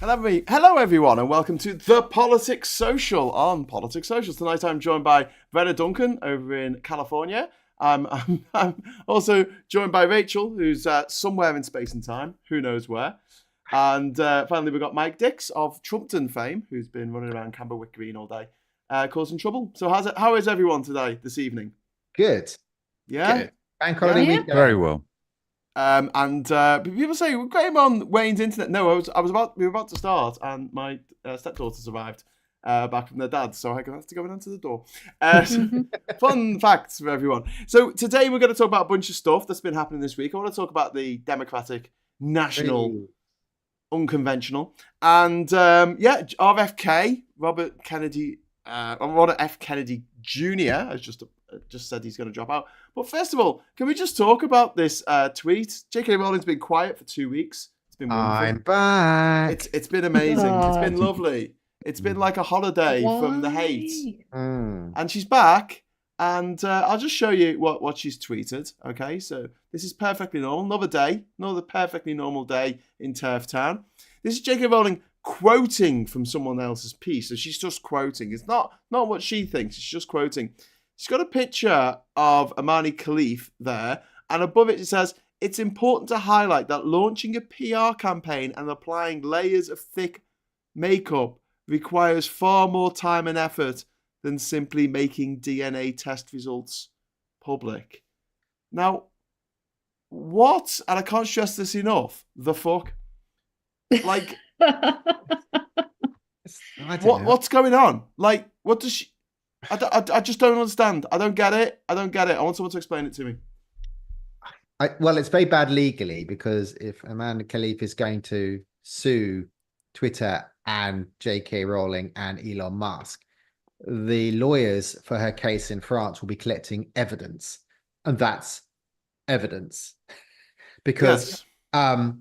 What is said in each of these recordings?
Hello, everyone, and welcome to The Politics Social on Politics Social. Tonight I'm joined by Brenna Duncan over in California. I'm also joined by Rachel, who's somewhere in space and time, who knows where. And finally, we've got Mike Dix of Trumpton fame, who's been running around Camberwick Green all day, causing trouble. So how is everyone today, this evening? Good. Yeah? Good. Bank holiday weekend. Very well. And people say we've got him on Wayne's internet. No, we were about to start, and my stepdaughters arrived back from their dad, so I have to go and answer the door. Fun facts for everyone. So today we're going to talk about a bunch of stuff that's been happening this week. I want to talk about the Democratic National Unconventional, and RFK, Robert F. Kennedy Jr. has just said he's going to drop out. But first of all, can we just talk about this tweet? J.K. Rowling's been quiet for 2 weeks. It's been wonderful. I'm back. It's been amazing. It's been lovely. It's been like a holiday from the hate. And she's back. And I'll just show you what she's tweeted. Okay, so this is perfectly normal. Another perfectly normal day in Turf Town. This is J.K. Rowling quoting from someone else's piece. So she's just quoting. It's not what she thinks. She's just quoting. She's got a picture of Amani Khalif there, and above it says, "It's important to highlight that launching a PR campaign and applying layers of thick makeup requires far more time and effort than simply making DNA test results public." Now, what, and I can't stress this enough, the fuck? Like, what's going on? Like, what does she... I just don't understand. I don't get it. I want someone to explain it to me. Well, it's very bad legally, because if Amanda Khalif is going to sue Twitter and J.K. Rowling and Elon Musk, the lawyers for her case in France will be collecting evidence, and that's evidence. Because Amanda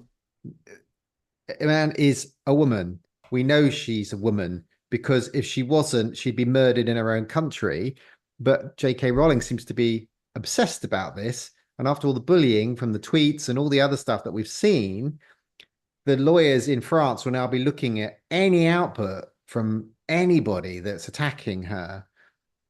is a woman. We know she's a woman, because if she wasn't, she'd be murdered in her own country. But J.K. Rowling seems to be obsessed about this. And after all the bullying from the tweets and all the other stuff that we've seen, the lawyers in France will now be looking at any output from anybody that's attacking her,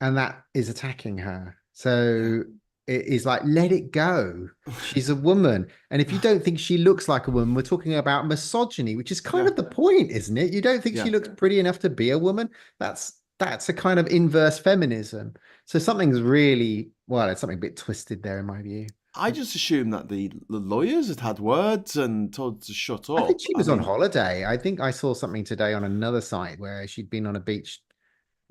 and that is attacking her. So it is like, let it go. She's a woman. And if you don't think she looks like a woman, we're talking about misogyny, which is kind of the point, isn't it? You don't think she looks pretty enough to be a woman? That's a kind of inverse feminism. So something's really, it's something a bit twisted there in my view. I just assumed that the lawyers had words and told her to shut up. I think she was on holiday. I think I saw something today on another site where she'd been on a beach.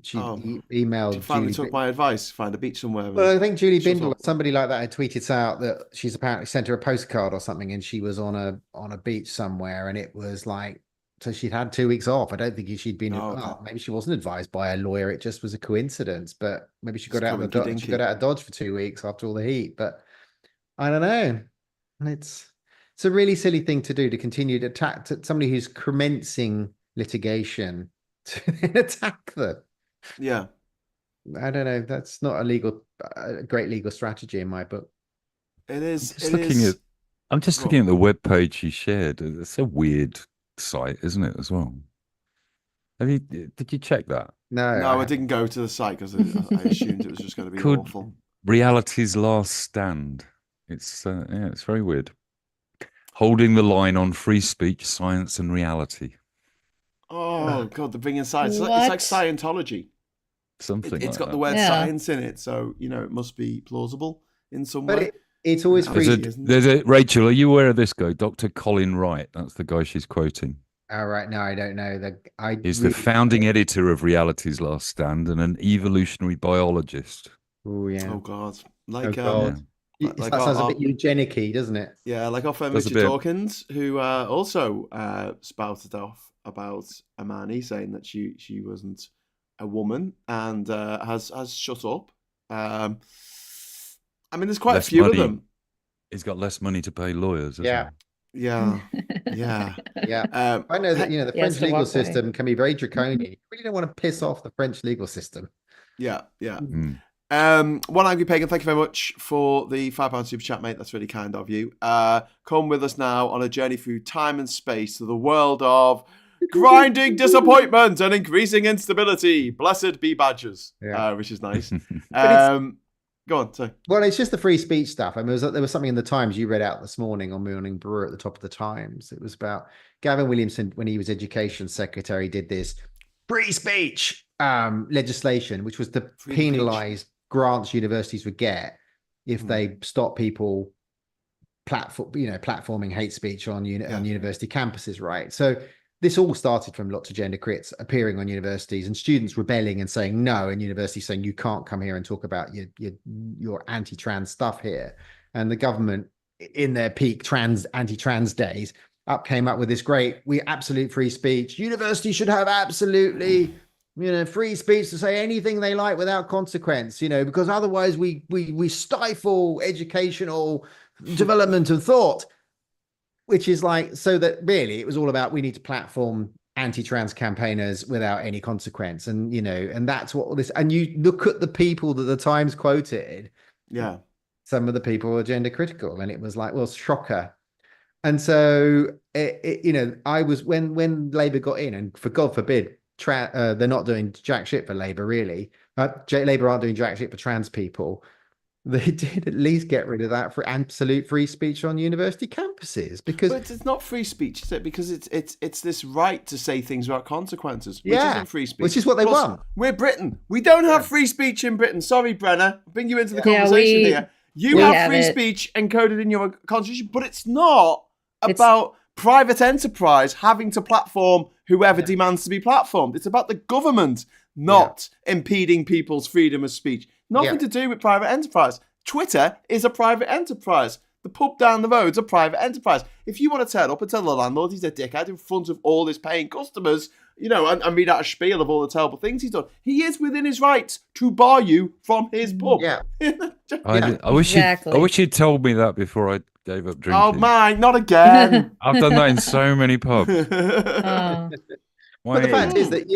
She emailed. She finally took my advice. Find a beach somewhere. Well, I think Julie Bindel or somebody like that had tweeted out that she's apparently sent her a postcard or something, and she was on a beach somewhere, and it was like, so she'd had 2 weeks off. I don't think she'd been. Maybe she wasn't advised by a lawyer. It just was a coincidence. But maybe she got out of Dodge for 2 weeks after all the heat. But I don't know. It's a really silly thing to do, to continue to attack somebody who's commencing litigation to then attack them. Yeah, I don't know. That's not a great legal strategy in my book. It is. I'm just looking at the web page you shared. It's a weird site, isn't it? As well. Did you check that? No, I didn't go to the site because I assumed it was just going to be awful. Reality's Last Stand. It's it's very weird. Holding the line on free speech, science, and reality. Oh God, they're bringing science. It's like Scientology. Something. It's got the word science in it, so it must be plausible in some way. It's always free. Rachel, are you aware of this guy, Dr. Colin Wright? That's the guy she's quoting. All right, no, I don't know. He's the founding editor of Reality's Last Stand and an evolutionary biologist. Oh yeah. Oh God, that sounds a bit eugenic-y, doesn't it? Yeah, like our friend Richard Dawkins, who also spouted off about Amani, saying that she wasn't a woman, and has shut up. I mean, there's quite a few of them. He's got less money to pay lawyers. Yeah. Yeah. I know that the French legal system can be very draconian. You really don't want to piss off the French legal system. Yeah. One Angry Pagan, thank you very much for the £5 super chat, mate. That's really kind of you. Come with us now on a journey through time and space to the world of grinding disappointment and increasing instability. Blessed be badgers, which is nice. Go on, sorry. Well, it's just the free speech stuff. I mean, there was something in the Times you read out this morning on Morning Brew at the top of the Times. It was about Gavin Williamson, when he was Education Secretary, did this free speech legislation, which was to penalise grants universities would get if they stop people platforming hate speech on university campuses, right? So this all started from lots of gender crits appearing on universities and students rebelling and saying no, and universities saying you can't come here and talk about your anti-trans stuff here. And the government, in their peak anti-trans days, came up with this great, absolute free speech. Universities should have absolutely free speech to say anything they like without consequence, because otherwise we stifle educational development of thought. Which is like, so that really it was all about, we need to platform anti-trans campaigners without any consequence. And, and that's what this, and you look at the people that the Times quoted. Yeah. Some of the people were gender critical, and it was like, well, shocker. And so, I was, when Labour got in, and for God forbid, they're not doing jack shit for Labour, really. Labour aren't doing jack shit for trans people. They did at least get rid of that for absolute free speech on university campuses, because it's not free speech, is it? Because it's this right to say things without consequences, which isn't free speech. Which is what they want. We're Britain. We don't have free speech in Britain. Sorry, Brenna. I'll bring you into the conversation here. You have free speech encoded in your constitution, but it's not about private enterprise having to platform whoever demands to be platformed. It's about the government not impeding people's freedom of speech. Nothing to do with private enterprise. Twitter is a private enterprise. The pub down the road's a private enterprise. If you want to turn up and tell the landlord he's a dickhead in front of all his paying customers, and read out a spiel of all the terrible things he's done, he is within his rights to bar you from his pub. Yeah. I wish you'd told me that before I gave up drinking. Oh, mine, not again. I've done that in so many pubs. But the fact is that,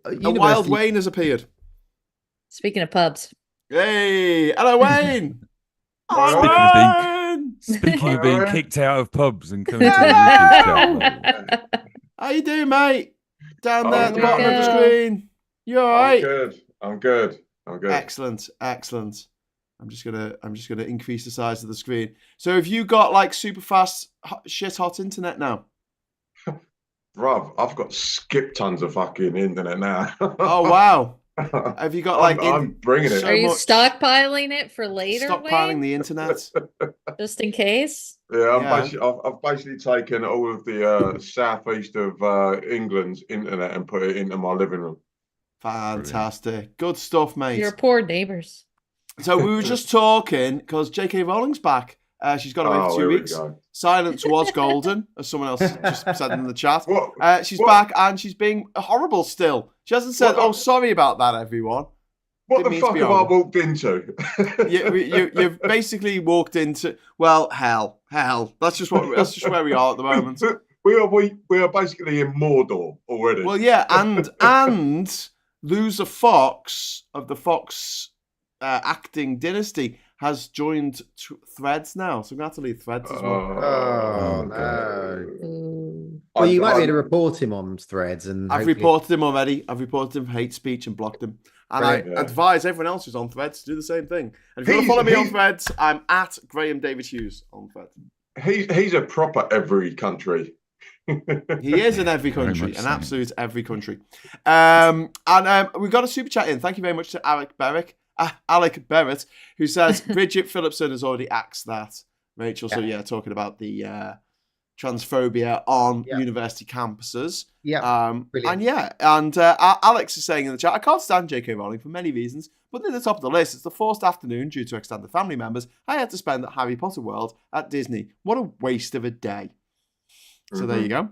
a wild Wayne has appeared. Speaking of pubs. Hey, hello, Wayne. Speaking of being kicked out of pubs and coming to the YouTube channel. How you doing, mate? Down there at the bottom of the screen. You all right? I'm good. Excellent. I'm just gonna increase the size of the screen. So have you got like super fast, hot internet now? Bruv, I've got skip tons of fucking internet now. Oh wow. Have you got I'm bringing it. Are you stockpiling it for later? Stockpiling the internet, just in case. Yeah, I've basically taken all of the southeast of England's internet and put it into my living room. Fantastic, good stuff, mate. Your poor neighbours. So we were just talking because J.K. Rowling's back. She's gone away for 2 weeks. Silence was golden, as someone else just said in the chat. She's back and she's being horrible still. She hasn't said, sorry about that, everyone. What the fuck have I walked into? You've basically walked into, well, hell. That's just where we are at the moment. We are basically in Mordor already. Well, yeah, and Loser Fox of the Fox acting dynasty has joined Threads now, so I'm going to have to leave Threads as well. Oh, no. Well, you might be able to report him on Threads. I've reported him already. I've reported him for hate speech and blocked him. And I advise everyone else who's on Threads to do the same thing. And if you want to follow me on Threads, I'm at Graham David Hughes on Threads. He's a proper every country. He is in every country, an absolute every country. And we've got a super chat in. Thank you very much to Alec Barrett, who says Bridget Phillipson has already axed that, Rachel. So talking about the transphobia on university campuses. Alex is saying in the chat, I can't stand J.K. Rowling for many reasons, but at the top of the list, it's the forced afternoon due to extended family members I had to spend at Harry Potter World at Disney. What a waste of a day. So there you go.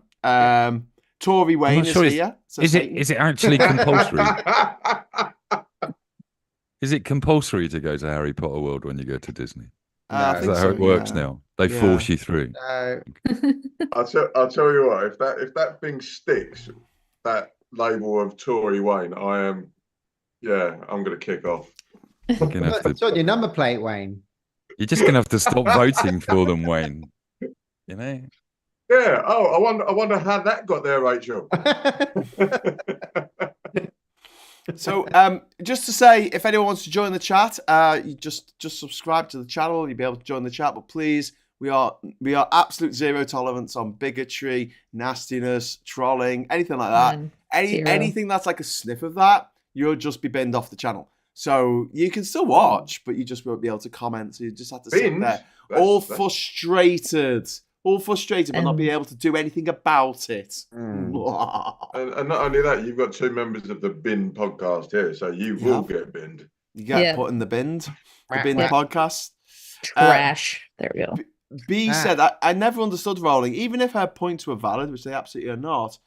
Tory Wayne is here. Is it actually compulsory? Is it compulsory to go to Harry Potter World when you go to Disney? No, is that how it works now? They force you through. No. I'll tell you what. If that thing sticks, that label of Tory Wayne, I'm going to kick off. It's on your number plate, Wayne. You're just going to have to stop voting for them, Wayne. You know. Yeah. Oh, I wonder how that got there, Rachel. So, just to say, if anyone wants to join the chat, you just subscribe to the channel. You'll be able to join the chat. But please, we are absolute zero tolerance on bigotry, nastiness, trolling, anything like that. Anything that's like a sniff of that, you'll just be binned off the channel. So you can still watch, but you just won't be able to comment. So you just have to sit there, frustrated. All frustrated, but not being able to do anything about it. And not only that, you've got 2 members of the Bin podcast here, so you will get binned. You get put in the bin. The Bin podcast. Trash. There we go. B said, I never understood Rowling. Even if her points were valid, which they absolutely are not,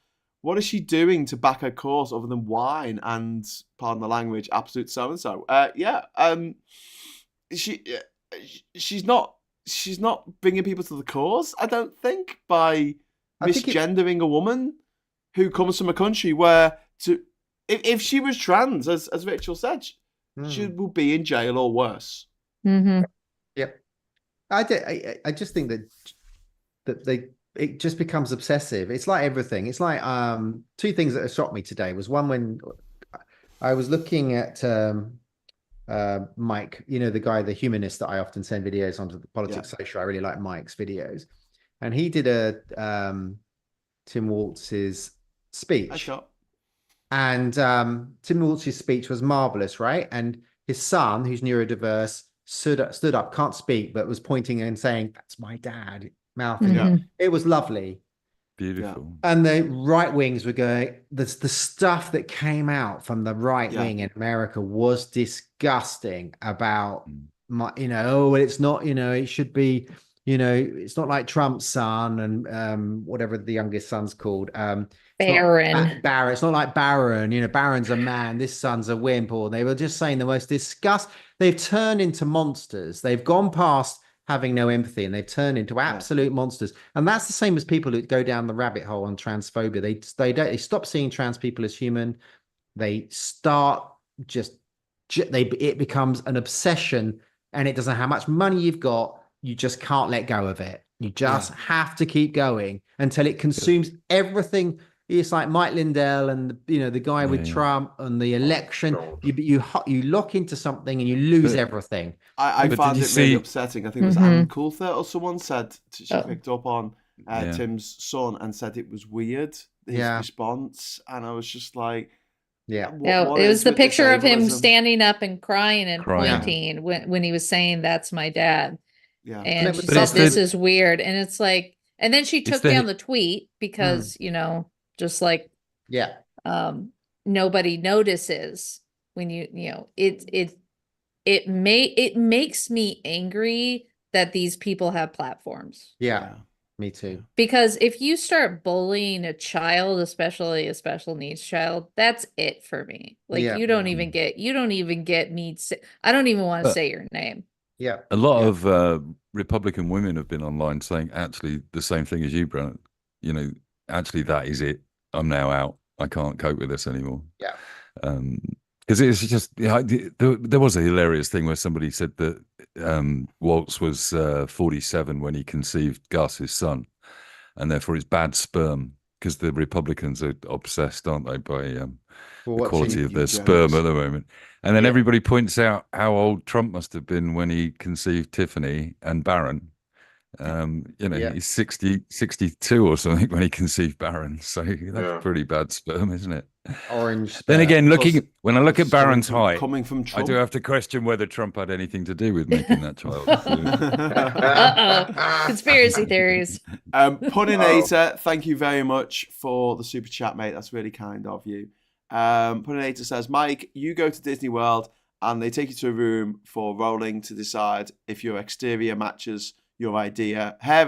what is she doing to back her cause other than whine and, pardon the language, absolute so-and-so? She's not bringing people to the cause, I don't think, by misgendering a woman who comes from a country where, if she was trans, as Rachel said, she will be in jail or worse. Mm-hmm. Yep. I just think that it just becomes obsessive. It's like everything. It's like 2 things that shocked me today was one when I was looking at Mike, the guy, the humanist that I often send videos onto the Politics Social. I really like Mike's videos, and he did a Tim Waltz's speech, and Tim Waltz's speech was marvelous, right? And his son, who's neurodiverse, stood up, can't speak, but was pointing and saying, "That's my dad," mouthing. It was lovely. Beautiful. And the right wings were going, the stuff that came out from the right wing in America was disgusting about it's not, it should be, it's not like Trump's son and whatever the youngest son's called. Barron. It's not like Barron, Barron's a man, this son's a wimp, or they were just saying the most they've turned into monsters. They've gone past having no empathy, and they've turned into absolute monsters. And that's the same as people who go down the rabbit hole on transphobia. They stop seeing trans people as human. They start it becomes an obsession, and it doesn't matter how much money you've got, you just can't let go of it. You just have to keep going until it consumes everything. It's like Mike Lindell and the guy with Trump and the election. You lock into something and you lose everything. I found it really upsetting. I think it was Ann Coulter or someone said she picked up on Tim's son and said it was weird, his response, and I was just like, it was the picture of him standing up and crying and pointing when he was saying, "That's my dad." Yeah, and she said, "This is weird," and it's like, and then she took down the tweet because just like nobody notices when it makes me angry that these people have platforms. Me too. Because if you start bullying a child, especially a special needs child, that's it for me. Like you don't even get me. I don't even want to say your name. Yeah. A lot of Republican women have been online saying actually the same thing as you, Brent. Actually that is it. I'm now out. I can't cope with this anymore. Yeah. Because it's just, there was a hilarious thing where somebody said that Waltz was 47 when he conceived Gus, his son, and therefore it's bad sperm, because the Republicans are obsessed, aren't they, by the quality of their sperm at the moment. And then everybody points out how old Trump must have been when he conceived Tiffany and Barron. He's 62 or something when he conceived Barron. So that's pretty bad sperm, isn't it? Orange. Then again, when I look at Barron's height, coming from Trump, I do have to question whether Trump had anything to do with making that child. Conspiracy theories. Puninator, thank you very much for the super chat, mate. That's really kind of you. Puninator says, Mike, you go to Disney World and they take you to a room for Rowling to decide if your exterior matches her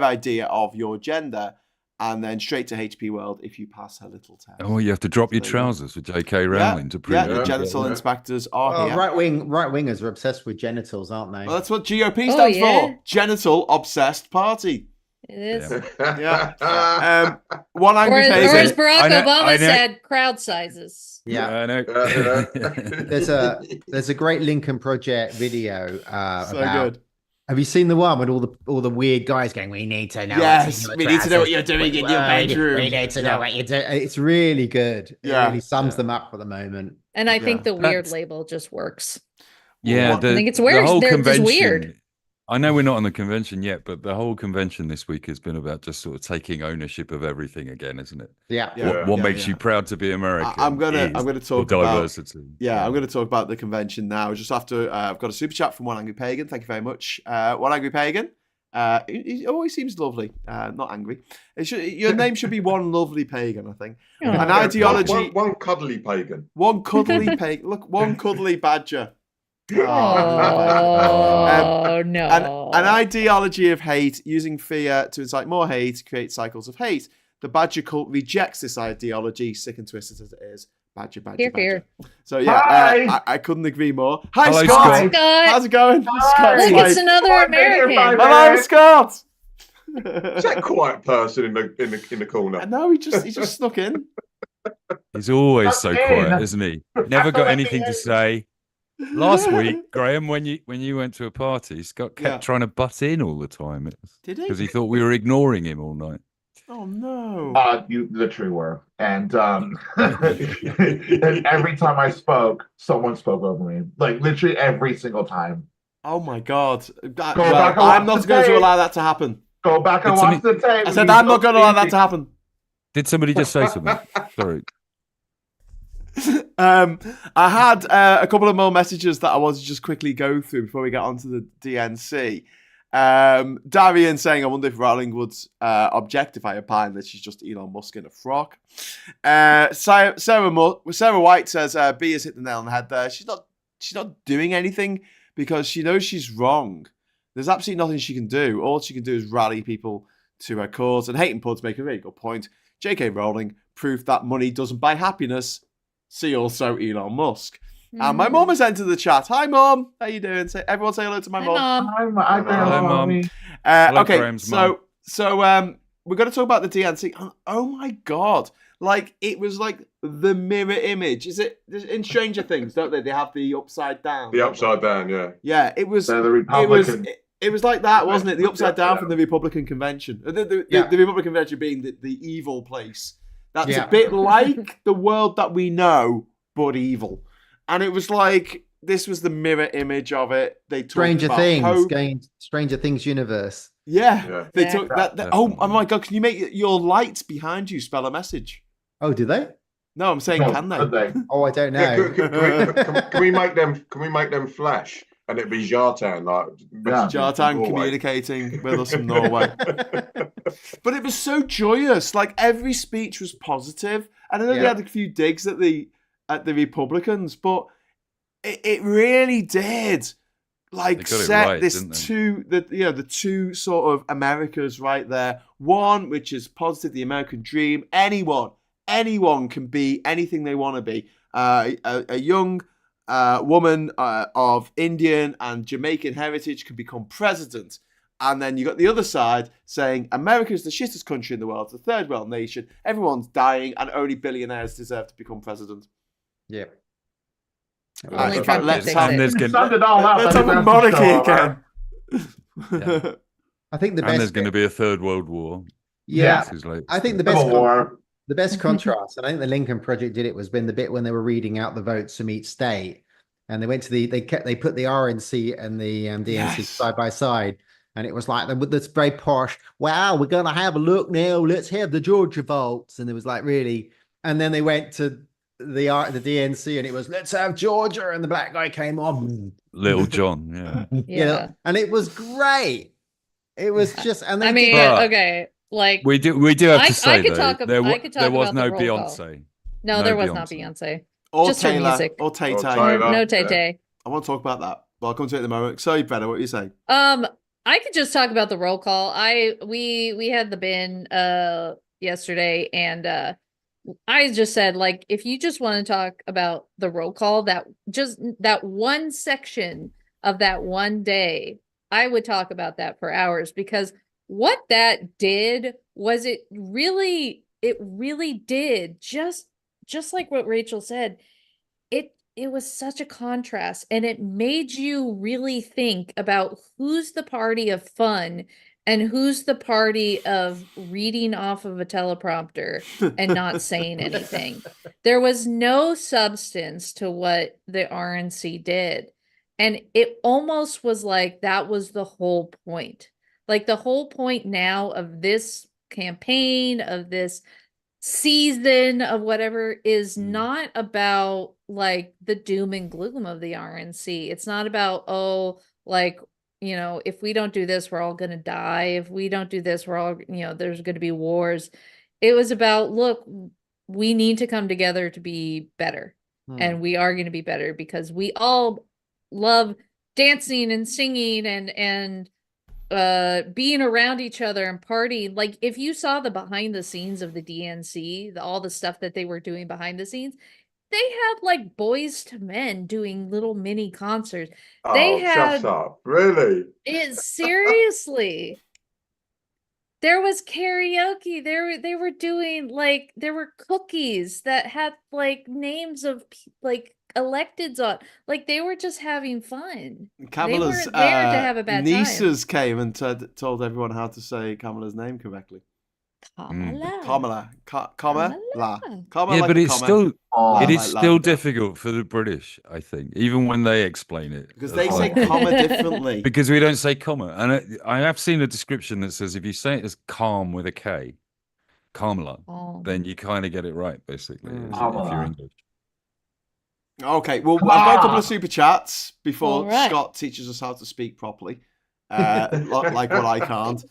idea of your gender, and then straight to HP World if you pass her little test. Oh, you have to drop your trousers with J.K. Rowling to prove the genital inspectors are here. Right wingers are obsessed with genitals, aren't they? Well, that's what GOP stands for. Genital Obsessed Party. It is. One angry or as Barack Obama said, crowd sizes. Yeah, I know. There's a Great Lincoln Project video so good. Have you seen the one with all the weird guys going, we need to know we need to know what you're doing in your bedroom. We need to know what you're doing. It's really good. It really sums them up for the moment. And I think the weird label just works. Yeah, I think it's weird. The whole They're convention, just weird. I know we're not on the convention yet, but the whole convention this week has been about just sort of taking ownership of everything again, isn't it? Yeah. What makes you proud to be American? I'm gonna talk about diversity. I'm gonna talk about the convention now. Just after I've got a super chat from One Angry Pagan. Thank you very much, One Angry Pagan. He always seems lovely, not angry. Your name should be One Lovely Pagan, I think. An ideology. One cuddly pagan. One cuddly pagan. Look, one cuddly badger. No. An ideology of hate, using fear to incite more hate, create cycles of hate. The Badger cult rejects this ideology, sick and twisted as it is. Badger. Here. So yeah, I couldn't agree more. Hi, Hello, Scott. Scott. How's it going? Look, it's another American. Hello, Scott. Is that quiet person in the corner? No, he just snuck in. He's always so quiet, isn't he? Never got anything to say. Last week, Graham, when you went to a party, Scott kept trying to butt in all the time. Did he? Because he thought we were ignoring him all night. Oh no! You literally were, and and every time I spoke, someone spoke over me. Like literally every single time. Oh my god! I'm not going to allow that to happen. Go back and watch the tape. I said I'm not going to allow that to happen. Did somebody just say something? Sorry. I had a couple of more messages that I wanted to just quickly go through before we get onto the DNC. Darian saying, I wonder if Rowling would objectify a pine that she's just Elon Musk in a frock. Sarah White says, B has hit the nail on the head there. She's not doing anything because she knows she's wrong. There's absolutely nothing she can do. All she can do is rally people to her cause. And Hayton Puds make a very good point. J.K. Rowling proved that money doesn't buy happiness. See also Elon Musk. And my mom has entered the chat. Hi, Mom. How you doing? Everyone say hello to my mom. Hi, Mom. Okay, so we're going to talk about the DNC. And oh my God. Like, it was like the mirror image. Is it in Stranger Things, don't they? They have the upside down. The upside down, yeah. Yeah, it was. The Republican. It was like that, wasn't it? The upside down from the Republican convention. The Republican convention being the evil place. That's a bit like the world that we know, but evil. And it was like, this was the mirror image of it. They talked Stranger about Things, Stranger Things universe. Yeah. They took that. Oh my God, can you make your lights behind you spell a message? Oh, do they? No, I'm saying, can they? Oh, I don't know. Can we make them flash? And it'd be Jartan, Jartan communicating with us from Norway. But it was so joyous. Like, every speech was positive. And I know they had a few digs at the Republicans, but it really did set this the two sort of Americas right there. One which is positive, the American dream. Anyone can be anything they want to be. A young woman of Indian and Jamaican heritage can become president. And then you got the other side saying America is the shittest country in the world, it's the third world nation, everyone's dying, and only billionaires deserve to become president. Yeah. Let's have a monarchy again. Yeah. I think there's going to be a third world war. Yeah. I think the best contrast, and I think the Lincoln Project did it, was the bit when they were reading out the votes from each state, and they went to they put the RNC and the DNC side by side, and it was like with this very posh. Wow, we're gonna have a look now. Let's have the Georgia votes, and it was like really. And then they went to the DNC, and it was let's have Georgia, and the black guy came on, Little John, yeah, and it was great. It was just, and I mean, okay. Like we do have to say there was no Beyonce. No, there was not Beyonce. Or just Taylor, her music. or Tay Tay. No Tay Tay. I want to talk about that. Well, I'll come to it in a moment. Sorry, Brenna, what are you saying? I could just talk about the roll call. We had the bin yesterday, and I just said, like, if you just want to talk about the roll call, that one section of that one day, I would talk about that for hours, because what that did was it really did just like what Rachel said. it was such a contrast, and it made you really think about who's the party of fun and who's the party of reading off of a teleprompter and not saying anything. There was no substance to what the RNC did. And it almost was like that was the whole point. Like the whole point now of this campaign, of this season of whatever, is not about like the doom and gloom of the RNC. It's not about, oh, like, you know, if we don't do this, we're all going to die. If we don't do this, we're all, you know, there's going to be wars. It was about, look, we need to come together to be better. And we are going to be better because we all love dancing and singing and being around each other and partying. Like if you saw the behind the scenes of the DNC, all the stuff that they were doing behind the scenes, they had like Boys to Men doing little mini concerts. They had, shut up. Really? Seriously. There was karaoke. They were doing like, there were cookies that had like names of like electeds on. Like they were just having fun. Kamala's they weren't there to have a bad nieces time. came and told everyone how to say Kamala's name correctly. Kamala. Kamala. Yeah, but it's still difficult for the British, I think, even when they explain it. Because they say comma differently. Because we don't say comma. And I have seen a description that says if you say it as calm with a K, Kamala, then you kind of get it right, basically, if you're English. Okay, well, I've got a couple of super chats before Scott teaches us how to speak properly. Like what I can't.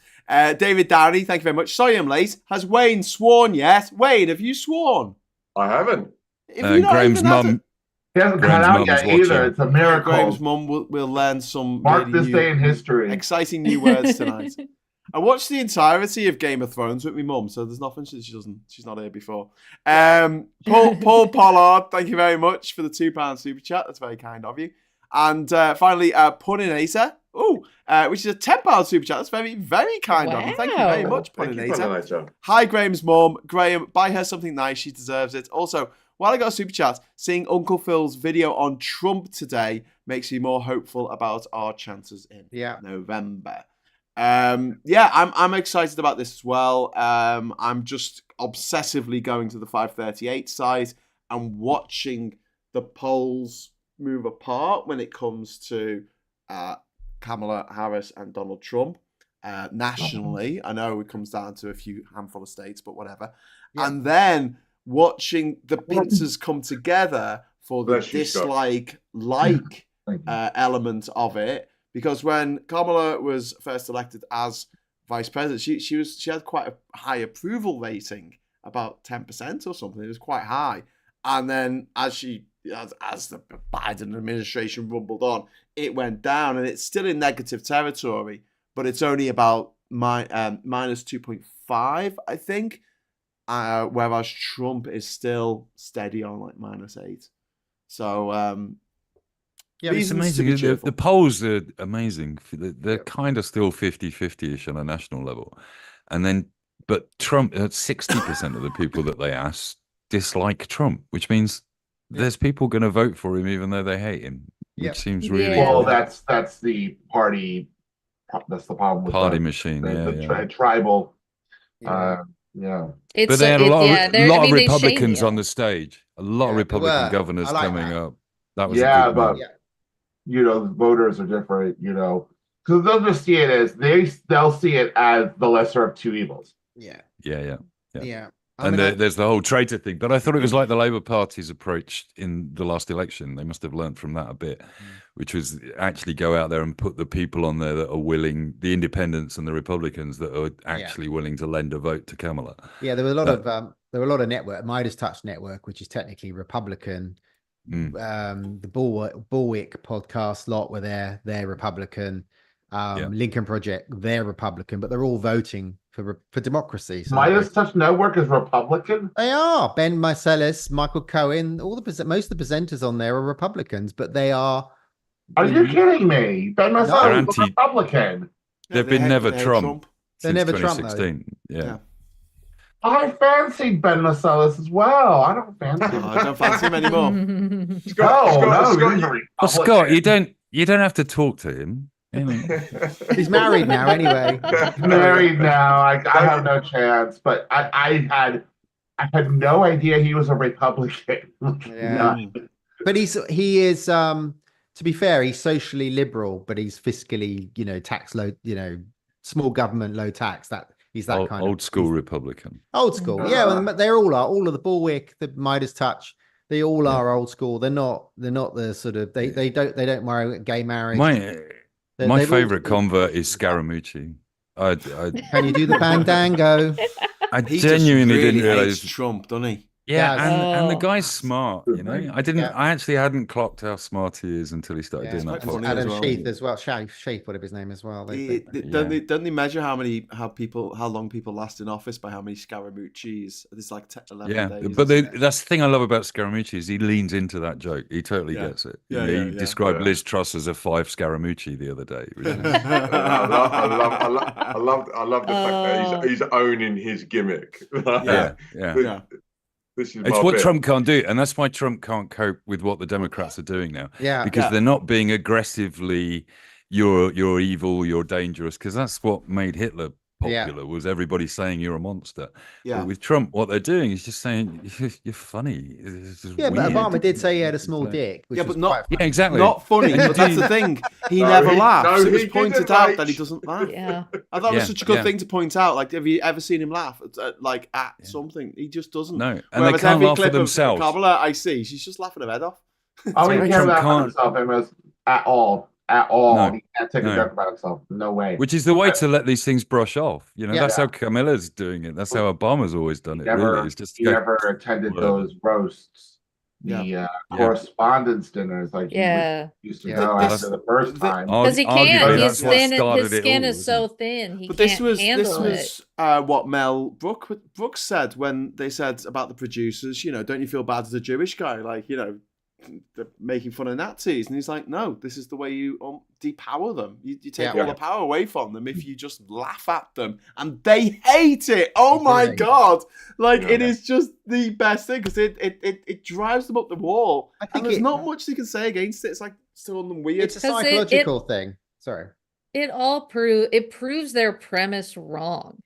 David Downey, thank you very much. Sorry I'm late. Has Wayne sworn yet? Wayne, have you sworn? I haven't. Graham's mum. He hasn't cut out yet either. It's a miracle. Graham's mum will learn some Mark this day in history. Exciting new words tonight. I watched the entirety of Game of Thrones with my mum, so there's nothing she's not here before. Paul Pollard, thank you very much for the £2 super chat. That's very kind of you. And finally, Puninator, which is a £10 super chat. That's very, very kind of you. Thank you very much, Puninator. Hi, Graham's mum. Graham, buy her something nice. She deserves it. Also, while I got a super chat, seeing Uncle Phil's video on Trump today makes me more hopeful about our chances in November. I'm excited about this as well. I'm just obsessively going to the 538 site and watching the polls move apart when it comes to Kamala Harris and Donald Trump nationally. I know it comes down to a handful of states, but whatever. Yeah. And then watching the pizzas come together for the dislike element of it. Because when Kamala was first elected as vice president, she had quite a high approval rating, about 10% or something. It was quite high. And then as the Biden administration rumbled on, it went down, and it's still in negative territory, but it's only about minus 2.5, I think. Whereas Trump is still steady on like minus 8. So. Yeah, it's amazing. The polls are amazing. They're kind of still 50-50-ish on a national level. But Trump, 60% of the people that they asked dislike Trump, which means there's people going to vote for him even though they hate him, which seems really... Well, that's the party, that's the problem with party machine, tribal, but they had a lot of Republicans on the stage, a lot of Republican governors coming up. That was a good one. You know, the voters are different, you know, because they'll just see it as they'll see it as the lesser of two evils. Yeah. And there's the whole traitor thing. But I thought it was like the Labour Party's approach in the last election. They must have learned from that a bit, which was actually go out there and put the people on there that are willing, the independents and the Republicans that are actually willing to lend a vote to Kamala. Yeah, there were a lot of network, Midas Touch Network, which is technically Republican. The Bulwark podcast lot were they're Republican. Lincoln Project, they're Republican, but they're all voting for democracy. So Midas Touch Network is Republican? They are. Ben Marcellus, Michael Cohen, most of the presenters on there are Republicans, but they are. Are you kidding me? Ben Marcellus is Republican. They've been never Trump. They're never Trump. Yeah. I fancied Ben Marcellus as well. I don't fancy him. I don't fancy him anymore. Scott, you don't have to talk to him. He's married now anyway. Married now. I have no chance. But I had no idea he was a Republican. Yeah. But he is to be fair, he's socially liberal, but he's fiscally, tax low, small government, low tax. That he's that kind of old school Republican. Old school, yeah. Well, they all are. All of the Bullwick, the Midas Touch, they all are old school. They're not the sort of they don't marry gay marriage. My favorite convert is Scaramucci. Can you do the bandango? I genuinely didn't realize Trump, doesn't he? Yeah, and the guy's smart, I actually hadn't clocked how smart he is until he started doing that. Adam Sheath as well, Sheath, whatever his name as well. Don't they measure how long people last in office by how many Scaramucci's? It's like 11 days. But that's the thing I love about Scaramucci is he leans into that joke. He totally gets it. He described Liz Truss as a 5 Scaramucci the other day. I love the fact that he's owning his gimmick. It's what Trump can't do, and that's why Trump can't cope with what the Democrats are doing now. Because they're not being aggressively, you're evil, you're dangerous, because that's what made Hitler popular, was everybody saying you're a monster. But with Trump, what they're doing is just saying you're funny. But Obama did say he had a small dick. But not exactly not funny. But that's the thing. He never laughs. It was pointed out that he doesn't laugh. I thought it was such a good thing to point out. Like, have you ever seen him laugh at something? He just doesn't. No, and whereas they can't laugh at themselves. Kabbalah I see, she's just laughing her head off. He can't laugh at himself at all. No. He can't take a joke about himself. No way. Which is the way to let these things brush off. That's how Camilla's doing it. That's how Obama's always done it. He never attended those roasts. The correspondence dinners, like he used to go after the first time. Because he can't. He's thin. His skin is so thin. He can't handle it. This was what Mel Brooks said when they said about the producers. Don't you feel bad as a Jewish guy? Like, they're making fun of Nazis, and he's like, no, this is the way you depower them. You take all the power away from them if you just laugh at them, and they hate it. Oh my god, it is just the best thing, because it drives them up the wall. And there's not much they can say against it. It's like still on them weird. It's a psychological thing. Sorry. It proves their premise wrong.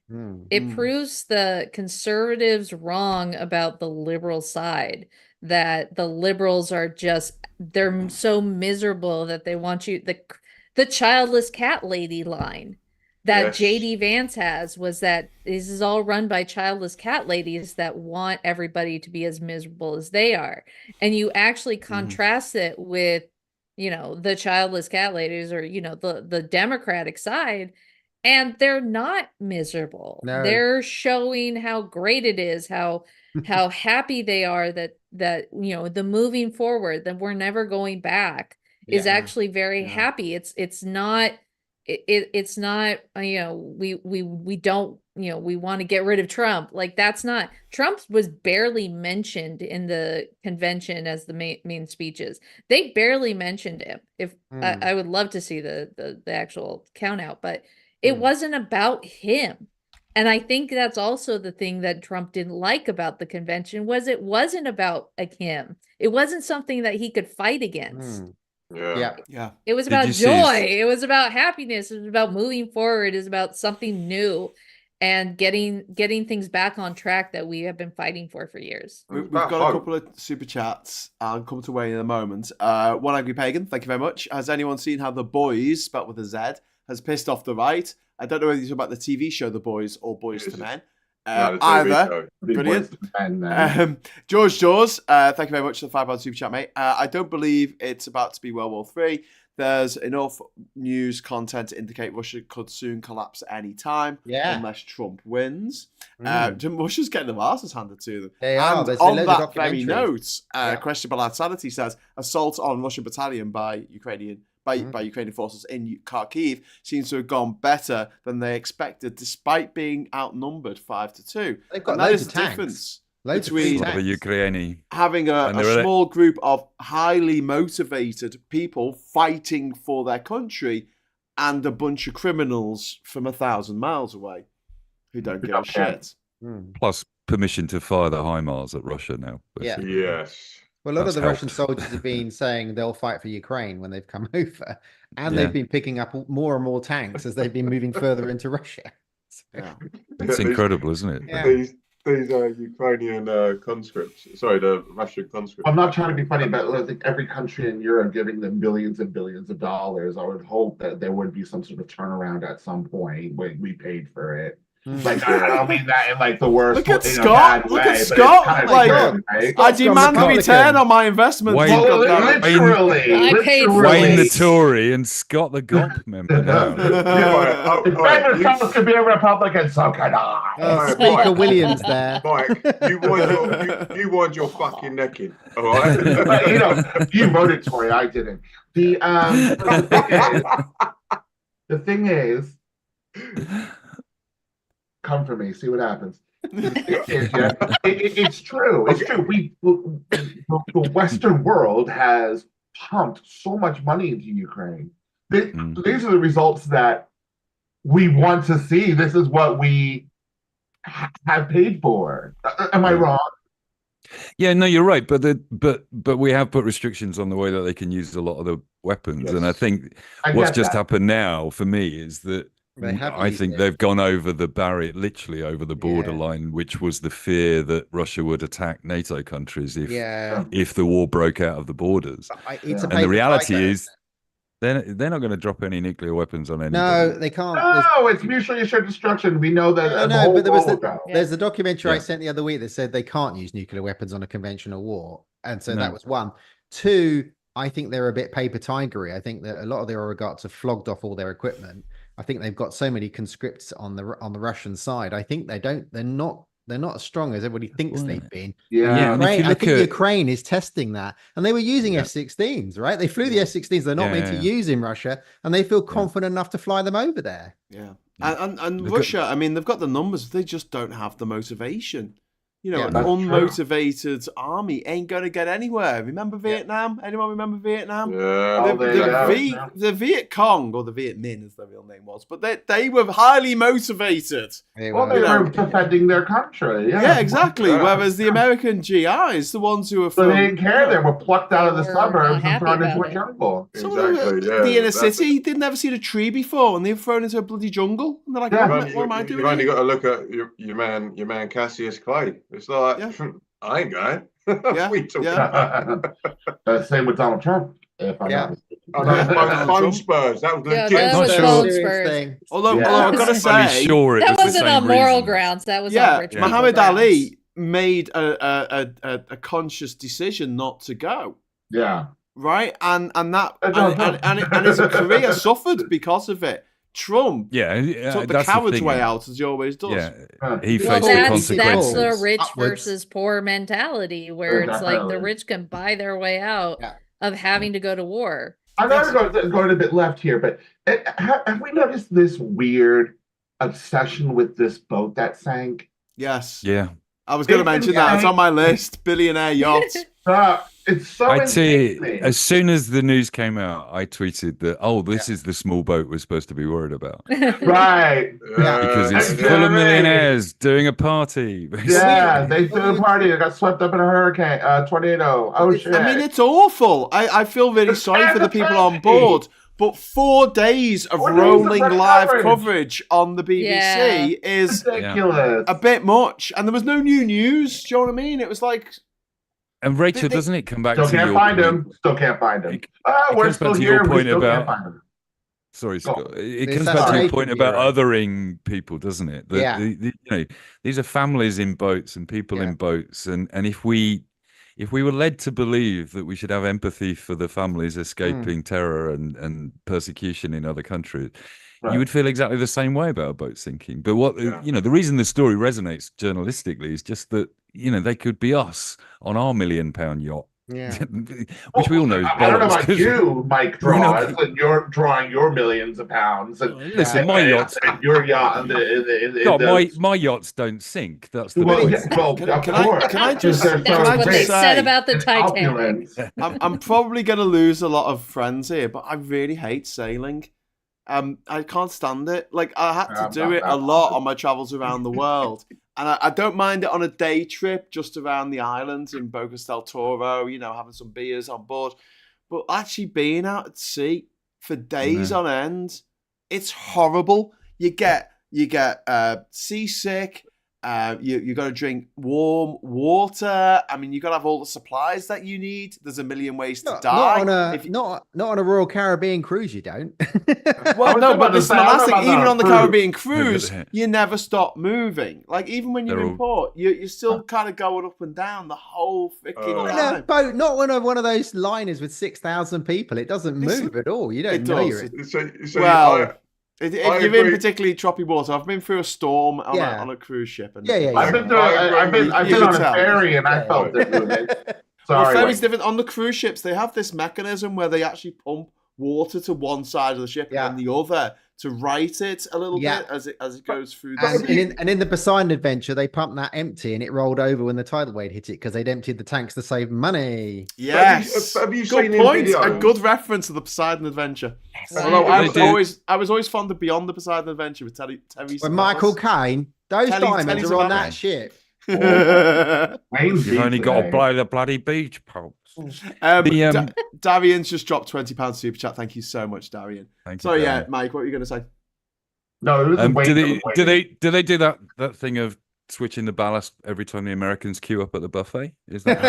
It proves the conservatives wrong about the liberal side, that the liberals are they're so miserable that they want you, the childless cat lady line that JD Vance has was that this is all run by childless cat ladies that want everybody to be as miserable as they are. And you actually contrast it with the childless cat ladies, or the Democratic side, and they're not miserable. No. They're showing how great it is, how happy they are that the moving forward, that we're never going back, is actually very happy. It's not we don't we want to get rid of Trump. Like, that's not, Trump was barely mentioned in the convention as the main speeches. They barely mentioned him. If I would love to see the actual count out, but it wasn't about him. And I think that's also the thing that Trump didn't like about the convention, was it wasn't about him. It wasn't something that he could fight against. Yeah. It was about joy. It was about happiness. It was about moving forward. It was about something new and getting things back on track that we have been fighting for years. We've got a couple of super chats. I'll come to Wayne in a moment. One Angry Pagan, thank you very much. Has anyone seen how The Boys, spelt with a Z, has pissed off the right? I don't know whether you're talking about the TV show The Boys or Boys to Men. Either. Brilliant. George Jaws, thank you very much for the £5 super chat, mate. I don't believe it's about to be World War III. There's enough news content to indicate Russia could soon collapse at any time, unless Trump wins. Russia's getting their asses handed to them. They are. And on that very note, Questionable Sanity says, assault on Russian battalion by Ukrainian forces in Kharkiv seems to have gone better than they expected, despite being outnumbered 5-2. They've got loads of difference between having a small group of highly motivated people fighting for their country and a bunch of criminals from 1,000 miles away who don't give a shit. Plus permission to fire the HIMARS at Russia now. Basically. Yeah. Yes. Well, a lot of the Russian soldiers have been saying they'll fight for Ukraine when they've come over, and they've been picking up more and more tanks as they've been moving further into Russia. Yeah. It's incredible, isn't it? Yeah. These are Ukrainian conscripts. Sorry, the Russian conscripts. I'm not trying to be funny, but I think every country in Europe giving them billions and billions of dollars. I would hope that there would be some sort of turnaround at some point when we paid for it. Like, I don't mean that in like the worst. Look at Scott. Look at Scott. Like, I demand a return on my investment. Literally, Wayne the Tory and Scott the GOP member. If President Trump could be a Republican, so can I. Speaker Williams there. Mike, you want your fucking neck in, all right? But, you voted Tory, I didn't. The thing is, come for me, see what happens. It's true. It's true. The Western world has pumped so much money into Ukraine. These are the results that we want to see. This is what we have paid for. Am I wrong? Yeah, no, you're right. But we have put restrictions on the way that they can use a lot of the weapons, and I think what's just happened now for me is that. I think they've gone over the barrier, literally over the borderline, which was the fear that Russia would attack NATO countries if the war broke out of the borders. And the reality is, they're not going to drop any nuclear weapons on anybody. No, they can't. No, it's mutually assured destruction. We know that. No, but there's the documentary I sent the other week that said they can't use nuclear weapons on a conventional war, and so that was one. Two, I think they're a bit paper tigery. I think that a lot of their oligarchs have flogged off all their equipment. I think they've got so many conscripts on the Russian side. I think they're not as strong as everybody thinks they've been. Yeah. I think Ukraine is testing that, and they were using F-16s, right? They flew the F-16s they're not meant to use in Russia, and they feel confident enough to fly them over there. Yeah, and Russia, I mean, they've got the numbers, they just don't have the motivation. An unmotivated army ain't going to get anywhere. Remember Vietnam? Anyone remember Vietnam? Yeah. The Viet Cong, or the Viet Minh as their real name was, but they were highly motivated. They were defending their country. Yeah, exactly. Whereas the American GIs, the ones who were... they didn't care. They were plucked out of the suburbs and thrown into a jungle. Exactly, the inner city did never see a tree before, and they were thrown into a bloody jungle. And they're like, what am I doing? You've only got to look at your man Cassius Clay. It's like, I ain't going. Same with Donald Trump. Phone Spurs. That was legit. That was phone Spurs. Although I've got to say, that wasn't on moral grounds. That was on ritual Muhammad Ali made a conscious decision not to go. Yeah. Right, and his career suffered because of it. Trump took the coward's way out, as he always does. He faced the consequences. That's the rich versus poor mentality, where it's like the rich can buy their way out of having to go to war. I'm not going a bit left here, but have we noticed this weird obsession with this boat that sank? Yes. Yeah. I was going to mention that. It's on my list. Billionaire yacht. It's so I'd say as soon as the news came out, I tweeted that, this is the small boat we're supposed to be worried about. Right. Because it's full of millionaires doing a party. Yeah, they threw a party. They got swept up in a hurricane, tornado. Oh, shit. I mean, it's awful. I feel really sorry for the people on board. But 4 days of rolling live coverage on the BBC is ridiculous. A bit much. And there was no new news. Do you know what I mean? It was like... And Rachel, doesn't it come back to your point? Still can't find him. We're still here. We still can't find him. Sorry, Scott. It comes back to your point about othering people, doesn't it? These are families in boats and people in boats. And if we were led to believe that we should have empathy for the families escaping terror and persecution in other countries, you would feel exactly the same way about a boat sinking. But the reason the story resonates journalistically is just that, they could be us on our £1 million yacht. Yeah. Which we all know is bollocks. I don't know about you, Mike Draws, and you're drawing your millions of pounds. And, listen, my yachts, your yacht, my yachts don't sink. That's the can I just That's what they said about the Titanic. I'm probably going to lose a lot of friends here, but I really hate sailing. I can't stand it. Like, I had to do it a lot on my travels around the world. And I don't mind it on a day trip just around the island in Bocas del Toro, you know, having some beers on board. But actually being out at sea for days on end, it's horrible. You get seasick. You got to drink warm water. I mean, you got to have all the supplies that you need. There's a million ways to die. Not on a Royal Caribbean cruise, you don't. Well, no, but this is my last thing. Even on the Caribbean cruise, you never stop moving. Like even when you're in port, you're still kind of going up and down the whole freaking time. Boat, not when one of those liners with 6,000 people. It doesn't move at all. You don't know you're in. If you're in particularly choppy water, I've been through a storm on a cruise ship. And I've been on a ferry and I felt it. Sorry. Well, ferry's different. On the cruise ships, they have this mechanism where they actually pump water to one side of the ship and the other to right it a little bit as it goes through the sea. And in the Poseidon Adventure, they pumped that empty and it rolled over when the tidal wave hit it because they'd emptied the tanks to save money. Yes, have you good seen point. A good reference to the Poseidon Adventure. Yes. Although I was always fond of Beyond the Poseidon Adventure with Terry. When Michael Caine, those diamonds are on that ship. You've only got to blow the bloody beach pulps. Darian's just dropped £20 super chat. Thank you so much, Darian. Sorry, Mike, what were you going to say? No, it was do they do that thing of switching the ballast every time the Americans queue up at the buffet? Is that?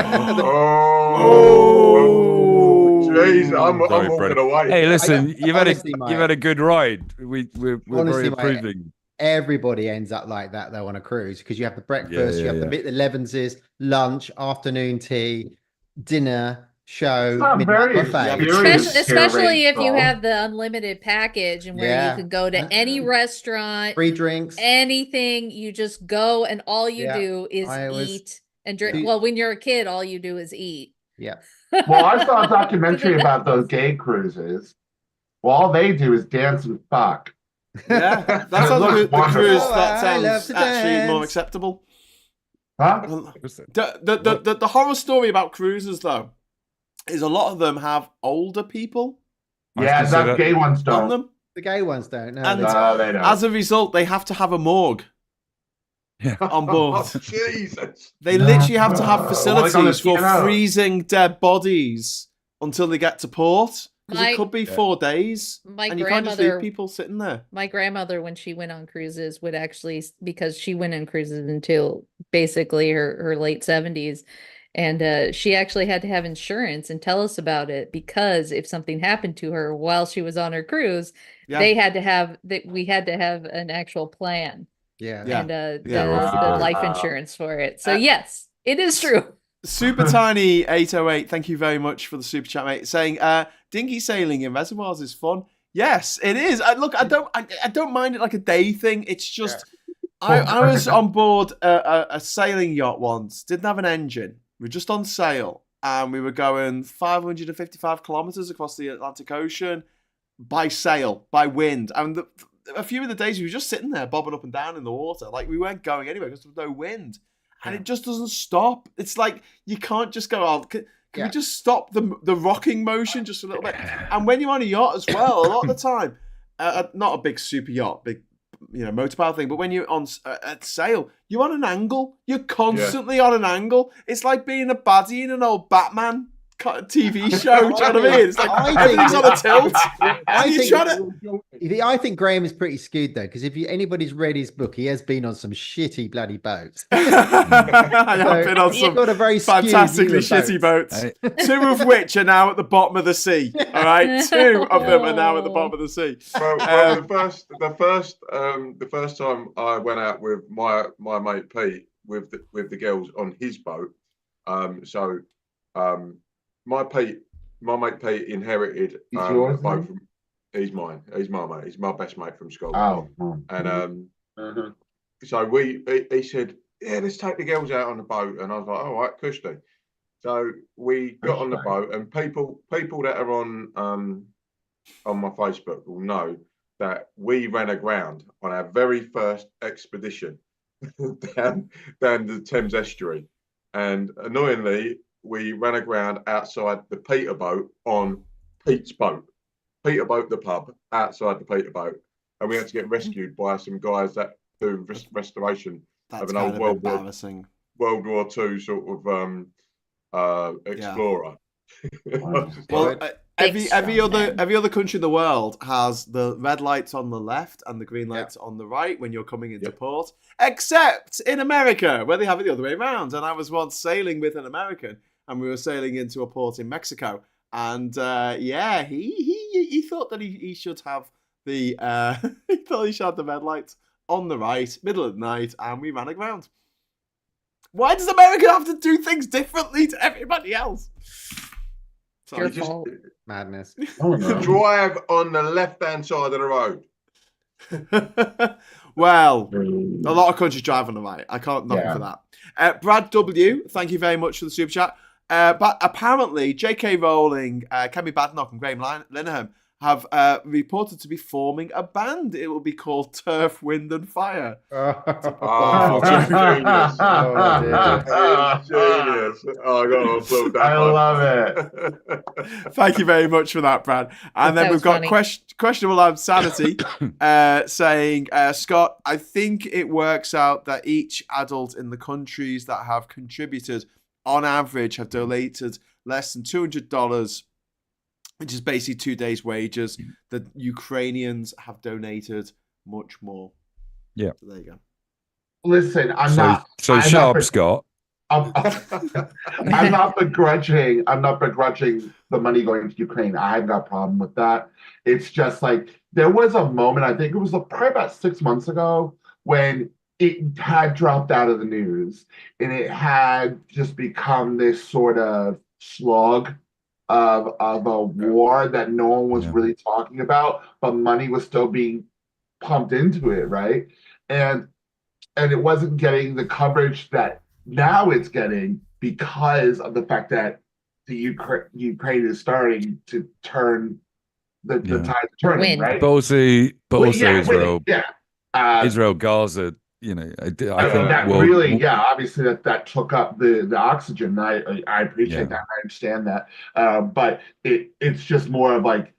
Jeez, I'm walking away. Hey, listen, you've had a good ride. We're very approving. Everybody ends up like that though on a cruise because you have the breakfast, you have the 11s, lunch, afternoon tea, dinner, show, buffet. Especially if you have the unlimited package and where you can go to any restaurant, free drinks, anything. You just go and all you do is eat and drink. Well, when you're a kid, all you do is eat. Yeah. Well, I saw a documentary about those gay cruises. Well, all they do is dance and fuck. Yeah, that sounds like the cruise that sounds actually more acceptable. Huh? The horror story about cruises, though, is a lot of them have older people. Yeah, the gay ones don't. On them. The gay ones don't. No, and they don't. As a result, they have to have a morgue on board. Oh, Jesus. They literally have to have facilities for freezing dead bodies until they get to port. Because it could be 4 days, and you can't just leave people sitting there. My grandmother, when she went on cruises, would actually, because she went on cruises until basically her late 70s, and she actually had to have insurance and tell us about it because if something happened to her while she was on her cruise, we had to have an actual plan. And the life insurance for it. So yes, it is true. Super Tiny 808, thank you very much for the super chat, mate. Saying, dinghy sailing in reservoirs is fun. Yes, it is. I don't mind it like a day thing. It's just, I was on board a sailing yacht once. Didn't have an engine. We were just on sail, and we were going 555 kilometers across the Atlantic Ocean by sail, by wind. And a few of the days we were just sitting there, bobbing up and down in the water, like we weren't going anywhere because there was no wind. And it just doesn't stop. It's like you can't just go, can we just stop the rocking motion just a little bit? And when you're on a yacht as well, a lot of the time, not a big super yacht, big motorpower thing, but when you're on at sail, you're on an angle. You're constantly on an angle. It's like being a baddie in an old Batman TV show. Do you know what I mean? It's like everything's on a tilt. I think Graham is pretty skewed though, because if anybody's read his book, he has been on some shitty bloody boats. I have been on some fantastically shitty boats. Two of which are now at the bottom of the sea. All right, two of them are now at the bottom of the sea. Well, the first time I went out with my mate Pete with the girls on his boat, my mate Pete inherited a boat from. He's mine. He's my mate. He's my best mate from school. And so he said, "Yeah, let's take the girls out on the boat." And I was like, "All right, cushy." So we got on the boat, and people that are on my Facebook will know that we ran aground on our very first expedition down the Thames estuary, and annoyingly, we ran aground outside the Peter boat on Pete's boat. Peter boat, the pub, outside the Peter boat. And we had to get rescued by some guys that do restoration That's kind of embarrassing. World War II sort of explorer. Well, every other country in the world has the red lights on the left and the green lights on the right when you're coming into port, except in America where they have it the other way around. And I was once sailing with an American, and we were sailing into a port in Mexico, and he thought that he should have the the red lights on the right, middle of the night, and we ran aground. Why does America have to do things differently to everybody else? Your fault. Madness. Drive on the left-hand side of the road. Well, a lot of countries drive on the right. I can't knock you for that. Brad W, thank you very much for the super chat. But apparently, J.K. Rowling, Kemi Badenoch, and Graham Linehan have reported to be forming a band. It will be called Turf, Wind and Fire. Genius. Genius. I got to applaud that. I love it. Thank you very much for that, Brad. And then we've got questionable sanity saying, Scott, I think it works out that each adult in the countries that have contributed, on average, have donated less than $200, which is basically 2 days' wages. The Ukrainians have donated much more. Yeah. So there you go. Listen, I'm Scott. I'm not begrudging the money going to Ukraine. I haven't got a problem with that. It's just like there was a moment, I think it was probably about 6 months ago, when it had dropped out of the news and it had just become this sort of slog of a war that no one was really talking about, but money was still being pumped into it, right? And it wasn't getting the coverage that now it's getting because of the fact that the Ukraine is starting to turn the tide turning, right? But also Israel, Israel, Gaza. You know, I think that obviously that took up the oxygen. I appreciate that. I understand that. But it's just more of like,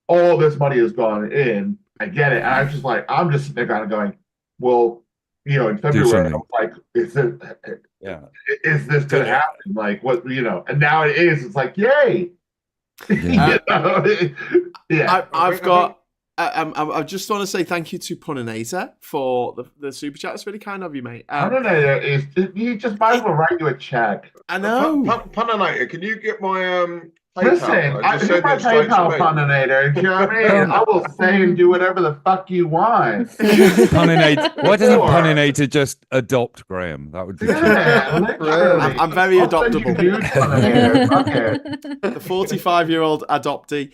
all this money has gone in. I get it. And I'm just sitting there kind of going, well, in February, I'm like, is this going to happen? Like, what, and now it is. It's like, yay. I just want to say thank you to Puninator for the super chat. It's really kind of you, mate. Puninator you just might as well write you a check. I know. Puninator, can you get my Listen, I here's my PayPal, Puninator. Do you know what I mean? I will say and do whatever the fuck you want. Puninator. Why doesn't Puninator just adopt Graham? That would be I'm very adoptable. The 45-year-old adoptee.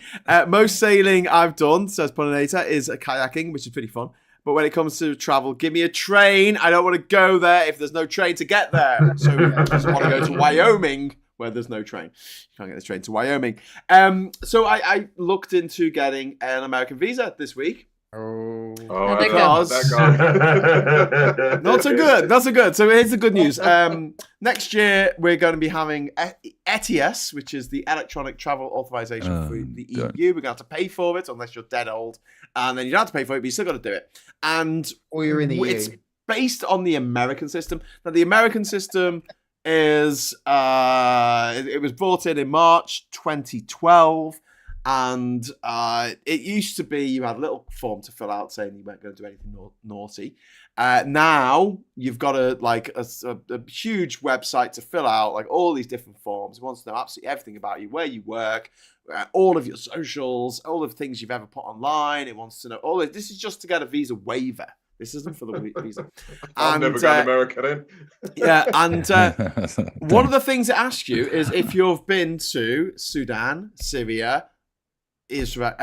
Most sailing I've done, says Puninator, is kayaking, which is pretty fun. But when it comes to travel, give me a train. I don't want to go there if there's no train to get there. So I just want to go to Wyoming, where there's no train. You can't get the train to Wyoming. So I looked into getting an American visa this week. Because not so good. So here's the good news. Next year we're going to be having ETIAS, which is the Electronic Travel Authorization for the EU. We're going to have to pay for it unless you're dead old, and then you don't have to pay for it, but you still got to do it. And or you're in the EU. It's based on the American system. Now the American system is it was brought in March 2012, and it used to be you had a little form to fill out saying you weren't going to do anything naughty. Now you've got a huge website to fill out, like all these different forms. It wants to know absolutely everything about you, where you work, all of your socials, all the things you've ever put online. It wants to know all of this. Is just to get a visa waiver. This isn't for the visa. I've never gone to America then. Yeah, and one of the things it asks you is if you've been to Sudan, Syria, Israel,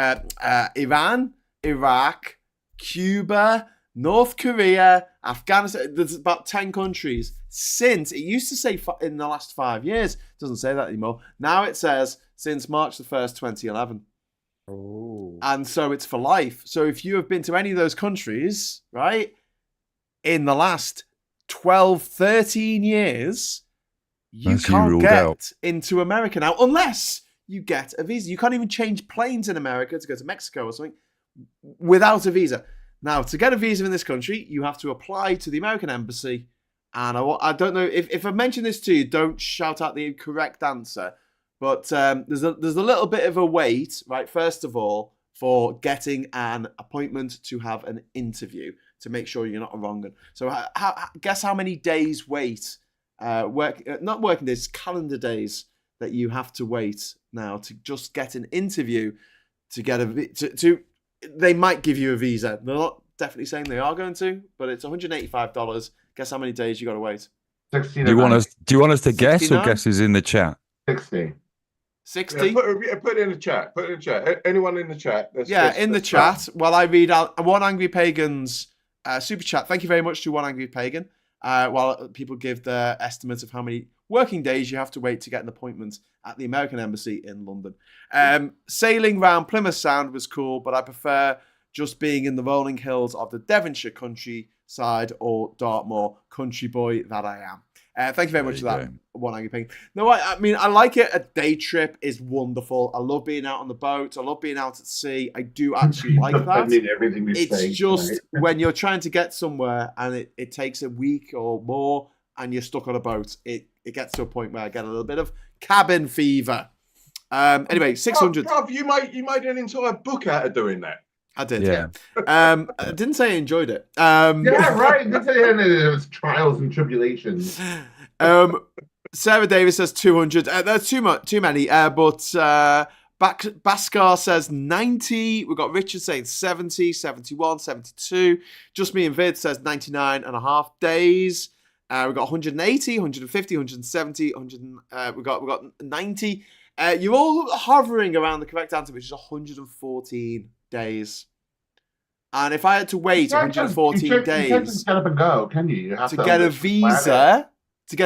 Iran, Iraq, Cuba, North Korea, Afghanistan. There's about 10 countries since. It used to say in the last 5 years. It doesn't say that anymore. Now it says since March the 1st, 2011. Oh. And so it's for life. So if you have been to any of those countries, right, in the last 12, 13 years, you can't get into America now unless you get a visa. You can't even change planes in America to go to Mexico or something without a visa. Now, to get a visa in this country, you have to apply to the American embassy. And I don't know if I mention this to you, don't shout out the correct answer. But there's a little bit of a wait, right? First of all, for getting an appointment to have an interview to make sure you're not a wrong one. So guess how many days wait? Not working days, calendar days that you have to wait now to just get an interview to get they might give you a visa. They're not definitely saying they are going to, but it's $185. Guess how many days you got to wait? 60. Do you want us to guess 69? Or guesses in the chat? 60. 60. Yeah, put it in the chat. Put it in the chat. Anyone in the chat? In the chat. While I read out One Angry Pagan's super chat. Thank you very much to One Angry Pagan. While people give their estimates of how many working days you have to wait to get an appointment at the American Embassy in London. Sailing round Plymouth Sound was cool, but I prefer just being in the rolling hills of the Devonshire countryside or Dartmoor, country boy that I am. Thank you very much for that, One Angry Pagan. No, I mean, I like it. A day trip is wonderful. I love being out on the boat. I love being out at sea. I do actually like that. It's just when you're trying to get somewhere and it takes a week or more and you're stuck on a boat, it gets to a point where I get a little bit of cabin fever. Anyway, 600. Bruv, you made an entire book out of doing that. I did, yeah. I didn't say I enjoyed it. Yeah, right. Didn't say it was trials and tribulations. Sarah Davis says 200. That's too many. But Baskar says 90. We've got Richard saying 70, 71, 72. Just Me and Vid says 99 and a half days. We've got 180, 150, 170, 100. We've got 90. You're all hovering around the correct answer, which is 114 days. And if I had to wait 114 days, you can't just get up and go, can you? You have to get a visa, to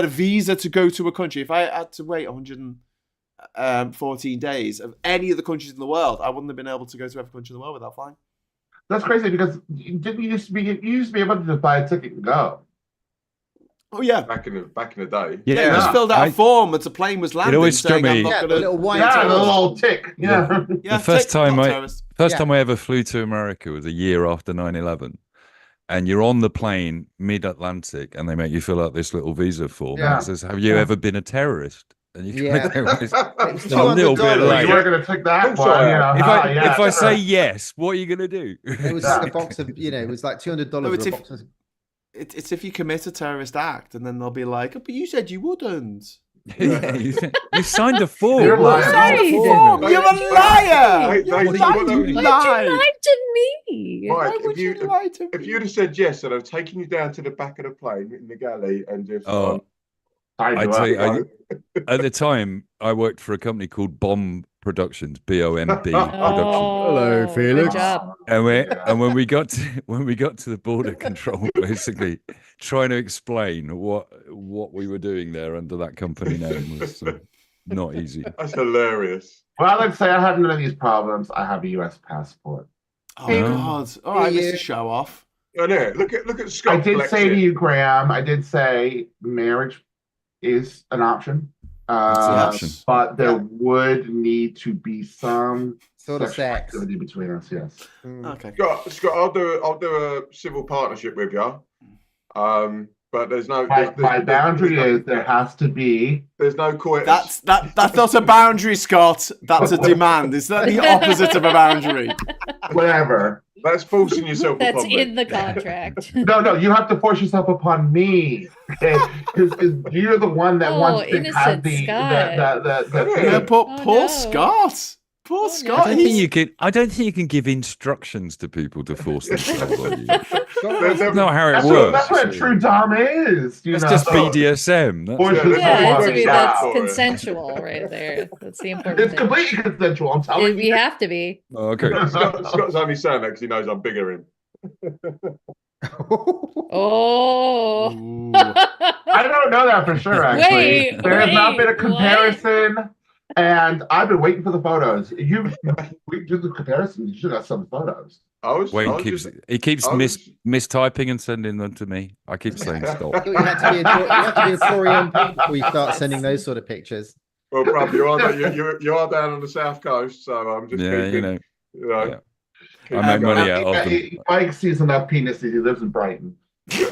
go to a country. If I had to wait 114 days of any of the countries in the world, I wouldn't have been able to go to every country in the world without flying. That's crazy because you used to be able to just buy a ticket and go. Oh yeah, back in the day. Yeah, you just filled out a form as a plane was landing. It always struck me. The little tick. Yeah. The first time I ever flew to America was a year after 9/11, and you're on the plane mid-Atlantic, and they make you fill out this little visa form. Yeah. And it says, "Have you ever been a terrorist?" And you go, "It's a little bit late." You were going to take that one. If I say yes, what are you going to do? It was like a box of, it was like $200. It's if you commit a terrorist act, and then they'll be like, "Oh, but you said you wouldn't." Yeah, you signed a form. You're a liar. You're a liar. You lied to me. Mike, if you'd have said yes, I'd have taken you down to the back of the plane in the galley and just. I tell you, at the time, I worked for a company called Bomb Productions, BOMB Productions. Hello, Felix. And when we got to the border control, basically trying to explain what we were doing there under that company name was not easy. That's hilarious. Well, let's say I have none of these problems. I have a U.S. passport. Oh God! All right, Mr. Show Off. I know. Look at Scott. I did say to you, Graham. I did say marriage is an option. But there would need to be some sort of sex activity between us. Yes. Okay. Scott, I'll do a civil partnership with you. But there's no. My boundary is there has to be. There's no coitus. That's not a boundary, Scott. That's a demand. Is that the opposite of a boundary? Whatever. That's forcing yourself. That's in the contract. No, you have to force yourself upon me, because you're the one that wants to have the poor Scott. Poor Scott. I don't think you can give instructions to people to force themselves on you. That's not how it works. That's what true dom is. It's just BDSM. That's consensual right there. That's the important thing. It's completely consensual. I'm telling you. You have to be. Oh, okay. Scott's only saying that because he knows I'm bigger than him. Oh. I don't know that for sure, actually. There has not been a comparison. What? And I've been waiting for the photos. We do the comparison. You should have some photos. Wayne keeps mistyping and sending them to me. I keep saying stop. You have to be a Tory MP before you start sending those sort of pictures. Well, bruv, you are down on the south coast, so I'm just keeping, I make money out of them. Mike sees enough penises. He lives in Brighton.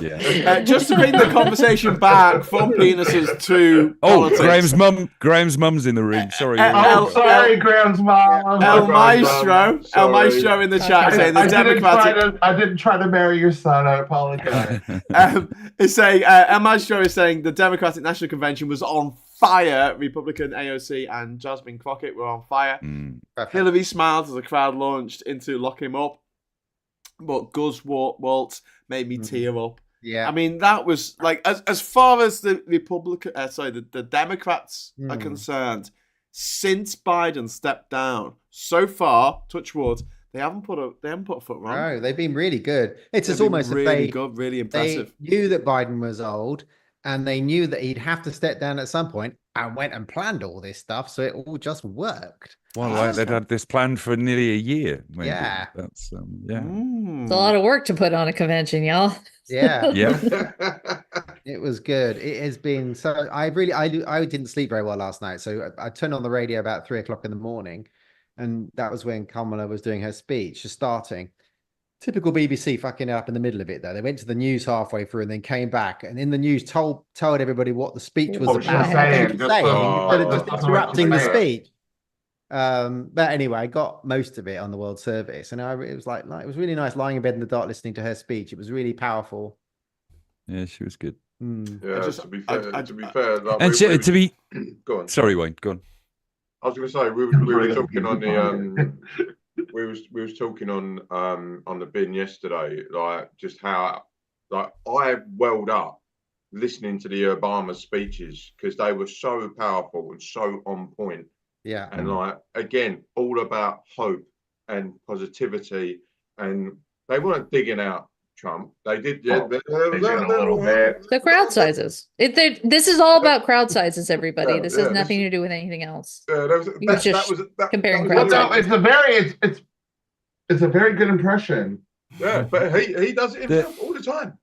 Yeah. Just to bring the conversation back from penises to politics. Graham's mum's in the room. Sorry. Sorry, Graham's mom. El Maestro in the chat saying the Democratic. I didn't try to marry your son. I apologize. Is saying El Maestro is saying the Democratic National Convention was on fire. Republican AOC and Jasmine Crockett were on fire. Hillary smiled as the crowd launched into lock him up, but Gus Waltz made me tear up. Yeah, I mean that was like as far as the the Democrats are concerned, since Biden stepped down, so far, touch wood, they haven't put a foot wrong. No, they've been really good. It's almost really good, really impressive. They knew that Biden was old, and they knew that he'd have to step down at some point, and went and planned all this stuff, so it all just worked. Well, they'd had this planned for nearly a year. Maybe. Yeah, that's It's a lot of work to put on a convention, y'all. Yeah, yeah. It was good. It has been so. I didn't sleep very well last night, so I turned on the radio about 3 o'clock in the morning, and that was when Kamala was doing her speech, just starting. Typical BBC fucking up in the middle of it, though. They went to the news halfway through and then came back, and in the news told everybody what the speech was about. Just interrupting the speech. But anyway, I got most of it on the World Service, and it was like it was really nice lying in bed in the dark listening to her speech. It was really powerful. Yeah, she was good. Yeah, to be fair, like, and to be go on. Sorry, Wayne, go on. I was going to say we were talking on the we was talking on the bin yesterday, like just how like I welled up listening to the Obama speeches because they were so powerful and so on point. Yeah, and like again, all about hope and positivity, and they weren't digging out Trump. They did, yeah. They did a little bit. The crowd sizes. This is all about crowd sizes, everybody. This has nothing to do with anything else. Comparing crowd sizes. It's a very good impression. Yeah, but he does it himself all the time.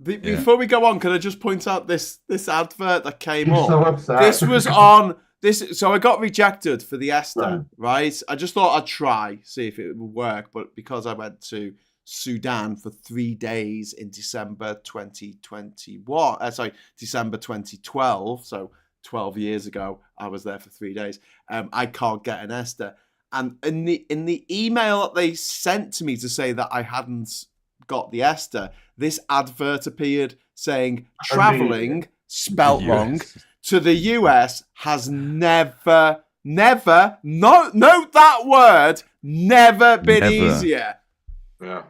Before we go on, can I just point out this advert that came up? So upset. This was on this. So I got rejected for the ESTA, right? I just thought I'd try, see if it would work, but because I went to Sudan for 3 days in December 2021. December 2012. So 12 years ago, I was there for 3 days. I can't get an ESTA. And in the email that they sent to me to say that I hadn't got the ESTA, this advert appeared saying traveling, spelt wrong, to the US has never, note that word, never been easier. Yeah.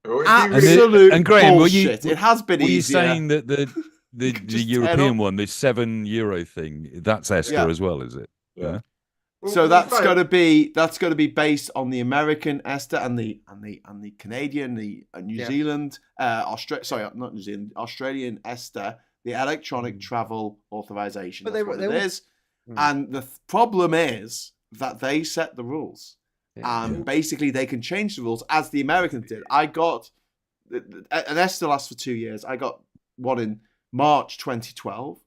Absolute and Graham, bullshit. It has been easier. Were you saying that the European one, the €7 thing, that's ESTA as well, is it? Yeah. So that's got to be based on the American ESTA and the Canadian, the New Zealand, Australian ESTA, the Electronic Travel Authorization. That's what it is. And the problem is that they set the rules. And basically they can change the rules as the Americans did. I got an ESTA lasts for 2 years. I got one in March 2012.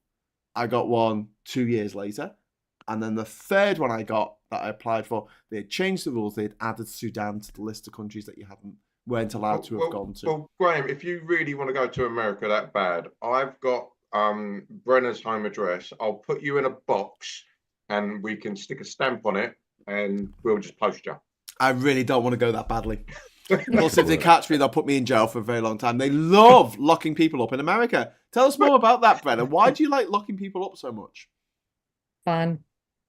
I got one 2 years later. And then the third one I got that I applied for, they had changed the rules. They had added Sudan to the list of countries that you weren't allowed to have gone to. Well, Graham, if you really want to go to America that bad, I've got Brenna's home address. I'll put you in a box and we can stick a stamp on it and we'll just post you. I really don't want to go that badly. Also, if they catch me, they'll put me in jail for a very long time. They love locking people up in America. Tell us more about that, Brenna. Why do you like locking people up so much? Fun.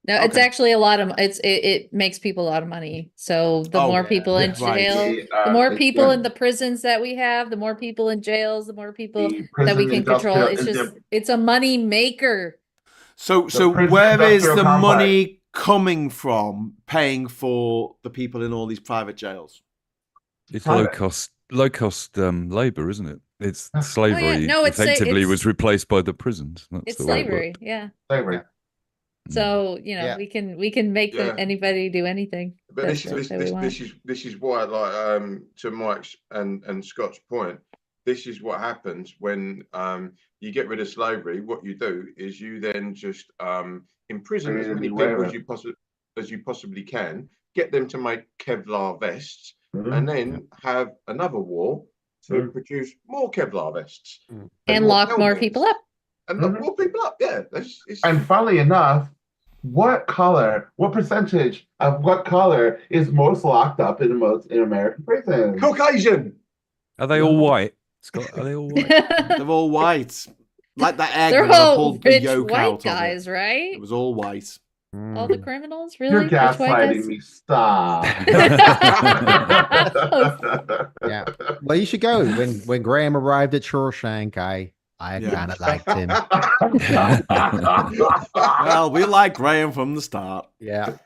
No, it's actually a lot of it makes people a lot of money. So the more people in jail, the more people in the prisons that we have, the more people in jails, the more people that we can control. It's a money maker. So where is the money coming from paying for the people in all these private jails? It's low cost labor, isn't it? It's slavery. Effectively was replaced by the prisons. It's slavery. Yeah. Slavery. So we can make anybody do anything. But this is why, like to Mike's and Scott's point, this is what happens when you get rid of slavery. What you do is you then just imprison as many people as you possibly can, get them to make Kevlar vests, and then have another war to produce more Kevlar vests and lock more people up. And lock more people up. Yeah. And funnily enough, what percentage of what color is most locked up in American prisons? Caucasian. Are they all white? Scott, are they all white? They're all white. Like that egg They're when I all pulled the rich yolk white out guys, of it. right? It was all white. All the criminals, really? You're Rich white gaslighting guys? me. Stop. Yeah. Well, you should go. When Graham arrived at Shawshank, I kind of liked him. Well, we like Graham from the start. Yeah.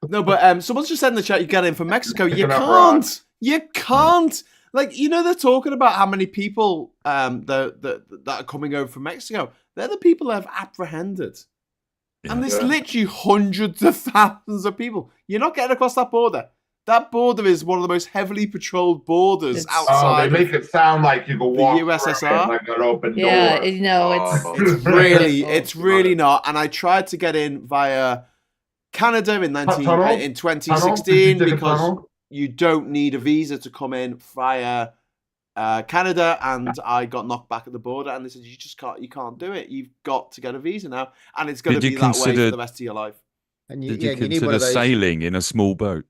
No, but someone's just said in the chat you get in from Mexico. You can't. You can't. Like, you know, they're talking about how many people that are coming over from Mexico. They're the people that have apprehended. Yeah. And there's literally hundreds of thousands of people. You're not getting across that border. That border is one of the most heavily patrolled borders outside. Oh, they make it sound like you can walk the USSR. Like an open door. Yeah, no, it's really not. And I tried to get in via Canada in 2016 because you don't need a visa to come in via Canada, and I got knocked back at the border, and they said you can't do it. You've got to get a visa now, and it's going to be that way for the rest of your life. And did you consider sailing in a small boat?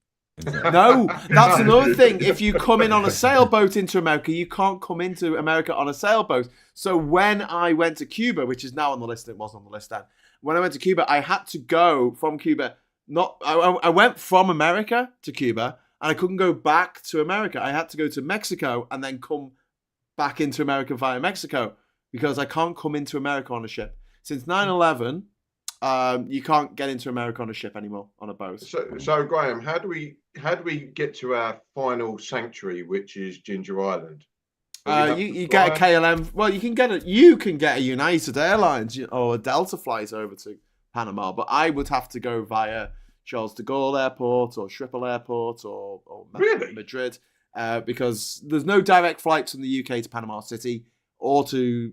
No, that's another thing. If you come in on a sailboat into America, you can't come into America on a sailboat. So when I went to Cuba, which is now on the list, it was on the list then. When I went to Cuba, I had to go from Cuba. I went from America to Cuba, and I couldn't go back to America. I had to go to Mexico and then come back into America via Mexico because I can't come into America on a ship. Since 9/11, you can't get into America on a ship anymore, on a boat. So Graham, how do we get to our final sanctuary, which is Ginger Island? You get a KLM. Well, you can get a United Airlines or a Delta flight over to Panama, but I would have to go via Charles de Gaulle Airport or Schiphol Airport or Madrid, because there's no direct flights from the UK to Panama City or to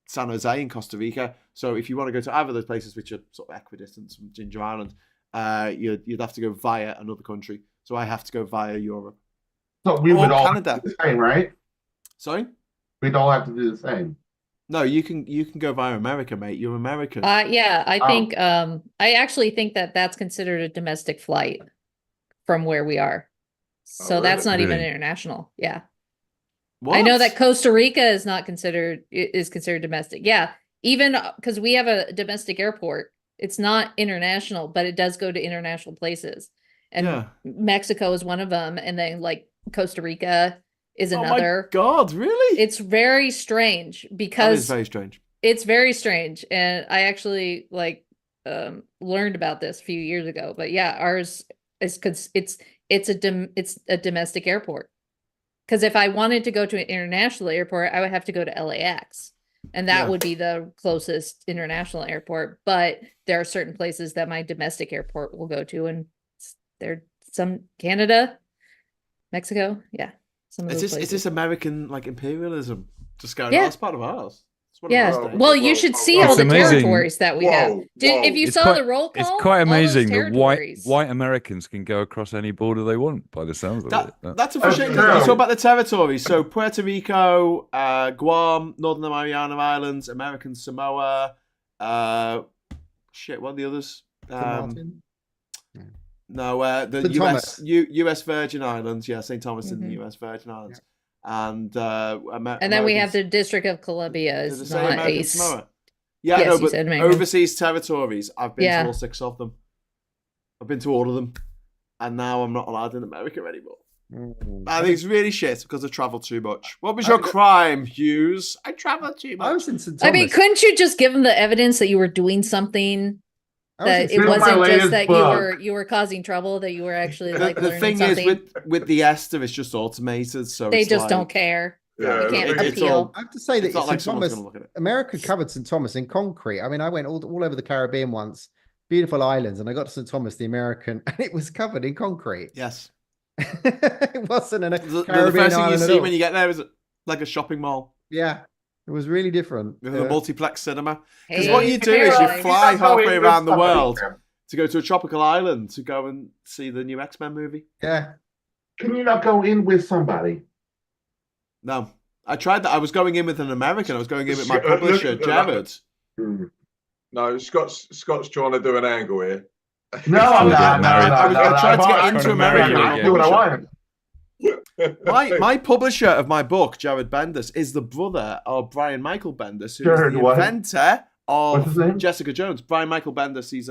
San Jose in Costa Rica. So if you want to go to either of those places, which are sort of equidistant from Ginger Island, you'd have to go via another country. So I have to go via Europe. So we would all Canada. Do the same, right? Sorry? We'd all have to do the same. No, you can go via America, mate. You're American. Yeah, I think I actually think that's considered a domestic flight from where we are. So that's not even international. Yeah. What? I know that Costa Rica is considered domestic. Yeah. Even because we have a domestic airport. It's not international, but it does go to international places. And Mexico is one of them. And then like Costa Rica is another. Oh my God, really? It's very strange because it's very strange. It's very strange. And I actually learned about this a few years ago, but yeah, ours is because it's a domestic airport. Because if I wanted to go to an international airport, I would have to go to LAX, and that would be the closest international airport. But there are certain places that my domestic airport will go to, and there some Canada, Mexico, some of those places. Is this American imperialism just going? That's part of ours. Yeah. Well, you should see all the territories that we have. If you saw the roll call, it's quite amazing that white Americans can go across any border they want, by the sounds of it. That's a frustrating thing. You talk about the territories. So Puerto Rico, Guam, Northern Mariana Islands, American Samoa. What are the others? No, the US Virgin Islands. Yeah, St. Thomas in the US Virgin Islands. And then we have the District of Columbia. Is not ACE. Yeah, yes, no, but overseas territories. I've been to all 6 of them. I've been to all of them, and now I'm not allowed in America anymore. I think it's really shit because I've travelled too much. What was your crime, Hughes? I travelled too much. I was in St. Thomas. I mean, couldn't you just give them the evidence that you were doing something? That it wasn't just that you were causing trouble, that you were actually the thing something. Is with the Esther, it's just automated, so they just don't care. You can't appeal. I have to say that St. Thomas, America covered St. Thomas in concrete. I mean, I went all over the Caribbean once, beautiful islands, and I got to St. Thomas, the American, and it was covered in concrete. Yes, it wasn't the first thing you see when you get there is like a shopping mall. Yeah. It was really different. With a multiplex cinema. Because what you do is you fly halfway around the world to go to a tropical island to go and see the new X-Men movie. Yeah. Can you not go in with somebody? No, I tried that. I was going in with an American. I was going in with my publisher, Jared. No, Scott's trying to do an angle here. No, I'm not. I tried to get into American. I do what I want. My publisher of my book, Jared Bendis, is the brother of Brian Michael Bendis, who is the inventor of Jessica Jones. Brian Michael Bendis, he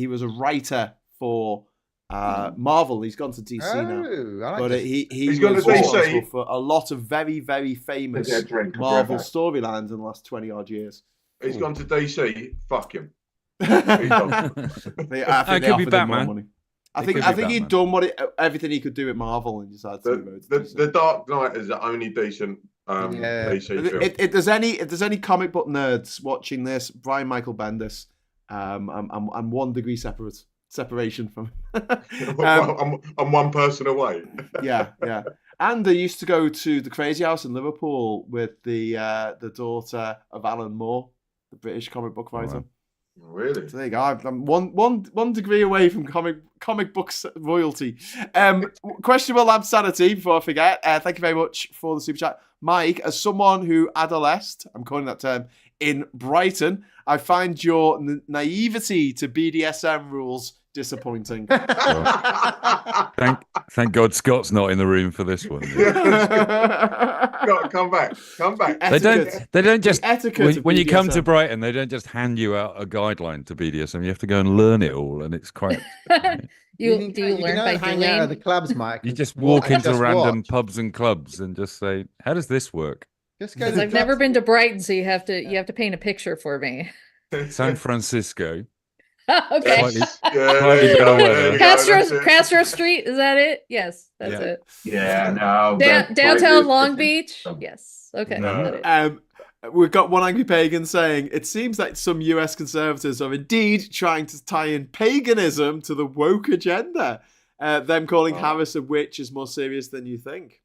was a writer for Marvel. He's gone to DC now, but he's was responsible for a lot of very, very famous Marvel storylines in the last 20-odd years. He's gone to DC. Fuck him. I could be Batman. I think he'd done everything he could do at Marvel and decided to move over to DC. The Dark Knight is the only decent DC film. If there's any comic book nerds watching this, Brian Michael Bendis, I'm 1 degree separation from I'm one person away. yeah. And I used to go to the Crazy House in Liverpool with the daughter of Alan Moore, the British comic book writer. Really? So there you go. I'm one degree away from comic books royalty. Questionable lab sanity. Before I forget, thank you very much for the super chat, Mike. As someone who adolesced, I'm calling that term, in Brighton, I find your naivety to BDSM rules disappointing. Thank God Scott's not in the room for this one. Scott, come back. They don't just when you come to Brighton, they don't just hand you out a guideline to BDSM. You have to go and learn it all, and it's quite. You learn by hang out at the clubs, Mike. You just walk into random pubs and clubs and just say, "How does this work?" Because I've never been to Brighton, so you have to paint a picture for me. San Francisco. Okay. Castro Street, is that it? Yes, that's it. Yeah, no. Downtown Long Beach? Yes. Okay. No. We've got One Angry Pagan saying, it seems like some US conservatives are indeed trying to tie in paganism to the woke agenda. Them calling Harris a witch is more serious than you think.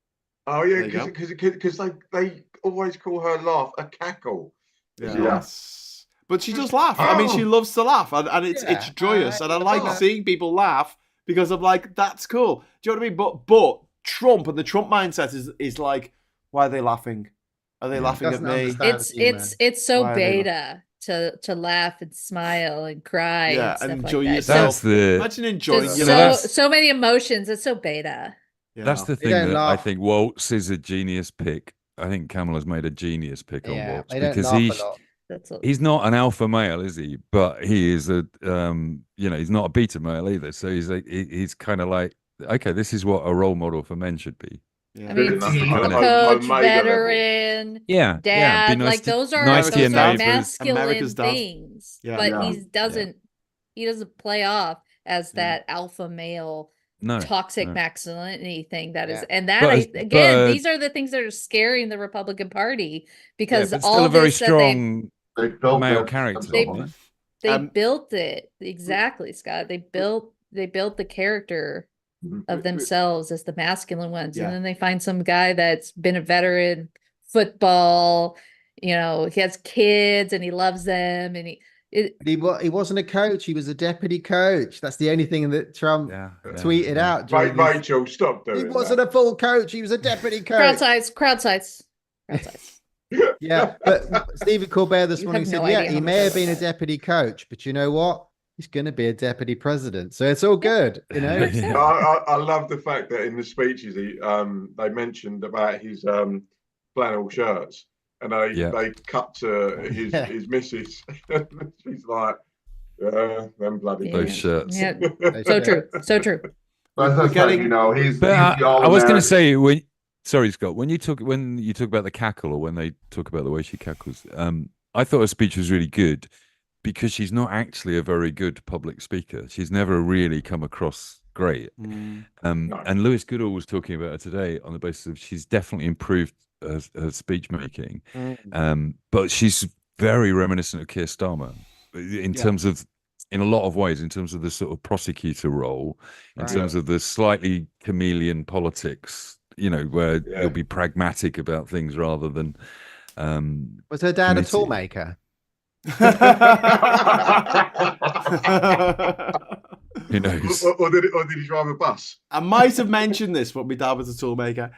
Oh, yeah, because they always call her laugh a cackle. Yes. But she does laugh. I mean, she loves to laugh, and it's joyous, and I like seeing people laugh because I'm like, that's cool. Do you know what I mean? But Trump and the Trump mindset is like, why are they laughing? Are they laughing at me? It's so beta to laugh and smile and cry. Yeah, and enjoy yourself. Imagine enjoying yourself. So many emotions. It's so beta. Yeah. That's the thing that I think Waltz is a genius pick. I think Kamala's made a genius pick on Waltz because he's not an alpha male, is he? But he is he's not a beta male either. So he's kind of like, okay, this is what a role model for men should be. Yeah. I mean, coach, veteran, dad, nice like those are masculine things. Yeah. But he doesn't play off as that alpha male. Toxic masculinity thing that is, and these are the things that are scaring the Republican Party because all still a very strong male character. They built it exactly, Scott. They built the character of themselves as the masculine ones, and then they find some guy that's been a veteran, football. You know, he has kids and he loves them, and he wasn't a coach. He was a deputy coach. That's the only thing that Trump tweeted out. Rachel, stop doing that. He wasn't a full coach. He was a deputy coach. Crowd size. Yeah, but Stephen Colbert this morning said, he may have been a deputy coach, but you know what? He's going to be a deputy president. So it's all good, you know? I love the fact that in the speeches, they mentioned about his flannel shirts. And they cut to his missus. She's like, them bloody those shirts. Yeah. So true. That's getting, he's I was going to say, sorry, Scott, when you talk about the cackle, or when they talk about the way she cackles, I thought her speech was really good because she's not actually a very good public speaker. She's never really come across great. And Lewis Goodall was talking about her today on the basis of she's definitely improved her speech making, but she's very reminiscent of Keir Starmer in terms of, in a lot of ways, in terms of the sort of prosecutor role, in terms of the slightly chameleon politics, where you'll be pragmatic about things rather than. Was her dad a toolmaker? Who knows? Or did he drive a bus? I might have mentioned this, but my dad was a toolmaker.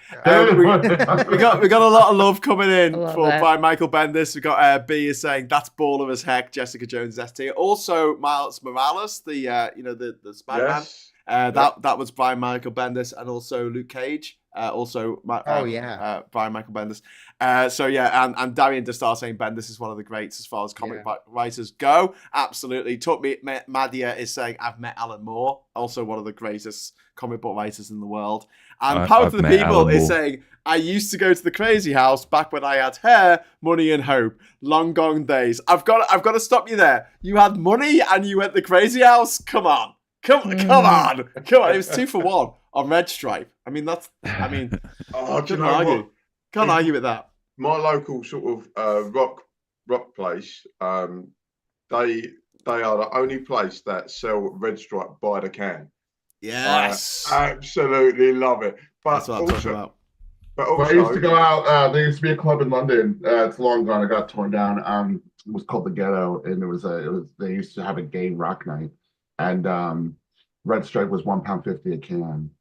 We got a lot of love coming in by Michael Bendis. We got B is saying that's baller as heck. Jessica Jones ST. Also Miles Morales, the Spider-Man. Yes. That was by Michael Bendis, and also Luke Cage. By Michael Bendis. And Darian Destar saying Bendis is one of the greats as far as comic writers go. Absolutely. Madia is saying I've met Alan Moore, also one of the greatest comic book writers in the world. And Power to the People is saying I used to go to the Crazy House back when I had hair, money, and hope. Long gone days. I've got to stop you there. You had money and you went to the Crazy House. Come on. Come on. It was 2 for 1 on Red Stripe. Can't argue with that. My local sort of rock place, they are the only place that sell Red Stripe by the can. Yes. I absolutely love it. But that's what I'm talking about. But also, I used to go out. There used to be a club in London. It's long gone. It got torn down. It was called the Ghetto, and they used to have a gay rock night, and Red Stripe was £1.50 a can.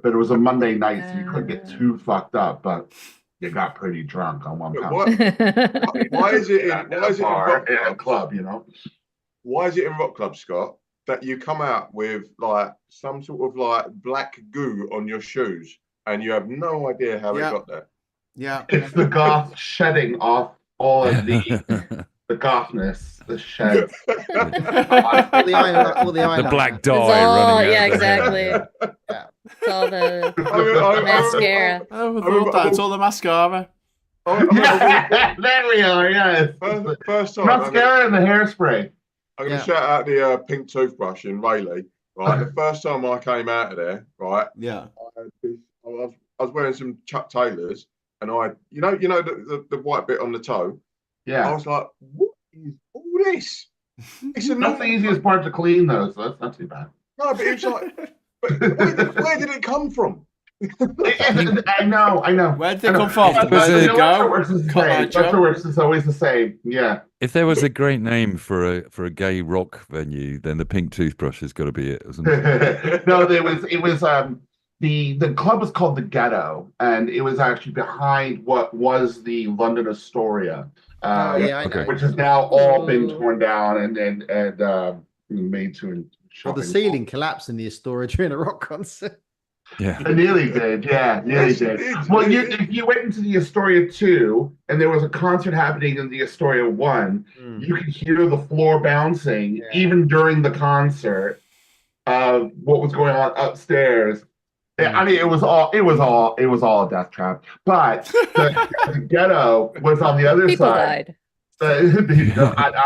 But it was a Monday night, so you couldn't get too fucked up, but you got pretty drunk on £1. Why is it in a club? You know, why is it in rock clubs, Scott, that you come out with like some sort of like black goo on your shoes and you have no idea how it got there? Yeah, it's the goth shedding off all of the gothness, the shed, all the black dye running out. Yeah, exactly. Yeah. It's all the mascara. It's all the mascara. There we are. Yes. First time. Mascara and the hairspray. I'm going to shout out the pink toothbrush in Rayleigh. Right, the first time I came out of there, right. Yeah. I was wearing some Chuck Taylors, and you know the white bit on the toe. Yeah. I was like, what is all this? It's not the easiest part to clean, though, so that's not too bad. No, but it's like, where did it come from? I know. Where did it come from? Electroworks is always the same. Yeah. If there was a great name for a gay rock venue, then the pink toothbrush has got to be it, isn't it? No, it was the club was called the Ghetto, and it was actually behind what was the London Astoria. Which has now all been torn down and made to. Well, the ceiling collapsed in the Astoria during a rock concert. Yeah, it nearly did. Yeah, nearly did. Well, if you went into the Astoria 2 and there was a concert happening in the Astoria 1, you could hear the floor bouncing even during the concert of what was going on upstairs. I mean, it was all a death trap. But the Ghetto was on the other People side. Died. I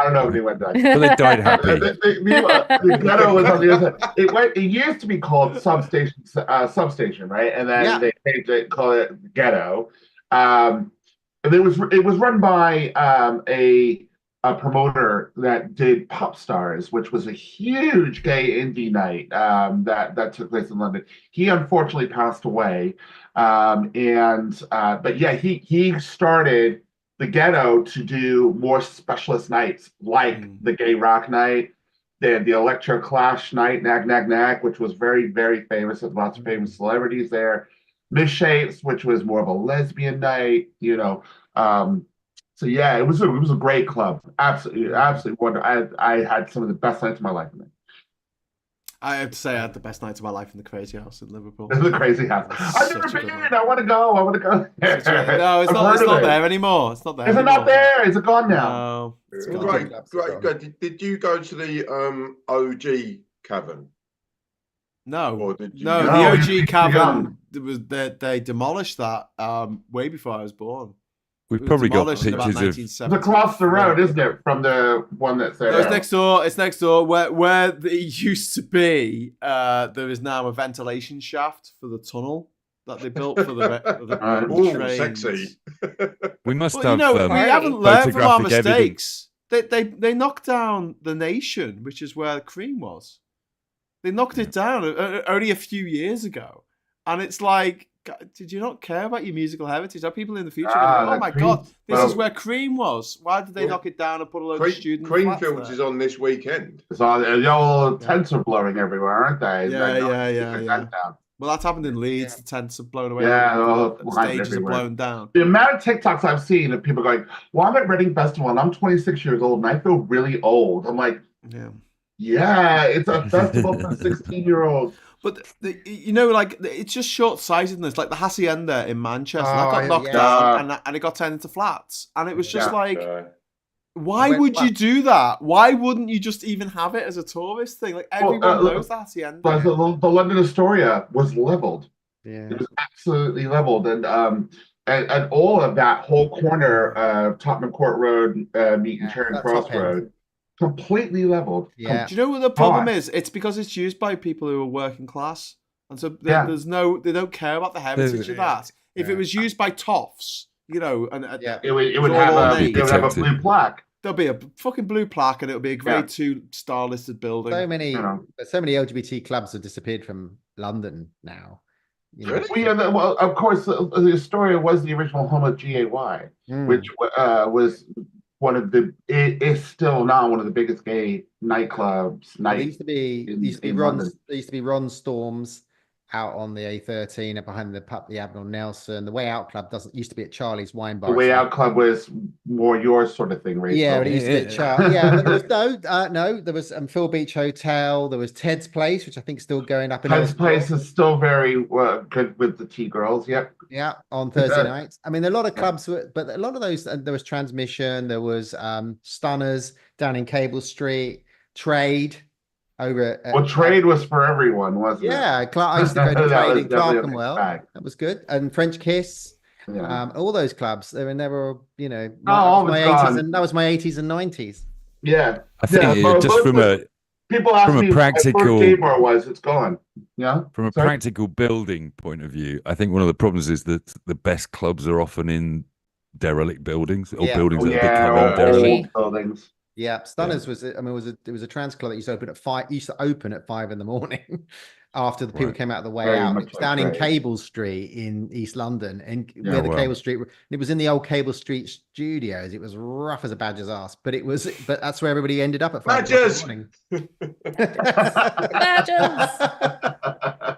don't know if anyone died. But they died happy. The Ghetto was on the other side. It used to be called Substation, right? And then they changed it, called it Ghetto. And it was run by a promoter that did Pop Stars, which was a huge gay indie night that took place in London. He unfortunately passed away, but he started the Ghetto to do more specialist nights like the gay rock night, the Electro Clash night, Nag Nag Nag, which was very, very famous with lots of famous celebrities there. Misshapes, which was more of a lesbian night, you know. So yeah, it was a great club. Absolutely wonderful. I had some of the best nights of my life in it. I have to say I had the best nights of my life in the Crazy House in Liverpool. The Crazy House. I've never been in. I want to go. No, it's not there anymore. It's not there. Is it not there? Is it gone now? No. It's great. Did you go to the OG Cavern? No. Or did you... No, the OG Cavern, they demolished that way before I was born. We've probably got pictures It's across the road, isn't it, from the one that's there? No, it's next door. It's next door. Where it used to be, there is now a ventilation shaft for the tunnel that they built for the trains. Sexy. We must have. We haven't learned from our mistakes. They knocked down the Nation, which is where Cream was. They knocked it down only a few years ago, and it's like did you not care about your musical heritage? Are people in the future going to go, oh my God, this is where Cream was? Why did they knock it down and put a load of student Cream flats Fields there? is on this weekend. So the old tents are blowing everywhere, aren't they? Yeah. Well, that's happened in Leeds. The tents are blown away. Yeah, the stages are blown down. The amount of TikToks I've seen of people going, well, I'm at Reading Festival and I'm 26 years old and I feel really old. I'm like, yeah, it's a festival for 16-year-olds. But like it's just short-sightedness. Like the Hacienda in Manchester, that got knocked down and it got turned into flats, and it was just why would you do that? Why wouldn't you just even have it as a tourist thing? Like everyone knows the Hacienda. The London Astoria was leveled. Yeah, it was absolutely leveled, and all of that whole corner, Tottenham Court Road, Meet and Charing Cross Road. Completely leveled. Yeah. Do you know what the problem is? It's because it's used by people who are working class, and so they don't care about the heritage of that. If it was used by toffs, it would have a blue plaque. There'll be a fucking blue plaque, and it'll be a grade 2 star listed building. So many LGBT clubs have disappeared from London now. Really? Well, of course, the Astoria was the original home of GAY, which was one of the. It is still now one of the biggest gay nightclubs. There used to be Ron Storms out on the A13 behind the pub, the Admiral Nelson. The Way Out Club used to be at Charlie's Wine Bar. The Way Out Club was more your sort of thing, Rachel. Yeah, but it used to be at Charlie. Yeah, but there was there was Phil Beach Hotel. There was Ted's Place, which I think is still going up. Ted's Place is still very good with the T-girls. Yep. Yeah, on Thursday nights. I mean, a lot of clubs, but a lot of those. There was Transmission. There was Stunners down in Cable Street. Trade. Trade was for everyone, wasn't it? Yeah, I used to go to Trade in Clerkenwell. That was good. And French Kiss, all those clubs. They were never, that was my 80s and 90s. Yeah, I think just people ask me practical gay bar was. It's gone. Yeah. From a practical building point of view, I think one of the problems is that the best clubs are often in derelict buildings or buildings that are becoming derelict buildings. Yeah, Stunners was. I mean, it was a trans club that used to open at 5. Used to open at 5 a.m. after the people came out of the Way Out. It was down in Cable Street in East London, and Cable Street. It was in the old Cable Street studios. It was rough as a badger's ass, but that's where everybody ended up at 5 in the morning. Badgers.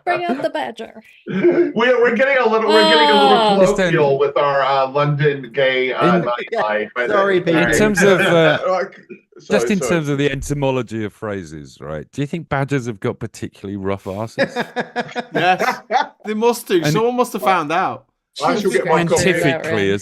Bring out the badger. We're getting a little colloquial with our London gay nightlife. Sorry, Pete. In terms of in terms of the etymology of phrases, right? Do you think badgers have got particularly rough asses? Yes, they must do. Someone must have found out. Scientifically,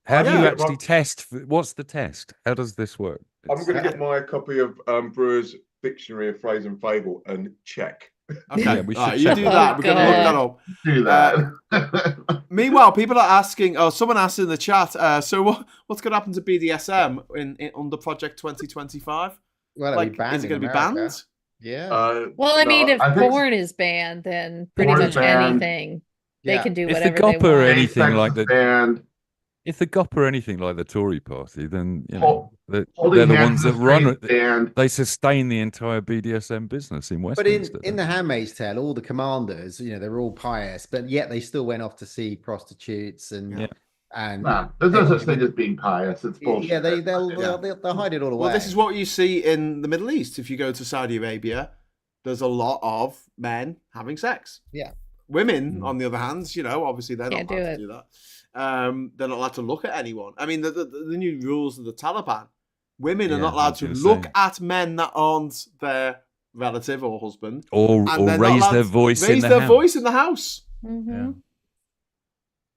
how do you actually test? What's the test? How does this work? I'm going to get my copy of Brewer's Dictionary of Phrase and Fable and check. Okay, we should you do that. We're going to look that up. Do that. Meanwhile, people are asking. Oh, someone asked in the chat. So what's going to happen to BDSM in under Project 2025? Well, is it going to be banned? Yeah. Well, I mean, if porn is banned, then pretty much anything they can do whatever they want. Or anything like that. If the GOP are anything like the Tory party, then they're the ones that run it. They sustain the entire BDSM business in Westminster. But in The Handmaid's Tale, all the commanders, they're all pious, but yet they still went off to see prostitutes and. There's no such thing as being pious. It's bullshit. Yeah, they'll hide it all away. Well, this is what you see in the Middle East. If you go to Saudi Arabia, there's a lot of men having sex. Yeah. Women, on the other hand, obviously they're not allowed to do that. They're not allowed to look at anyone. I mean, the new rules of the Taliban. Women are not allowed to look at men that aren't their relative or husband, or raise their voice in the house. Mm-hmm. Yeah.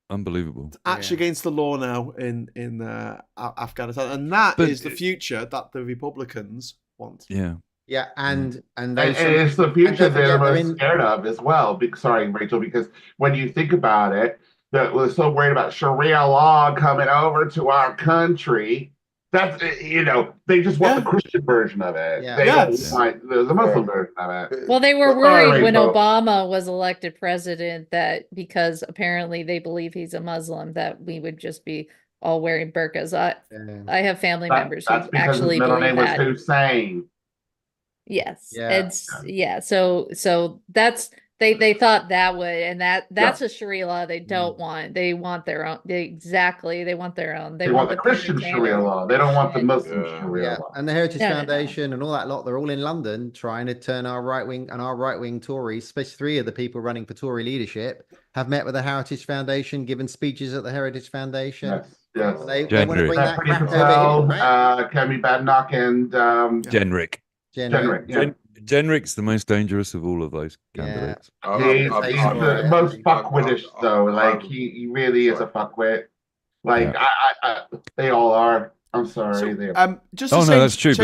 Unbelievable. It's actually against the law now in Afghanistan, and that is the future that the Republicans want. Yeah. Yeah, and it's the future they're most scared of as well. Sorry, Rachel, because when you think about it, that was so worried about Sharia law coming over to our country. That's they just want the Christian version of it. Yeah. They don't want the Muslim version of it. Well, they were worried when Obama was elected president that because apparently they believe he's a Muslim that we would just be all wearing burqas. I have family members who actually believe that. That's because his middle name was Hussein. Yes. So that's They thought that would, and that's a Sharia law they don't want. They want their own. They want their own. They want the Christian Sharia law. They don't want the Muslim Sharia law. And the Heritage Foundation and all that lot, they're all in London trying to turn our right wing Tories, especially 3 of the people running for Tory leadership, have met with the Heritage Foundation, given speeches at the Heritage Foundation. Yes. They want to bring that crap over here, right? Kemi Badnoch and Jenrick. Jenrick's the most dangerous of all of those candidates. He's the most fuckwitish, though. Like he really is a fuckwit. Like they all are. I'm sorry. That's true.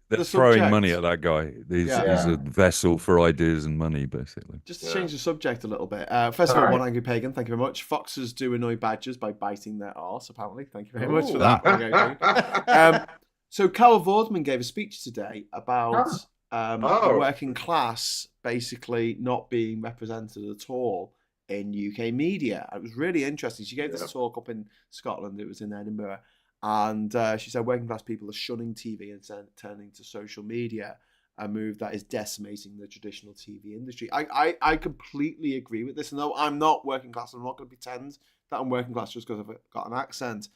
But they're throwing money at that guy. He's a vessel for ideas and money, basically. Just to change the subject a little bit. First of all, One Angry Pagan, thank you very much. Foxes do annoy badgers by biting their arse, apparently. Thank you very much for that. So Carol Vorderman gave a speech today about the working class basically not being represented at all in UK media. It was really interesting. She gave this talk up in Scotland. It was in Edinburgh. And she said working class people are shunning TV and turning to social media, a move that is decimating the traditional TV industry. I completely agree with this. No, I'm not working class. I'm not going to pretend that I'm working class just because I've got an accent.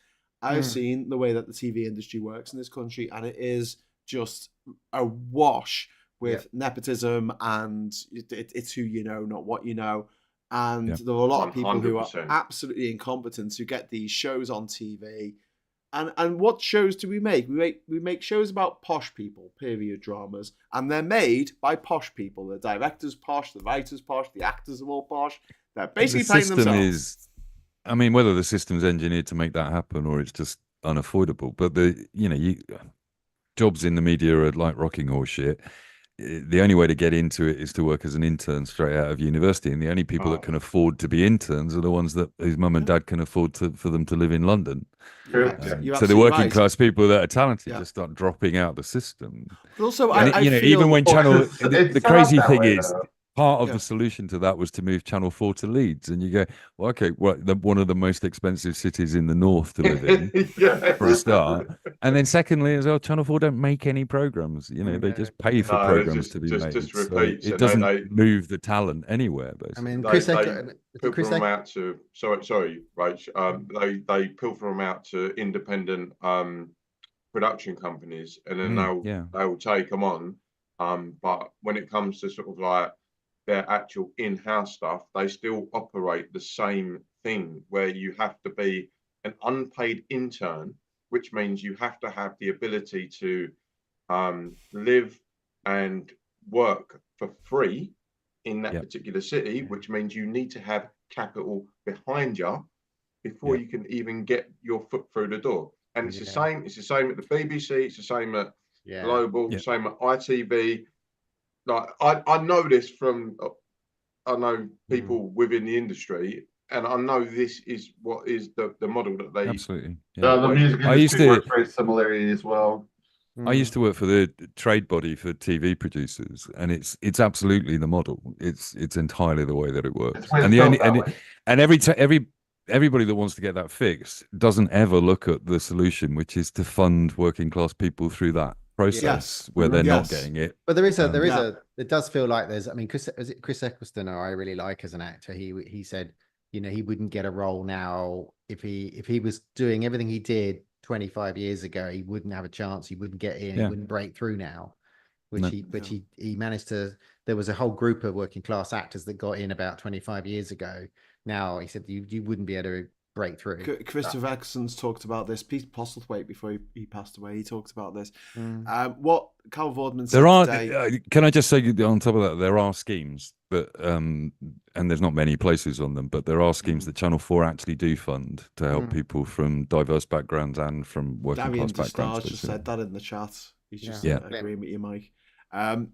I've seen the way that the TV industry works in this country, and it is just awash with nepotism, and it's who you know, not what you know. And there are a lot of people 100%. Who are absolutely incompetent who get these shows on TV. And what shows do we make? We make shows about posh people, period dramas, and they're made by posh people. The director's posh, the writer's posh, the actors are all posh. They're basically paying themselves. Whether the system's engineered to make that happen or it's just unavoidable, but jobs in the media are like rocking horse shit. The only way to get into it is to work as an intern straight out of university, and the only people that can afford to be interns are the ones whose mum and dad can afford for them to live in London. So the working class people that are talented just start dropping out the system. But also, even when the crazy thing is, part of the solution to that was to move Channel 4 to Leeds, and you go, well, okay, one of the most expensive cities in the north to live in for a start, and then secondly as well, Channel 4 don't make any programs. They just pay for programs to be made. Just repeat. So it doesn't move the talent anywhere. Basically. I mean, they pilfer them out to sorry, Rach. They pilfer them out to independent production companies, and then they'll take them on. But when it comes to sort of like their actual in-house stuff, they still operate the same thing, where you have to be an unpaid intern, which means you have to have the ability to live and work for free in that particular city, which means you need to have capital behind you before you can even get your foot through the door. And it's the same. It's the same at the BBC. It's the same at Global. Same at ITV. Like I know this from, I know people within the industry, and I know this is what is the model that they absolutely. The music industry works very similarly as well. I used to work for the trade body for TV producers, and it's absolutely the model. It's entirely the way that it works. And everybody that wants to get that fixed doesn't ever look at the solution, which is to fund working class people through that process where they're not getting it. But it does feel like there's, I mean, Chris Eccleston, who I really like as an actor, he said, he wouldn't get a role now if he was doing everything he did 25 years ago. He wouldn't have a chance. He wouldn't get in. He wouldn't break through now, he managed to. There was a whole group of working class actors that got in about 25 years ago. Now he said you wouldn't be able to break through. Christopher Eccleston's talked about this. Pete Postlethwaite, before he passed away, he talked about this. What Carol Vorderman said today. Can I just say on top of that, there are schemes that, and there's not many places on them, but there are schemes that Channel 4 actually do fund to help people from diverse backgrounds and from working class backgrounds. Just said that in the chat. He's just agreeing with you, Mike.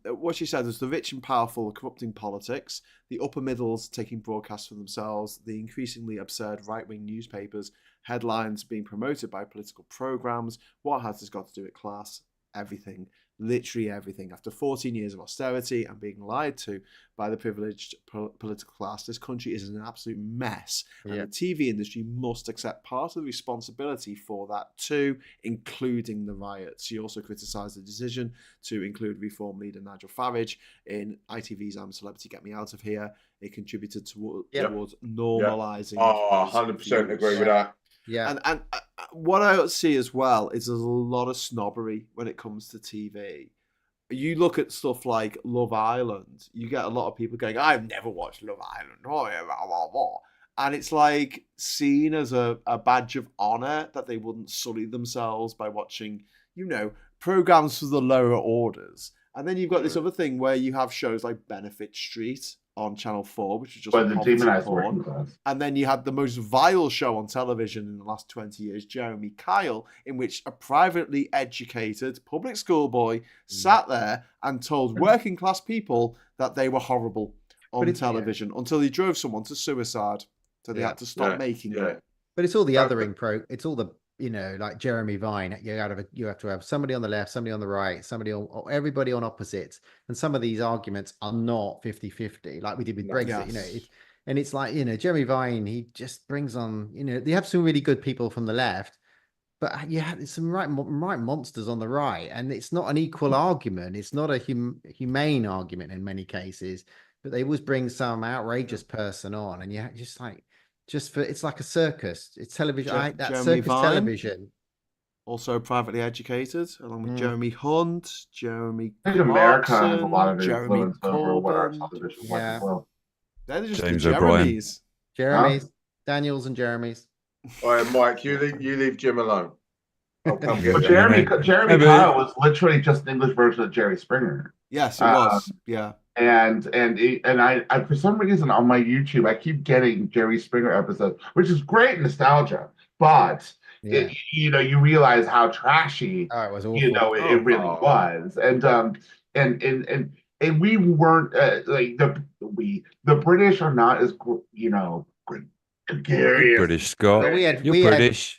What she said is the rich and powerful are corrupting politics, the upper middles taking broadcasts for themselves, the increasingly absurd right-wing newspapers, headlines being promoted by political programs. What has this got to do with class? Everything. literally everything. After 14 years of austerity and being lied to by the privileged political class, this country is an absolute mess. And the TV industry must accept part of the responsibility for that too, including the riots. She also criticised the decision to include Reform leader Nigel Farage in ITV's I'm a Celebrity, Get Me Out of Here. It contributed towards normalising. Oh, 100% agree with that. Yeah. And what I see as well is there's a lot of snobbery when it comes to TV. You look at stuff like Love Island, you get a lot of people going, I've never watched Love Island. And it's like seen as a badge of honour that they wouldn't sully themselves by watching, programs for the lower orders. And then you've got this other thing where you have shows like Benefit Street on Channel 4, which is just porn. And then you had the most vile show on television in the last 20 years, Jeremy Kyle, in which a privately educated public school boy sat there and told working class people that they were horrible on television until he drove someone to suicide. So they had to stop making it. But it's all the othering it's all the, like Jeremy Vine, you have to have somebody on the left, somebody on the right, everybody on opposites. And some of these arguments are not 50-50, like we did with Brexit, and it's like, Jeremy Vine, he just brings on, they have some really good people from the left, but you have some right monsters on the right. And it's not an equal argument. It's not a humane argument in many cases, but they always bring some outrageous person on. And you just like, it's like a circus. It's television. Jeremy circus Vine, television. Also privately educated, along with Jeremy Hunt, Jeremy America has a lot of Jeremy influence over what our television was as well. They're just James the Jeremys. Jeremys, Daniels and Jeremys. All right, Mike, you leave Jim alone. But Jeremy Kyle was literally just an English version of Jerry Springer. Yes, it was. Yeah. And I for some reason on my YouTube I keep getting Jerry Springer episodes, which is great nostalgia, but you realize how trashy it was awful. It really was, and we weren't like the British are not as gregarious. British, Scott. Well,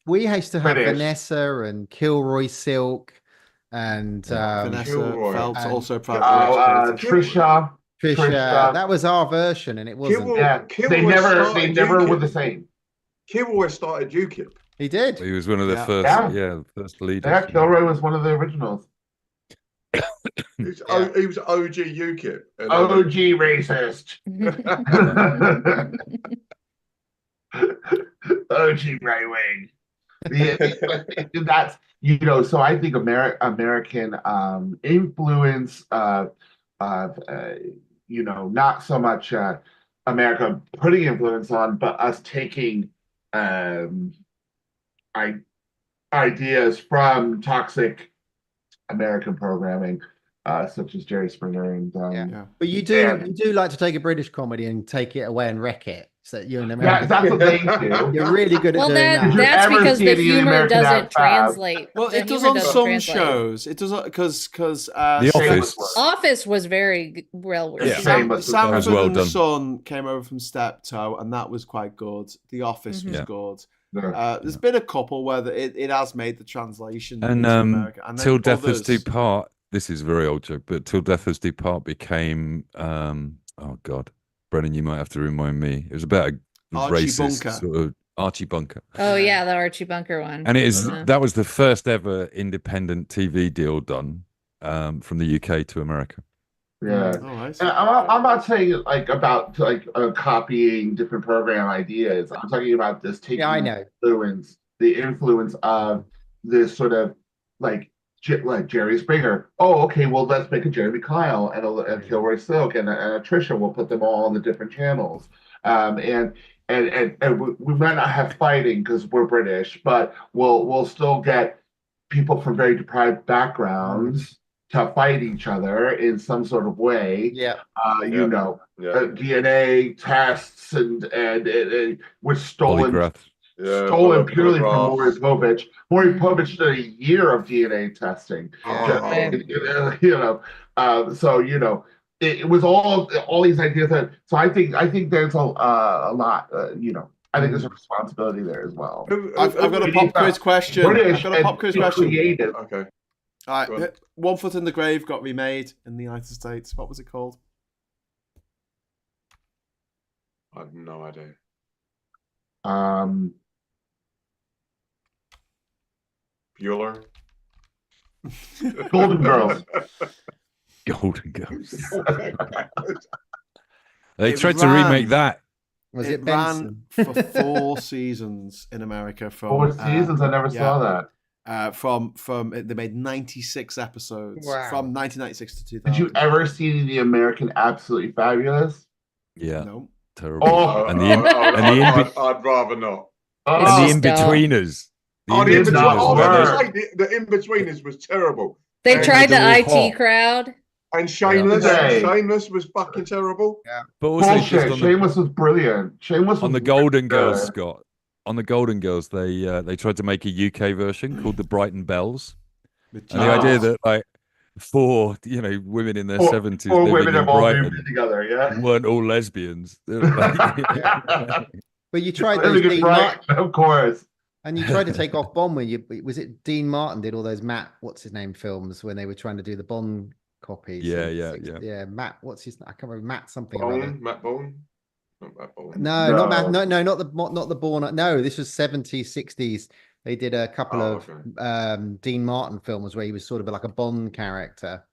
we used to have Vanessa and Kilroy Silk. And Vanessa Phelps also Trisha. That was our version, and it wasn't. They never were the same. Kilroy started UKIP. He did. He was one of the first leaders. Yeah, Kilroy was one of the originals. He was OG UKIP. OG racist. OG right wing. That's so I think American influence of not so much America putting influence on, but us taking ideas from toxic American programming, such as Jerry Springer and But you do like to take a British comedy and take it away and wreck it. So you're an American. That's what they do. You're really good at doing that. That's because the humor doesn't translate. Well, it does on some shows. It does because The Office was very well received. Sanford and Son came over from Steptoe, and that was quite good. The Office was good. There's been a couple where it has made the translation. And America. And Till Death Us Do Part. This is a very old joke, but Till Death Us Do Part became oh God. Brennan, you might have to remind me. It was about a racist sort of Archie Bunker. Oh yeah, the Archie Bunker one. And it is that was the first ever independent TV deal done from the UK to America. Yeah, I'm not saying about copying different program ideas. I'm talking about this taking the influence of this sort of like Jerry Springer. Oh, okay. Well, let's make a Jeremy Kyle and a Kilroy Silk and a Trisha. We'll put them all on the different channels. And we might not have fighting because we're British, but we'll still get people from very deprived backgrounds to fight each other in some sort of way. DNA tests and with stolen. Polygraph. Stolen purely from Maury Povich. Maury Povich did a year of DNA testing. It was all these ideas. So I think there's a lot. I think there's a responsibility there as well. I've got a pop quiz question. British and creative. Okay. All right, One Foot in the Grave got remade in the United States. What was it called? I have no idea. Bueller. Golden Girls. Golden Girls. They tried to remake that. Was it ran for 4 seasons in America? From 4 seasons? I never saw that. They made 96 episodes from 1996 to 2000. Did you ever see the American Absolutely Fabulous? Yeah. No. Terrible. I'd rather not. And the In-Betweeners. The In-Betweeners was terrible. They tried the IT crowd. And Shameless was fucking terrible. Yeah. But also Shameless was brilliant. Shameless was on the Golden Girls, Scott. On the Golden Girls, they tried to make a UK version called the Brighton Bells. And the idea that like 4 women in their 70s living in Brighton together, weren't all lesbians. But you tried those Dean Martin, of course. And you tried to take off Bond when was it Dean Martin did all those what's his name films when they were trying to do the Bond copies. Yeah. Matt, what's his? I can't remember. Matt something. Matt Bone. No, not Matt. No, not the Bourne. No, this was 70s, 60s. They did a couple of Dean Martin films where he was sort of like a Bond character.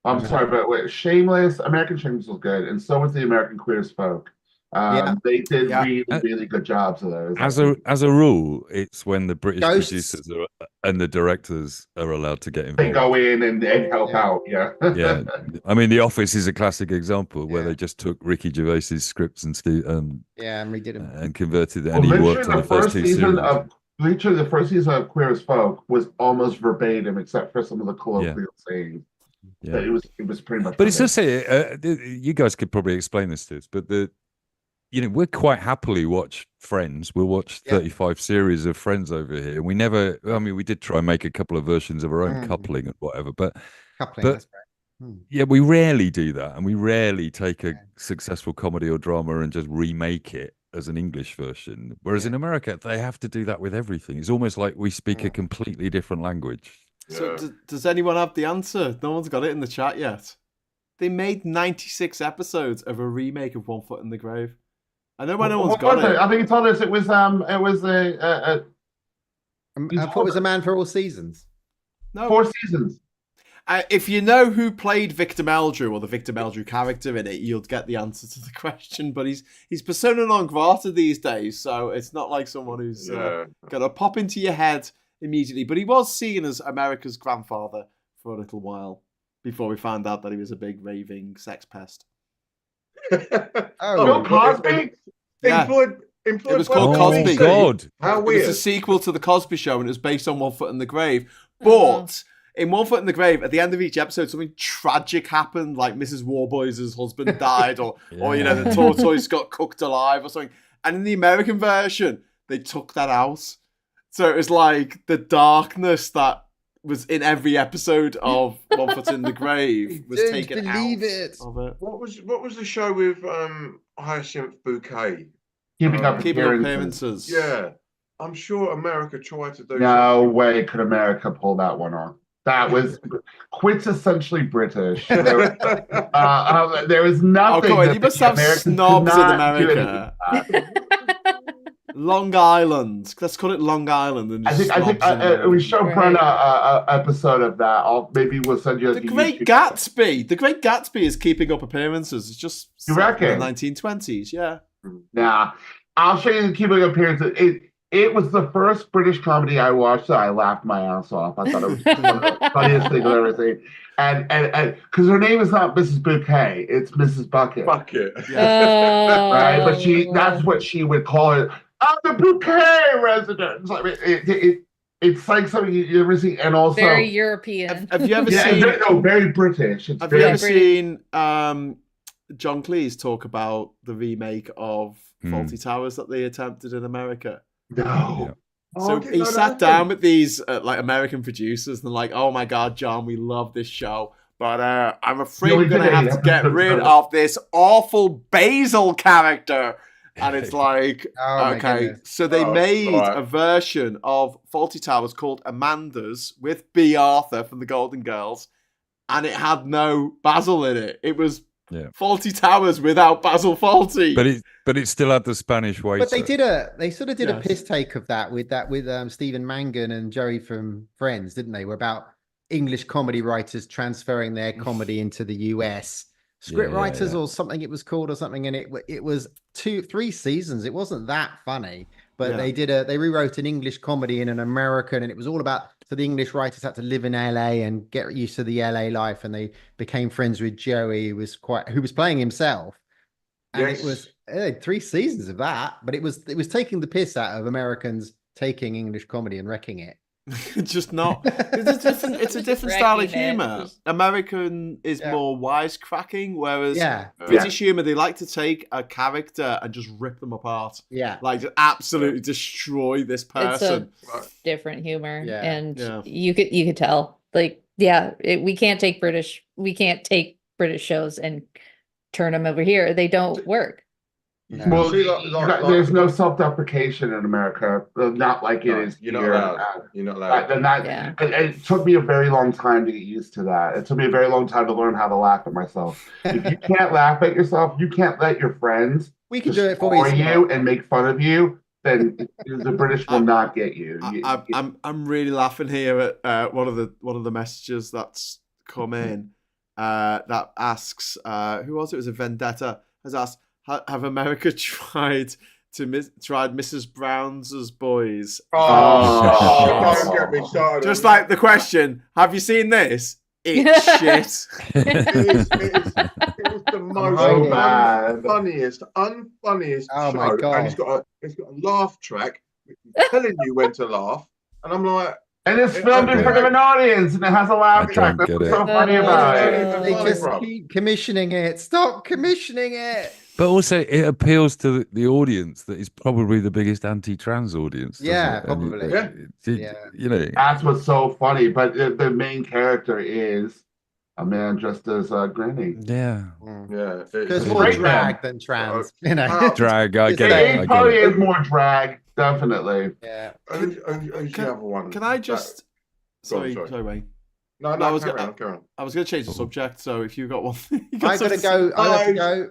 I'm sorry, but wait, Shameless, American Shameless was good, and so was the American Queer as Folk. They did really good jobs of those. As a rule, it's when the British producers and the directors are allowed to get involved. They go in and help out. Yeah. I mean, The Office is a classic example where they just took Ricky Gervais's scripts and redid them and converted it, and he worked on the first 2 seasons. Literally, the first season of Queer as Folk was almost verbatim, except for some of the colloquial sayings. Yeah, it was pretty much. But it's just you guys could probably explain this to us, but we're quite happily watch Friends. We'll watch 35 series of Friends over here. We never, we did try and make a couple of versions of our own coupling and whatever, but that's right. We rarely do that. And we rarely take a successful comedy or drama and just remake it as an English version. Whereas in America, they have to do that with everything. It's almost like we speak a completely different language. So does anyone have the answer? No one's got it in the chat yet. They made 96 episodes of a remake of One Foot in the Grave. I know no one's got it. I think he told us it was I thought it was A Man for All Seasons. No, 4 seasons. If you know who played Victor Meldrew or the Victor Meldrew character in it, you'll get the answer to the question. But he's persona non grata these days, so it's not like someone who's gonna pop into your head immediately. But he was seen as America's grandfather for a little while before we found out that he was a big raving sex pest. Bill Cosby? It was called Cosby. God. How weird. It was a sequel to The Cosby Show, and it was based on One Foot in the Grave. But in One Foot in the Grave, at the end of each episode, something tragic happened, like Mrs. Warboys' husband died, or the tortoise got cooked alive or something. And in the American version, they took that out. So it was like the darkness that was in every episode of One Foot in the Grave was taken out of it. What was the show with Hyacinth Bouquet? Keeping Up Appearances. Yeah. I'm sure America tried to do No way could America pull that one off. That was quintessentially British. There was nothing. Oh, God, you must have snobs in America. Long Island. Let's call it Long Island. And I think we should run a episode of that. Maybe we'll send you The Great Gatsby. The Great Gatsby is Keeping Up Appearances. It's just you reckon? The 1920s. Yeah. Nah, I'll show you the Keeping Up Appearances. It was the first British comedy I watched that I laughed my ass off. I thought it was one of the funniest things I've ever seen. And because her name is not Mrs. Bouquet, it's Mrs. Bucket. Bucket. Yeah. Right? But that's what she would call it. I'm the Bouquet resident. It's like something you ever see, and also very European. Have you ever seen? Very British. Have you ever seen John Cleese talk about the remake of Fawlty Towers that they attempted in America? No. So he sat down with these American producers and they're like, "Oh my God, John, we love this show, but I'm afraid we're gonna have to get rid of this awful Basil character." And it's like, Oh, okay, so they made a version of Faulty Towers called Amanda's with B. Arthur from the Golden Girls, and it had no Basil in it. It was Faulty Towers without Basil Fawlty. But it still had the Spanish waiter. But they sort of did a piss take of that with Stephen Mangan and Joey from Friends, didn't they? Were about English comedy writers transferring their comedy into the US. Script writers or something it was called or something, and it was 2-3 seasons. It wasn't that funny, but they rewrote an English comedy in an American, and it was all about, so the English writers had to live in LA and get used to the LA life, and they became friends with Joey, who was playing himself, and it was 3 seasons of that, but it was taking the piss out of Americans taking English comedy and wrecking it. Just not. It's a different style of humor. American is more wisecracking, whereas British humor, they like to take a character and just rip them apart. Yeah, like just absolutely destroy this person. It's a different humor, and you could tell. Like, we can't take British shows and turn them over here. They don't work. Well, there's no self-deprecation in America, not like it is here. You're not allowed. It took me a very long time to get used to that. It took me a very long time to learn how to laugh at myself. If you can't laugh at yourself, you can't let your friends do it for you and make fun of you, then the British will not get you. I'm really laughing here at one of the messages that's come in that asks, who was it? It was a Vendetta, has asked, have America tried Mrs. Brown's Boys? Don't get me started. Just like the question, have you seen this? It's shit. It was the most unfunniest oh show. My God. And it's got a laugh track, telling you when to laugh. And I'm like, and it's filmed in front of an audience, and it has a laugh track. That's what's so funny about it. They just keep commissioning it. Stop commissioning it. But also, it appeals to the audience that is probably the biggest anti-trans audience. Yeah, probably. You know, that's what's so funny. But the main character is a man dressed as Granny. Yeah. There's more drag than trans. Drag. I get it. It probably is more drag, definitely. Yeah. Can I just? Sorry, Wayne. No, I was going to change the subject. So if you've got one, I gotta go. I have to go.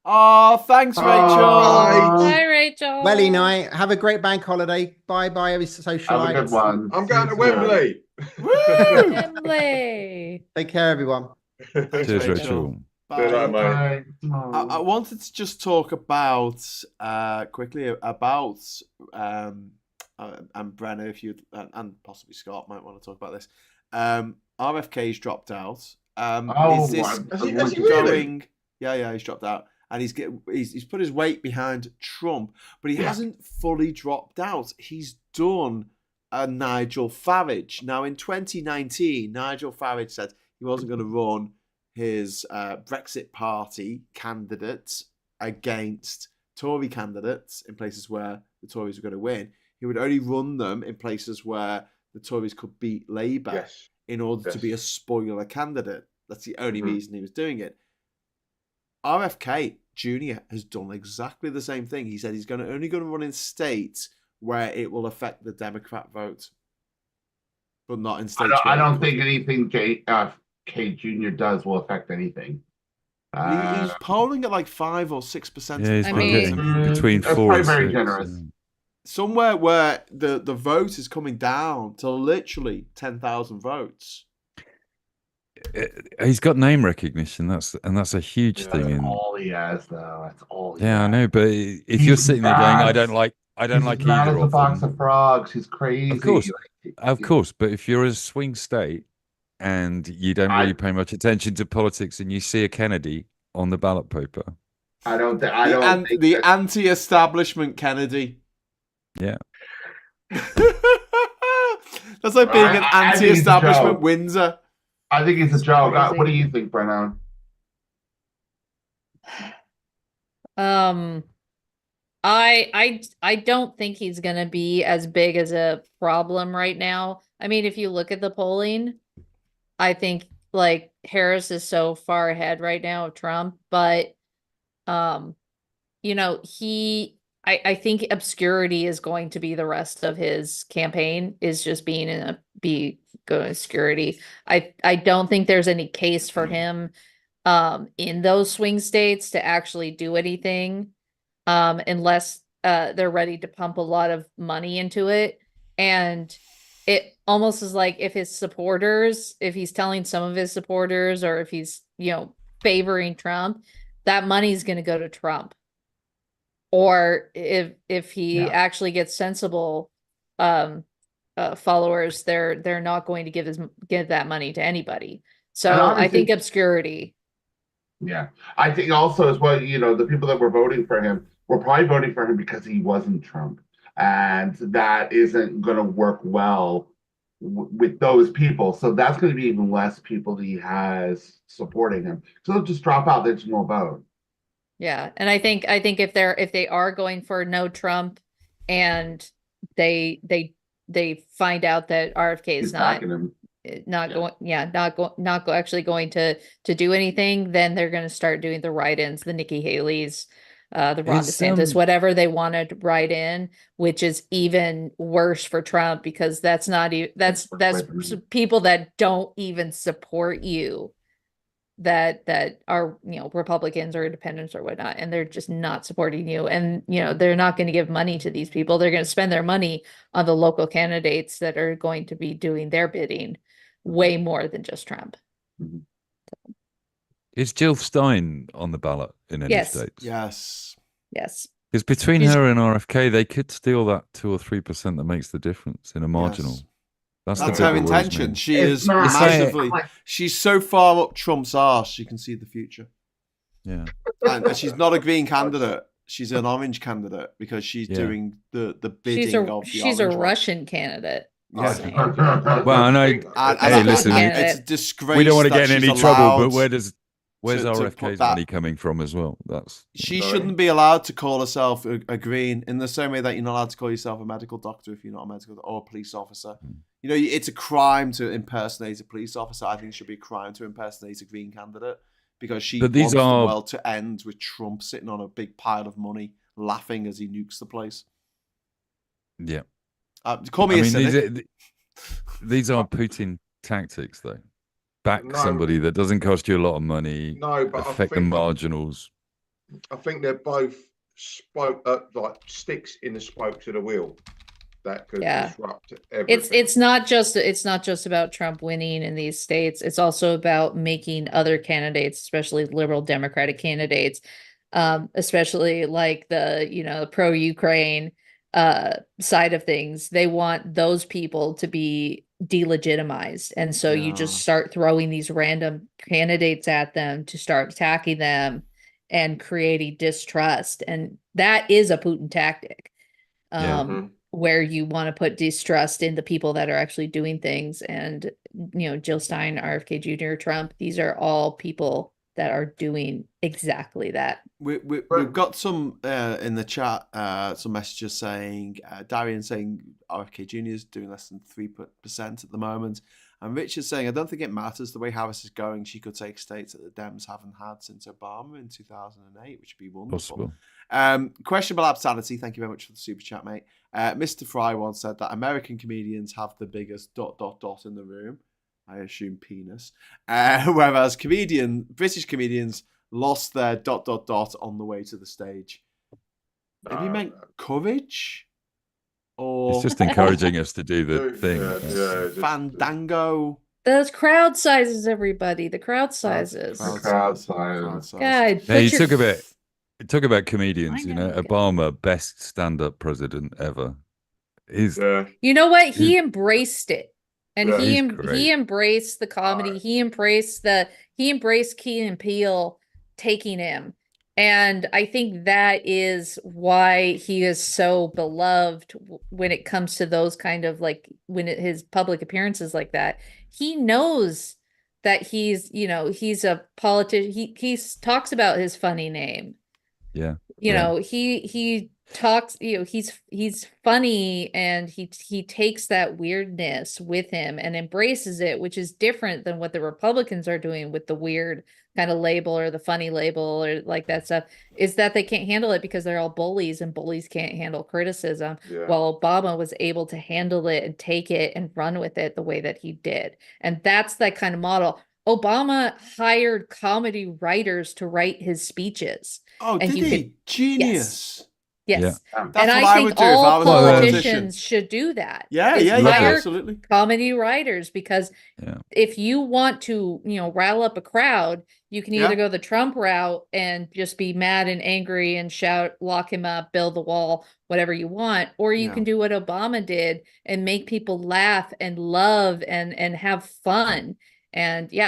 Oh, thanks, Rachel. Bye, Rachel. Welly night. Have a great bank holiday. Bye, every socialite. Have a good one. I'm going to Wembley. Wembley. Take care, everyone. Cheers, Rachel. Bye. I wanted to just talk about quickly about and Brenner, if you and possibly Scott might want to talk about this. RFK's dropped out. Is this going? Yeah, he's dropped out. And he's put his weight behind Trump, but he hasn't fully dropped out. He's done a Nigel Farage. Now, in 2019, Nigel Farage said he wasn't going to run his Brexit Party candidates against Tory candidates in places where the Tories were going to win. He would only run them in places where the Tories could beat Labour in order to be a spoiler candidate. That's the only reason he was doing it. RFK Jr. has done exactly the same thing. He said he's only going to run in states where it will affect the Democrat vote, but not in states. I don't think anything K Jr. does will affect anything. He's polling at like 5 or 6%. Yeah, he's getting between 4 and 6. Very generous. Somewhere where the vote is coming down to literally 10,000 votes. He's got name recognition. That's a huge thing. That's all he has, though. That's all. I know. But if you're sitting there going, I don't like either of box of frogs. He's crazy. Of course. But if you're a swing state and you don't really pay much attention to politics, and you see a Kennedy on the ballot paper, the anti-establishment Kennedy. Yeah. That's like being an anti-establishment Windsor. I think it's a joke. What do you think, Brennan? I don't think he's gonna be as big as a problem right now. I mean, if you look at the polling, I think like Harris is so far ahead right now of Trump, but I think obscurity is going to be the rest of his campaign, is just go obscurity. I don't think there's any case for him in those swing states to actually do anything unless they're ready to pump a lot of money into it. And it almost is like if he's telling some of his supporters, or if he's, favoring Trump, that money's going to go to Trump. Or if he actually gets sensible followers, they're not going to give that money to anybody. So I think obscurity. Yeah, I think also as well, the people that were voting for him were probably voting for him because he wasn't Trump, and that isn't going to work well with those people. So that's going to be even less people that he has supporting him. So they'll just drop out. They just won't vote. Yeah, and I think if they are going for no Trump, and they find out that RFK is actually going to do anything, then they're going to start doing the write-ins, the Nikki Haley's, the Ron DeSantis, whatever they want to write in, which is even worse for Trump, because that's people that don't even support you, that are, Republicans or independents or whatnot, and they're just not supporting you. And, they're not going to give money to these people. They're going to spend their money on the local candidates that are going to be doing their bidding way more than just Trump. Is Jill Stein on the ballot in any states? Yes. Because between her and RFK, they could steal that 2 or 3% that makes the difference in a marginal. Yes. That's her intention. She is massively. She's so far up Trump's arse, she can see the future. Yeah, and she's not a green candidate. She's an orange candidate, because she's doing the bidding of the she's a Russian candidate. Yes. Well, I know. Hey, listen, it's a disgrace. We don't want to get in any trouble, but where's RFK's money coming from as well? She shouldn't be allowed to call herself a green, in the same way that you're not allowed to call yourself a medical doctor if you're not a medical doctor, or a police officer. It's a crime to impersonate a police officer. I think it should be a crime to impersonate a green candidate, because she wants the world to end with Trump sitting on a big pile of money, laughing as he nukes the place. Yeah. Call me a cynic. These are Putin tactics, though. Back somebody that doesn't cost you a lot of money. No, but affect the marginals. I think they're both like sticks in the spokes of the wheel that could disrupt everything. It's not just about Trump winning in these states. It's also about making other candidates, especially liberal Democratic candidates, especially like the pro-Ukraine side of things. They want those people to be delegitimized, and so you just start throwing these random candidates at them to start attacking them and creating distrust, and that is a Putin tactic, where you want to put distrust in the people that are actually doing things. And Jill Stein, RFK Jr., Trump, these are all people that are doing exactly that. We've got some in the chat, some messages saying, Darian saying RFK Jr. is doing less than 3% at the moment. And Richard's saying, I don't think it matters. The way Harris is going, she could take states that the Dems haven't had since Obama in 2008, which would be wonderful. Questionable absurdity. Thank you very much for the super chat, mate. Mr. Fry once said that American comedians have the biggest ... in the room. I assume penis. Whereas British comedians lost their ... on the way to the stage. Maybe meant courage? Or it's just encouraging us to do the thing. Fandango. Those crowd sizes, everybody. The crowd sizes. Crowd size. God, he took about comedians. Obama, best stand-up president ever. You know what? He embraced it. And he embraced the comedy. He embraced Key and Peele taking him. And I think that is why he is so beloved when it comes to those kind of his public appearances like that. He knows that he's a politician. He talks about his funny name. Yeah. You know, he talks, you know, he's funny, and he takes that weirdness with him and embraces it, which is different than what the Republicans are doing with the weird kind of label or the funny label or like that stuff, is that they can't handle it because they're all bullies, and bullies can't handle criticism. While Obama was able to handle it and take it and run with it the way that he did. And that's that kind of model. Obama hired comedy writers to write his speeches. Oh, and did he? Genius. Yes. That's and what I would think do if I all was a politicians politician. should do that. Yeah, hire absolutely. Comedy writers, because if you want to, you know, rile up a crowd, you can either go the Trump route and just be mad and angry and shout, lock him up, build the wall, whatever you want, or you can do what Obama did and make people laugh and love and have fun. And he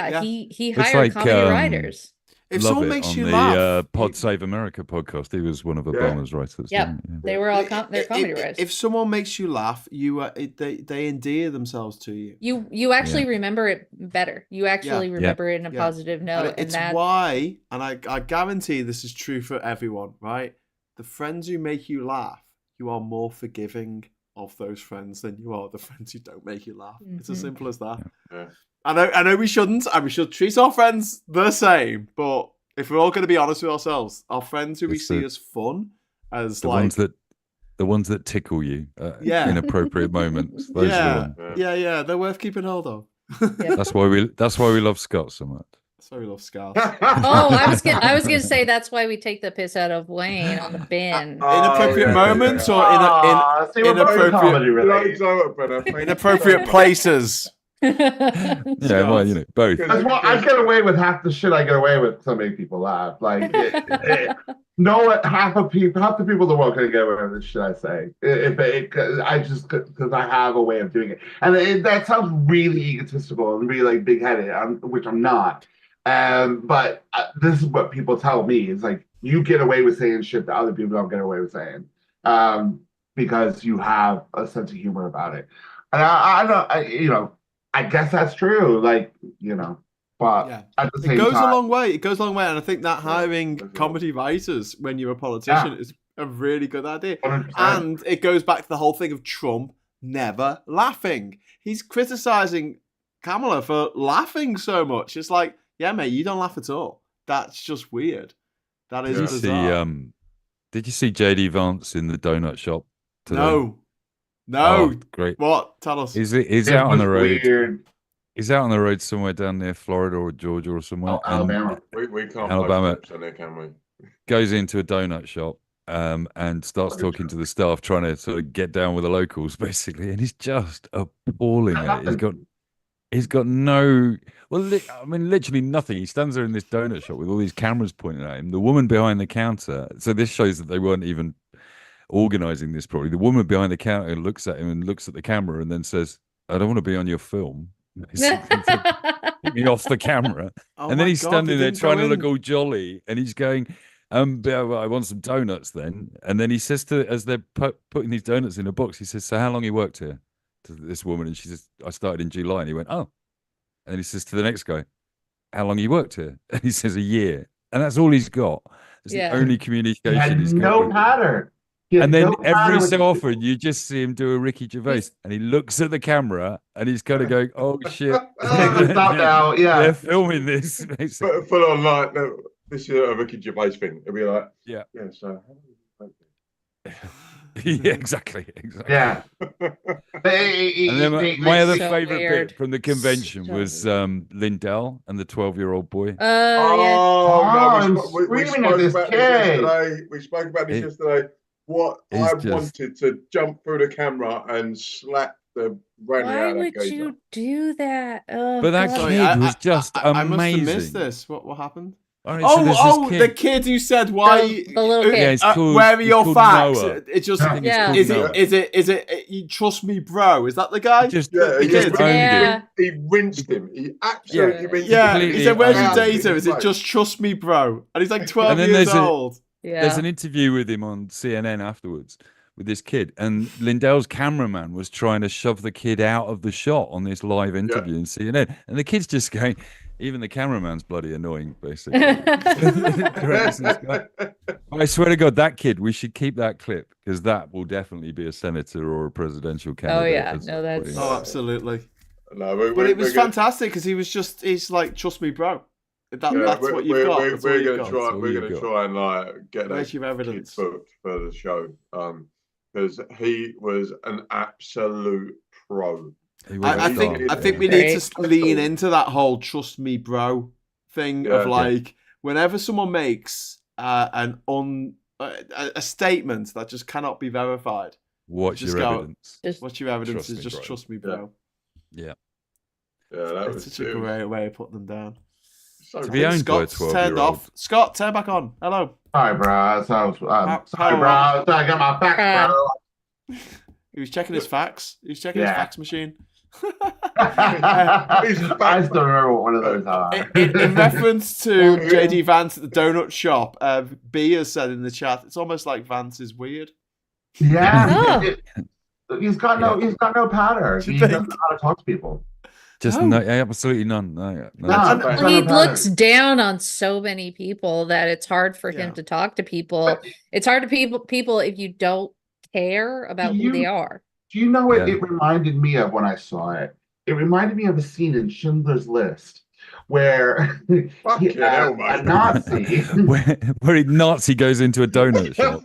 hired comedy writers. If Love someone it makes on you the laugh, Pod Save America podcast. He was one of Obama's writers. Yep, they were all they're comedy writers. If someone makes you laugh, they endear themselves to you. You actually remember it better. You actually remember it in a positive note. And it's why, and I guarantee this is true for everyone, right? The friends who make you laugh, you are more forgiving of those friends than you are the friends who don't make you laugh. It's as simple as that. Yeah. I know we shouldn't, and we should treat our friends the same. But if we're all going to be honest with ourselves, our friends who we see as fun, as the ones that tickle you in appropriate moments. Those are the ones. Yeah, they're worth keeping hold of. That's why we love Scott so much. That's why we love Scott. I was gonna say that's why we take the piss out of Wayne on the bin. Inappropriate moments or inappropriate places. Well, you know, both. That's why I get away with half the shit I get away with to make people laugh. Like, half the people in the world can get away with the shit I say. Because I have a way of doing it, and that sounds really egotistical and really like big headed, which I'm not. But this is what people tell me: is like you get away with saying shit that other people don't get away with saying, because you have a sense of humor about it. And I guess that's true. Like, but at the same time, it goes a long way. It goes a long way, and I think that hiring comedy writers when you're a politician is a really good idea. 100%. And it goes back to the whole thing of Trump never laughing. He's criticizing Kamala for laughing so much. It's like, yeah, mate, you don't laugh at all. That's just weird. That is bizarre. Did you see JD Vance in the donut shop today? No, oh, great. What? Tell us. He's out on the road. Weird. He's out on the road somewhere down near Florida or Georgia or somewhere. Alabama. We can't. Alabama. There, can we? Goes into a donut shop and starts talking to the staff, trying to sort of get down with the locals, basically. And he's just appalling at it. He's got no. Well, literally nothing. He stands there in this donut shop with all these cameras pointing at him. The woman behind the counter. So this shows that they weren't even organizing this properly. The woman behind the counter looks at him and looks at the camera and then says, "I don't want to be on your film." Get me off the camera. And then he's standing there trying to look all jolly, and he's going, I want some donuts then. And then he says as they're putting these donuts in a box, he says, "So how long you worked here?" To this woman, and she says, "I started in July." And he went, "Oh." And then he says to the next guy, "How long you worked here?" And he says, "A year." And that's all he's got. It's the only communication he's got. No pattern. And then every so often you just see him do a Ricky Gervais, and he looks at the camera and he's kind of going, "Oh shit, stop now!" Yeah, they're filming this. Full on like this is a Ricky Gervais thing. It'll be like, yeah. So, yeah, exactly. Yeah. And then my other favorite bit from the convention was Lindell and the 12-year-old boy. We spoke about this yesterday. What I wanted to jump through the camera and slap the brand out of that. Why would you do that? Oh, but that kid was just amazing. I must have missed this. What happened? Right, the kid who said, "Why the little kid? Where are your facts?" Noah. It just Noah. Is it? You trust me, bro? Is that the guy? He rinsed him. He absolutely rinsed him. Yeah, he said, "Where's your data?" Is it just trust me, bro? And he's like 12 years old. There's an interview with him on CNN afterwards with this kid, and Lindell's cameraman was trying to shove the kid out of the shot on this live interview in CNN, and the kid's just going, Even the cameraman's bloody annoying, basically. I swear to God, that kid, we should keep that clip because that will definitely be a senator or a presidential candidate. Oh yeah, no, that's absolutely. No, but it was fantastic because he's like, trust me, bro. That's what you've got. We're going to try and like get that your evidence booked for the show. Because he was an absolute pro. I think we need to lean into that whole "trust me, bro" thing of like whenever someone makes a statement that just cannot be verified. What's your evidence? What's your evidence? Is just trust me, bro. Yeah. That was such a great way to put them down. So to be owned by a 12-year-old. Turned off. Scott, turn back on. Hello. Sorry, bro. Sorry, bro. I got my facts, bro. He was checking his facts. He was checking his fax machine. I still remember what one of those are. In reference to JD Vance at the donut shop, B has said in the chat, it's almost like Vance is weird. Yeah. He's got no pattern. He doesn't know how to talk to people. Just no, absolutely none. No. He looks down on so many people that it's hard for him to talk to people. It's hard to people if you don't care about who they are. Do you know what it reminded me of when I saw it? It reminded me of a scene in Schindler's List where a Nazi where a Nazi goes into a donut shop.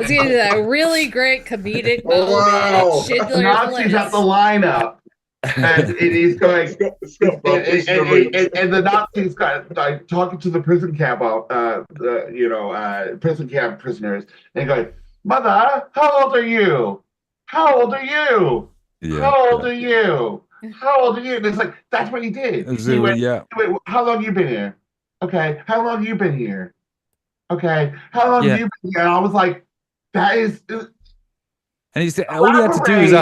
It's a really great comedic moment. Wow. Schindler's Nazi's List. at the lineup. And he's going, and the Nazis like talking to the prison camp, prison camp prisoners, and going, "Mother, how old are you? How old are you? How old are you? How old are you?" And it's like that's what he did. He went, "How long you been here? Okay, how long you been here? Okay, how long you been here?" And I was like, "That is." And all he had to do was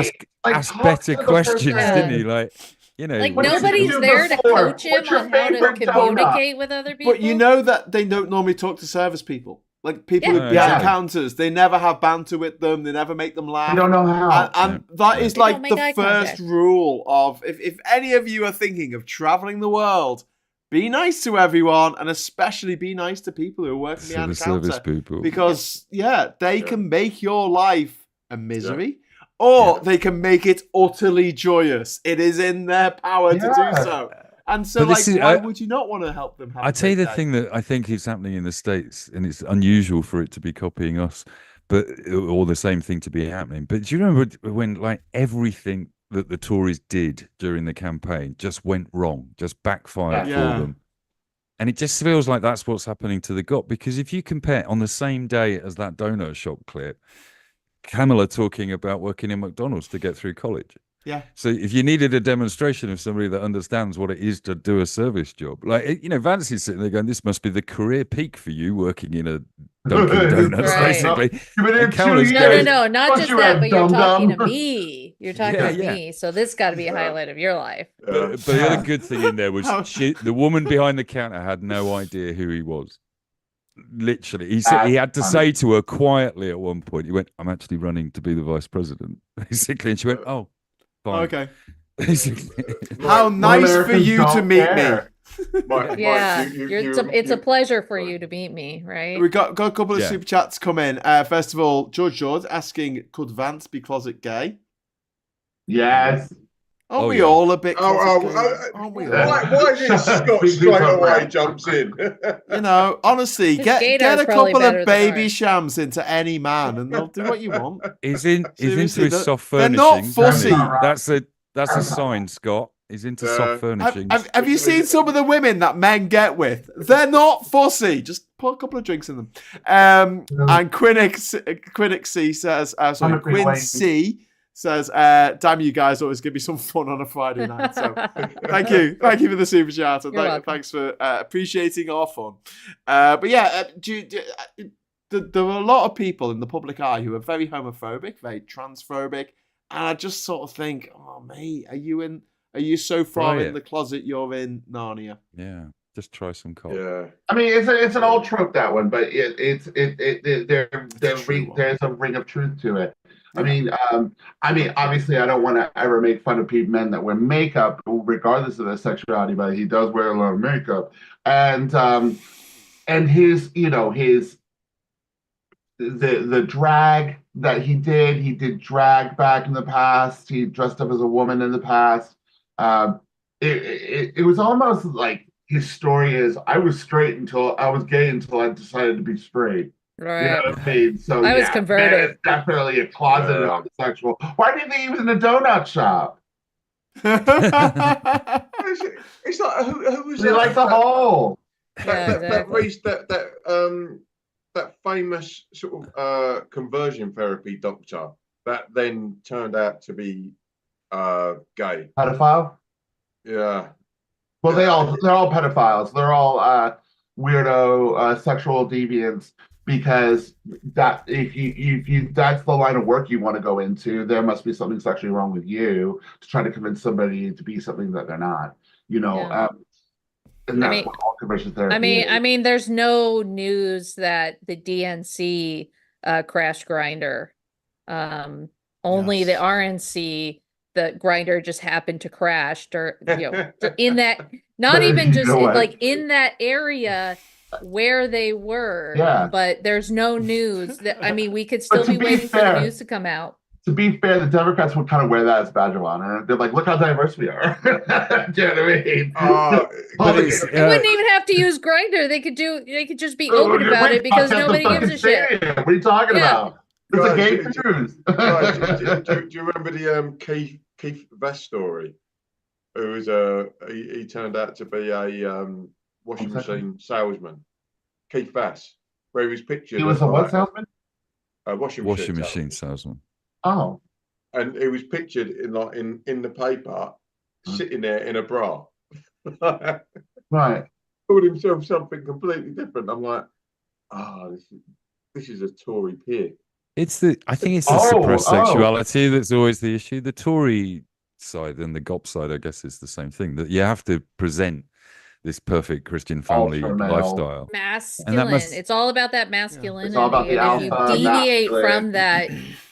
ask better questions, didn't he? Like nobody's there to coach him on how to communicate with other people. But you know that they don't normally talk to service people. Like people who be at counters, they never have banter with them. They never make them laugh. I don't know how. And that is like the first rule of if any of you are thinking of traveling the world, be nice to everyone, and especially be nice to people who are working behind the counter. People. Because they can make your life a misery, or they can make it utterly joyous. It is in their power to do so. And so, why would you not want to help them? I tell you the thing that I think is happening in the States, and it's unusual for it to be copying us, or the same thing to be happening. But do you remember when everything that the Tories did during the campaign just went wrong, just backfired for them? And it just feels like that's what's happening to the GOP, because if you compare on the same day as that donut shop clip, Kamala talking about working in McDonald's to get through college. Yeah. So if you needed a demonstration of somebody that understands what it is to do a service job, Vance is sitting there going, "This must be the career peak for you working in a Dunkin' Donuts, basically." No, not just that, but you're talking to me. You're talking to me. So this got to be a highlight of your life. But the other good thing in there was the woman behind the counter had no idea who he was. Literally, he said he had to say to her quietly at one point. He went, "I'm actually running to be the vice president," basically, and she went, "Oh, fine." Okay. How nice for you to meet me. It's a pleasure for you to meet me, right? We got a couple of super chats come in. First of all, George asking, "Could Vance be closet gay?" Yes. Aren't we all a bit? Aren't we? Why is it Scott straight away jumps in? Honestly, get a couple of baby shams into any man, and they'll do what you want. He's into his soft furnishings. They're not fussy. That's a sign, Scott. He's into soft furnishings. Have you seen some of the women that men get with? They're not fussy. Just put a couple of drinks in them. And Quincy says, Quincy says, "Damn, you guys always give me some fun on a Friday night." So thank you for the super chat, and thanks for appreciating our fun. But yeah, there are a lot of people in the public eye who are very homophobic, very transphobic, and I just sort of think, "Oh mate, are you so far in the closet you're in Narnia?" Yeah, just try some coffee. Yeah, I mean it's an old trope, that one, but there's a ring of truth to it. I mean, obviously, I don't want to ever make fun of men that wear makeup, regardless of their sexuality, but he does wear a lot of makeup, and his, the drag that he did drag back in the past. He dressed up as a woman in the past. It was almost like his story is, I was gay until I decided to be straight. Right. You know what I mean? So I was converted. It's definitely a closet homosexual. Why do you think he was in a donut shop? It's like who was he likes a hole. That famous sort of conversion therapy doctor that then turned out to be gay. Pedophile? Yeah. Well, they're all pedophiles. They're all weirdo sexual deviants, because that if you that's the line of work you want to go into, there must be something sexually wrong with you to try to convince somebody to be something that they're not. And that's what all conversion therapy is. I mean, there's no news that the DNC crashed Grindr. Only the RNC, the Grindr just happened to crash, or in that, not even just in that area where they were. Yeah. But there's no news that, I mean, we could still be waiting for the news to come out. To be fair, the Democrats would kind of wear that as a badge of honor. They're like, look how diverse we are. Do you know what I mean? They wouldn't even have to use Grindr. They could just be open about it, because nobody gives a shit. What are you talking about? It's a gay news. Do you remember the Keith Vest story? Who was he turned out to be a washing machine salesman. Keith Vest, where he was pictured. He was a what salesman? A washing machine salesman. Oh. And it was pictured in the paper, sitting there in a bra. Right. Called himself something completely different. I'm like, this is a Tory pig. I think it's the suppressed sexuality that's always the issue. The Tory side and the GOP side, I guess, is the same thing. That you have to present this perfect Christian family lifestyle. Masculine. It's all about that masculinity. It's all about the alpha. If you deviate from that,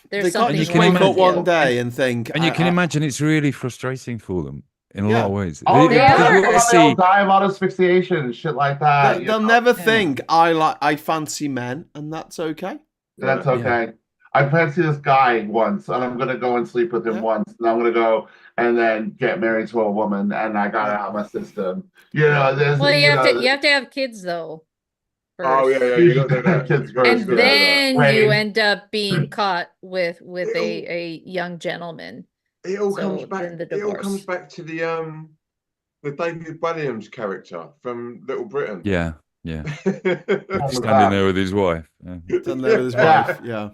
there's something you can wake up one day and think, and you can imagine it's really frustrating for them in a lot of ways. They'll die of asphyxiation and shit like that. They'll never think I fancy men, and that's okay. That's okay. Yeah. I fancy this guy once, and I'm gonna go and sleep with him once, and I'm gonna go and then get married to a woman, and I got it out of my system. You have to have kids though. First. Oh yeah, you got to have kids first, and then you end up being caught with a young gentleman. It all comes back. It all comes back to the David Williams character from Little Britain. Yeah. Standing there with his wife. Standing there with his wife. Yeah.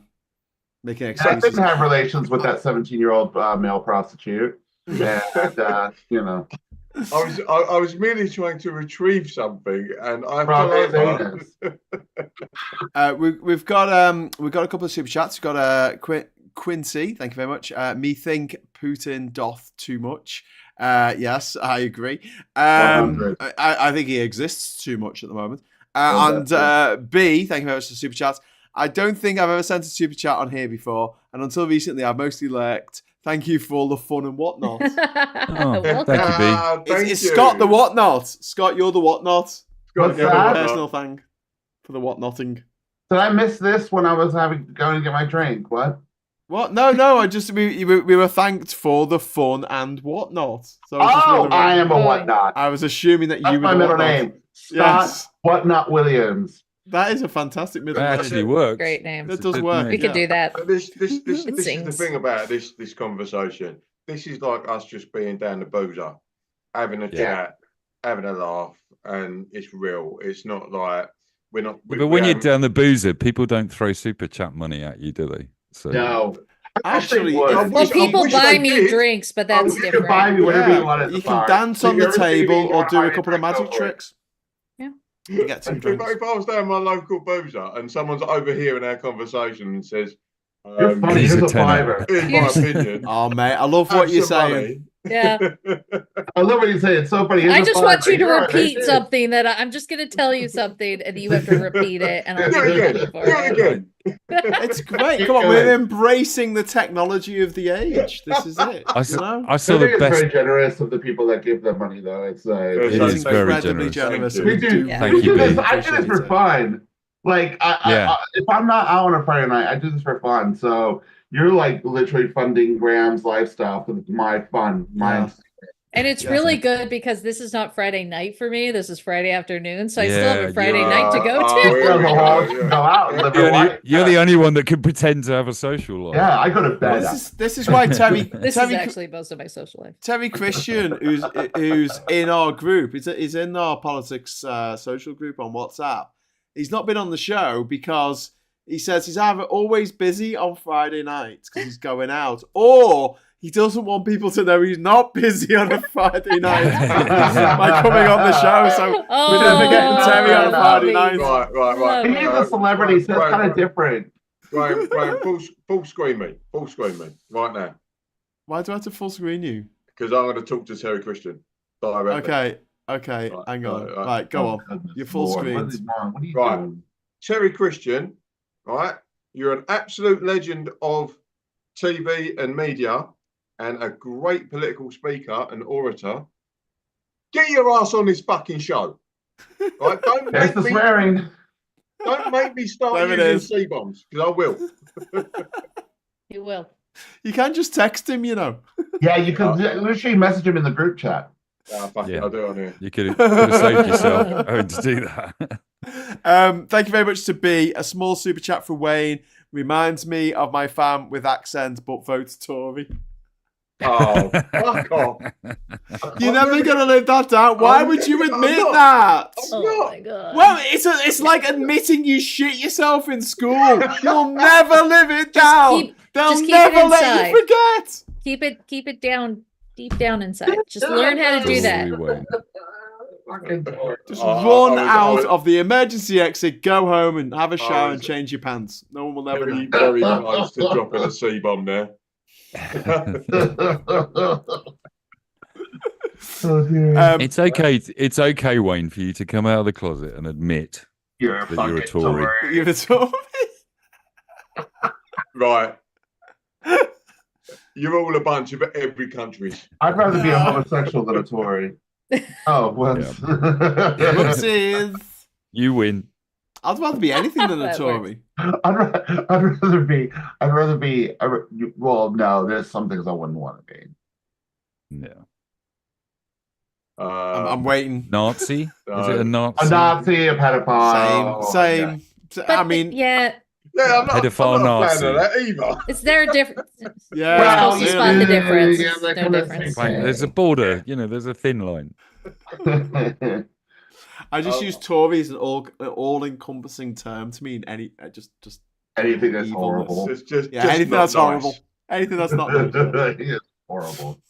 Making excuses. I didn't have relations with that 17-year-old male prostitute. And I was merely trying to retrieve something, and I fell over. We've got a couple of super chats. We've got Quincy, thank you very much. Me think Putin doth too much. Yes, I agree. I think he exists too much at the moment. And B, thank you very much for the super chats. I don't think I've ever sent a super chat on here before, and until recently, I've mostly lurked. Thank you for all the fun and whatnot. Thank you, B. It's Scott the whatnot. Scott, you're the whatnot. What's that? Personal thing for the whatnotting. Did I miss this when I was going to get my drink? What? What? No. We were thanked for the fun and whatnot. So I am a whatnot. I was assuming that you were my middle name. Scott Whatnot Williams. That is a fantastic middle name. That actually works. Great name. It does work. We could do that. This is the thing about this conversation. This is like us just being down the boozer, having a chat, having a laugh, and it's real. It's not like we're not. But when you're down the boozer, people don't throw super chat money at you, do they? So no. Actually, people buy me drinks, but that's different. You can buy me whatever you want. You can dance on the table or do a couple of magic tricks. You get some drinks. If I was down my local boozer and someone's overhearing our conversation and says, here's a fiver. Here's my opinion. Oh, mate, I love what you're saying. Yeah. I love what you say. It's so funny. I just want you to repeat something that I'm just going to tell you something and you have to repeat it. And I'll give you money for it. Again. It's great. Come on, we're embracing the technology of the age. This is it. I saw the best. It's very generous of the people that give them money, though. It's it is very generous. We do. Thank you, B. I do this for fun. Like, if I'm not out on a Friday night, I do this for fun. So you're like literally funding Graham's lifestyle for my fun. And it's really good because this is not Friday night for me. This is Friday afternoon. So I still have a Friday night to go to. You're the only one that can pretend to have a social life. Yeah, I go to bed. This is why Terry. This is actually most of my social life. Terry Christian, who's in our group, is in our politics social group on WhatsApp. He's not been on the show because he says he's either always busy on Friday nights because he's going out, or he doesn't want people to know he's not busy on a Friday night by coming on the show. So we're never getting Terry on a Friday night. Right. He's a celebrity, so it's kind of different. Right, full screen me right now. Why do I have to full screen you? Because I'm going to talk to Terry Christian directly. Okay, hang on. Right, go on. You're full screen. Right, Terry Christian, right? You're an absolute legend of TV and media and a great political speaker and orator. Get your ass on this fucking show. Right? Don't make me swearing. Don't make me start using C-bombs, because I will. You will. You can just text him, you know. Yeah, you can literally message him in the group chat. Fuck it, I'll do it on here. You could have saved yourself having to do that. Thank you very much to B. A small super chat for Wayne reminds me of my fam with accent but votes Tory. Oh, fuck off. You're never going to live that down. Why would you admit that? Oh my God. Well, it's like admitting you shit yourself in school. You'll never live it down. They'll never let you forget. Keep it down, deep down inside. Just learn how to do that. Just run out of the emergency exit, go home and have a shower and change your pants. No one will never know. Very close to dropping a C-bomb there. It's okay, Wayne, for you to come out of the closet and admit that you're a Tory. You're a Tory. Right. You're all a bunch of every country. I'd rather be a homosexual than a Tory. Oh, well. Whoopsies. You win. I'd rather be anything than a Tory. I'd rather be. Well, no, there's some things I wouldn't want to be. No. I'm waiting. Nazi? Is it a Nazi? A Nazi, a pedophile. Same. But I mean, yeah, I'm not a fan of that either. Is there a difference? Yeah, we're supposed to spot the difference. No difference. There's a border, there's a thin line. I just use Tory as an all-encompassing term to mean just anything that's horrible. Anything that's horrible. Anything that's not nice. Horrible.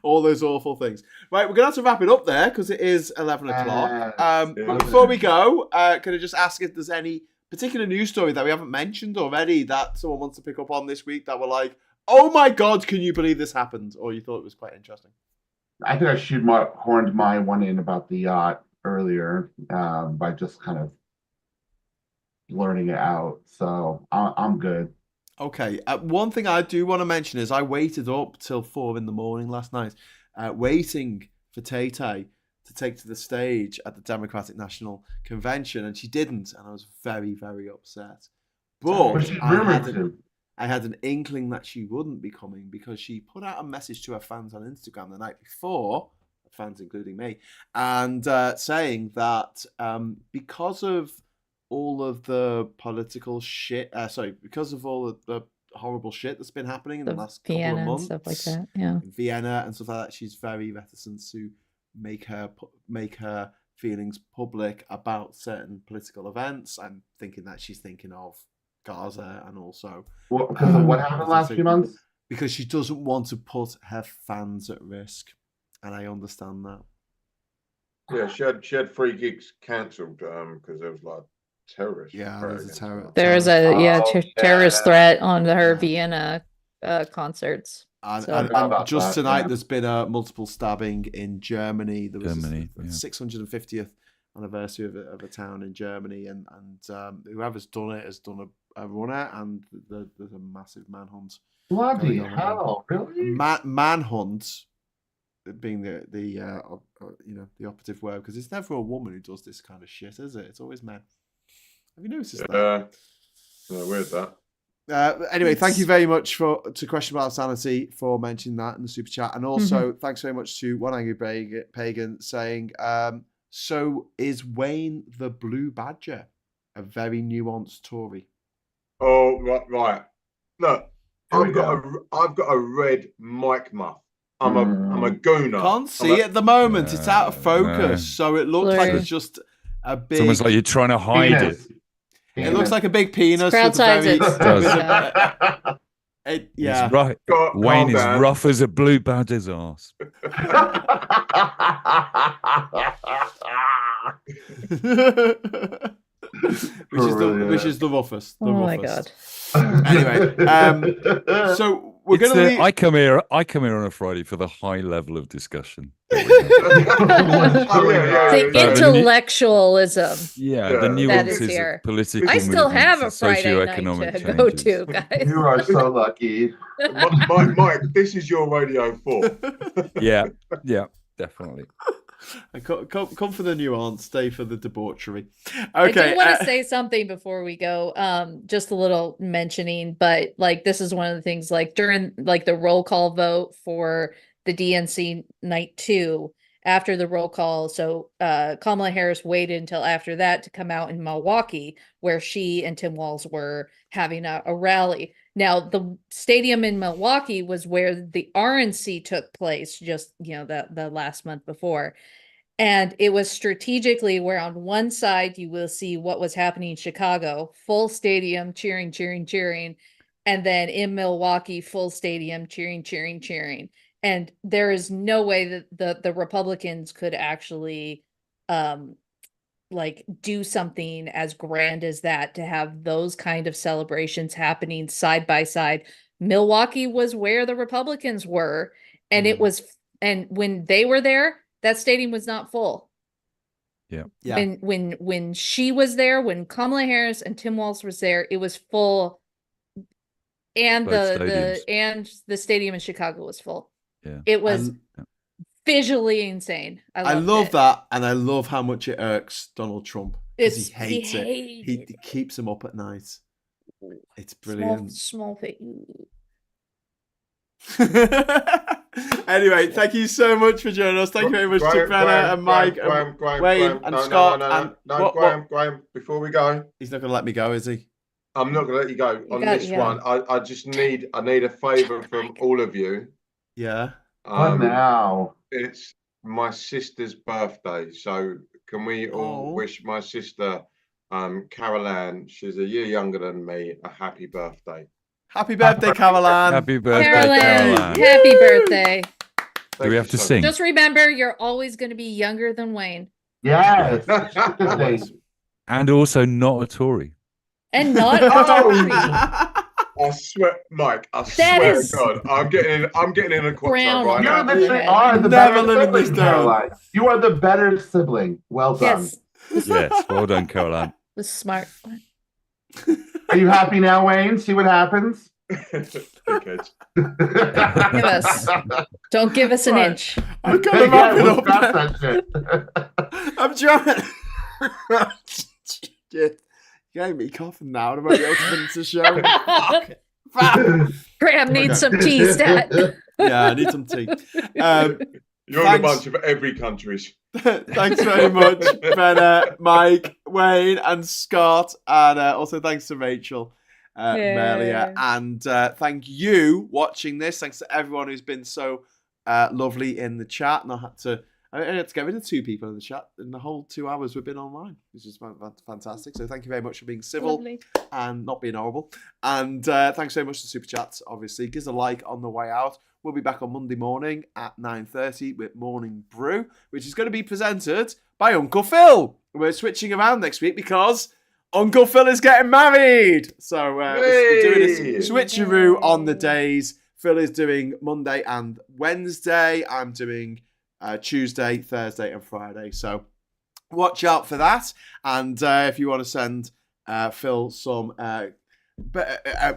All those awful things. Right, we're going to have to wrap it up there because it is 11 o'clock. But before we go, can I just ask if there's any particular news story that we haven't mentioned already that someone wants to pick up on this week that were like, oh my God, can you believe this happened? Or you thought it was quite interesting? I think I horned my one in about the yacht earlier by just kind of learning it out. So I'm good. Okay. One thing I do want to mention is I waited up till 4 a.m. last night, waiting for Tay-Tay to take to the stage at the Democratic National Convention, and she didn't, and I was very, very upset. But I had an inkling that she wouldn't be coming because she put out a message to her fans on Instagram the night before, fans including me, and saying that because of all of the political shit, because of all of the horrible shit that's been happening in the last couple of months, and stuff like that, in Vienna and stuff like that, she's very reticent to make her feelings public about certain political events. I'm thinking that she's thinking of Gaza and also because of what happened the last few months. Because she doesn't want to put her fans at risk, and I understand that. Yeah, she had 3 gigs cancelled because there was like terrorist. Yeah, there's a terrorist threat on her Vienna concerts. And just tonight, there's been a multiple stabbing in Germany. There was the 650th anniversary of a town in Germany, and whoever's done it has done a runner, and there's a massive manhunt. Bloody hell! Really? Manhunt being the operative word, because it's never a woman who does this kind of shit, is it? It's always men. Have you noticed that? Weird that. Anyway, thank you very much to Question About Sanity for mentioning that in the super chat, and also thanks very much to One Angry Pagan saying, so is Wayne the Blue Badger a very nuanced Tory? Oh, right. Look, I've got a red mic muff. I'm a gooner. Can't see it at the moment. It's out of focus, so it looks like it's just a big. It's almost like you're trying to hide it. It looks like a big penis. Crowd size it. Yeah. Right. Wayne is rough as a blue badger's ass. which is the roughest. Oh my god. Anyway, so we're going to leave. I come here on a Friday for the high level of discussion. The intellectualism. The nuances of political. I still have a Friday night to go to, guys. You are so lucky. Mike, this is your Radio 4. Yeah, definitely. Come for the nuance, stay for the debauchery. Okay. I do want to say something before we go. Just a little mentioning, but like this is one of the things, like during like the roll call vote for the DNC night 2, after the roll call, so Kamala Harris waited until after that to come out in Milwaukee, where she and Tim Walz were having a rally. Now, the stadium in Milwaukee was where the RNC took place just, the last month before. And it was strategically where on one side you will see what was happening in Chicago, full stadium, cheering. And then in Milwaukee, full stadium, cheering. And there is no way that the Republicans could actually do something as grand as that, to have those kind of celebrations happening side by side. Milwaukee was where the Republicans were, and and when they were there, that stadium was not full. Yeah. When she was there, when Kamala Harris and Tim Walz was there, it was full, and the stadium in Chicago was full. Yeah. It was visually insane. I love that, and I love how much it irks Donald Trump, because he hates it. He keeps him up at night. It's brilliant. Small thing. Anyway, thank you so much for joining us. Thank you very much to Brenna and Mike and Wayne and Scott. Graham, before we go. He's not going to let me go, is he? I'm not going to let you go on this one. I just need a favour from all of you. Yeah. Now. It's my sister's birthday, so can we all wish my sister, Carol Ann, she's a year younger than me, a happy birthday. Happy birthday, Carol Ann. Happy birthday, Carol Ann. Happy birthday. Do we have to sing? Just remember, you're always going to be younger than Wayne. Yes. And also not a Tory. And not a Tory. I swear, Mike. I swear to God, I'm getting in a quadro right now. You are the better sibling, Caroline. You are the better sibling. Well done. Yes, well done, Caroline. The smart one. Are you happy now, Wayne? See what happens? Don't give us an inch. I'm going to wrap it up. I'm trying. You gave me coughing now. I'm about to go finish the show. Graham needs some tea, Stat. Yeah, I need some tea. You're in a bunch of every countries. Thanks very much, Brenna, Mike, Wayne, and Scott. And also thanks to Rachel Melia. And thank you watching this. Thanks to everyone who's been so lovely in the chat. And I had to get rid of 2 people in the chat in the whole 2 hours we've been online, which is fantastic. So thank you very much for being civil and not being horrible. And thanks very much to Super Chats, obviously. Give us a like on the way out. We'll be back on Monday morning at 9:30 with Morning Brew, which is going to be presented by Uncle Phil. We're switching around next week because Uncle Phil is getting married. So we're doing a switcheroo on the days Phil is doing Monday and Wednesday. I'm doing Tuesday, Thursday, and Friday. So watch out for that. And if you want to send Phil some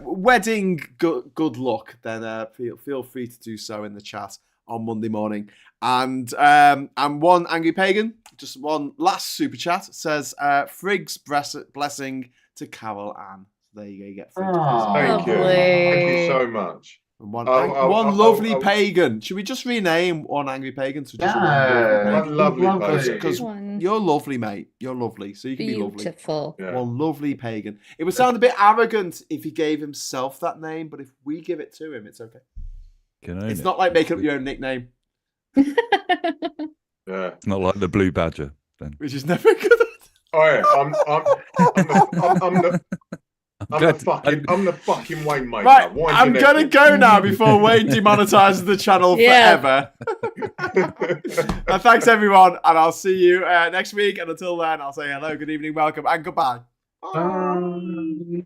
wedding good luck, then feel free to do so in the chat on Monday morning. And one Angry Pagan, just one last super chat, says Frigg's blessing to Carol Ann. So there you go, you get Friggs. Thank you so much. And one lovely pagan. Should we just rename one Angry Pagan to just one lovely pagan? Because you're lovely, mate. You're lovely, so you can be lovely. Beautiful. Yeah. One lovely pagan. It would sound a bit arrogant if he gave himself that name, but if we give it to him, it's okay. It's not like making up your own nickname. Yeah. It's not like the Blue Badger, then. Which is never good. Oh yeah, I'm the fucking Wayne maker. Right, I'm gonna go now before Wayne demonetizes the channel forever. Thanks everyone, and I'll see you next week. And until then, I'll say hello, good evening, welcome, and goodbye. Bye.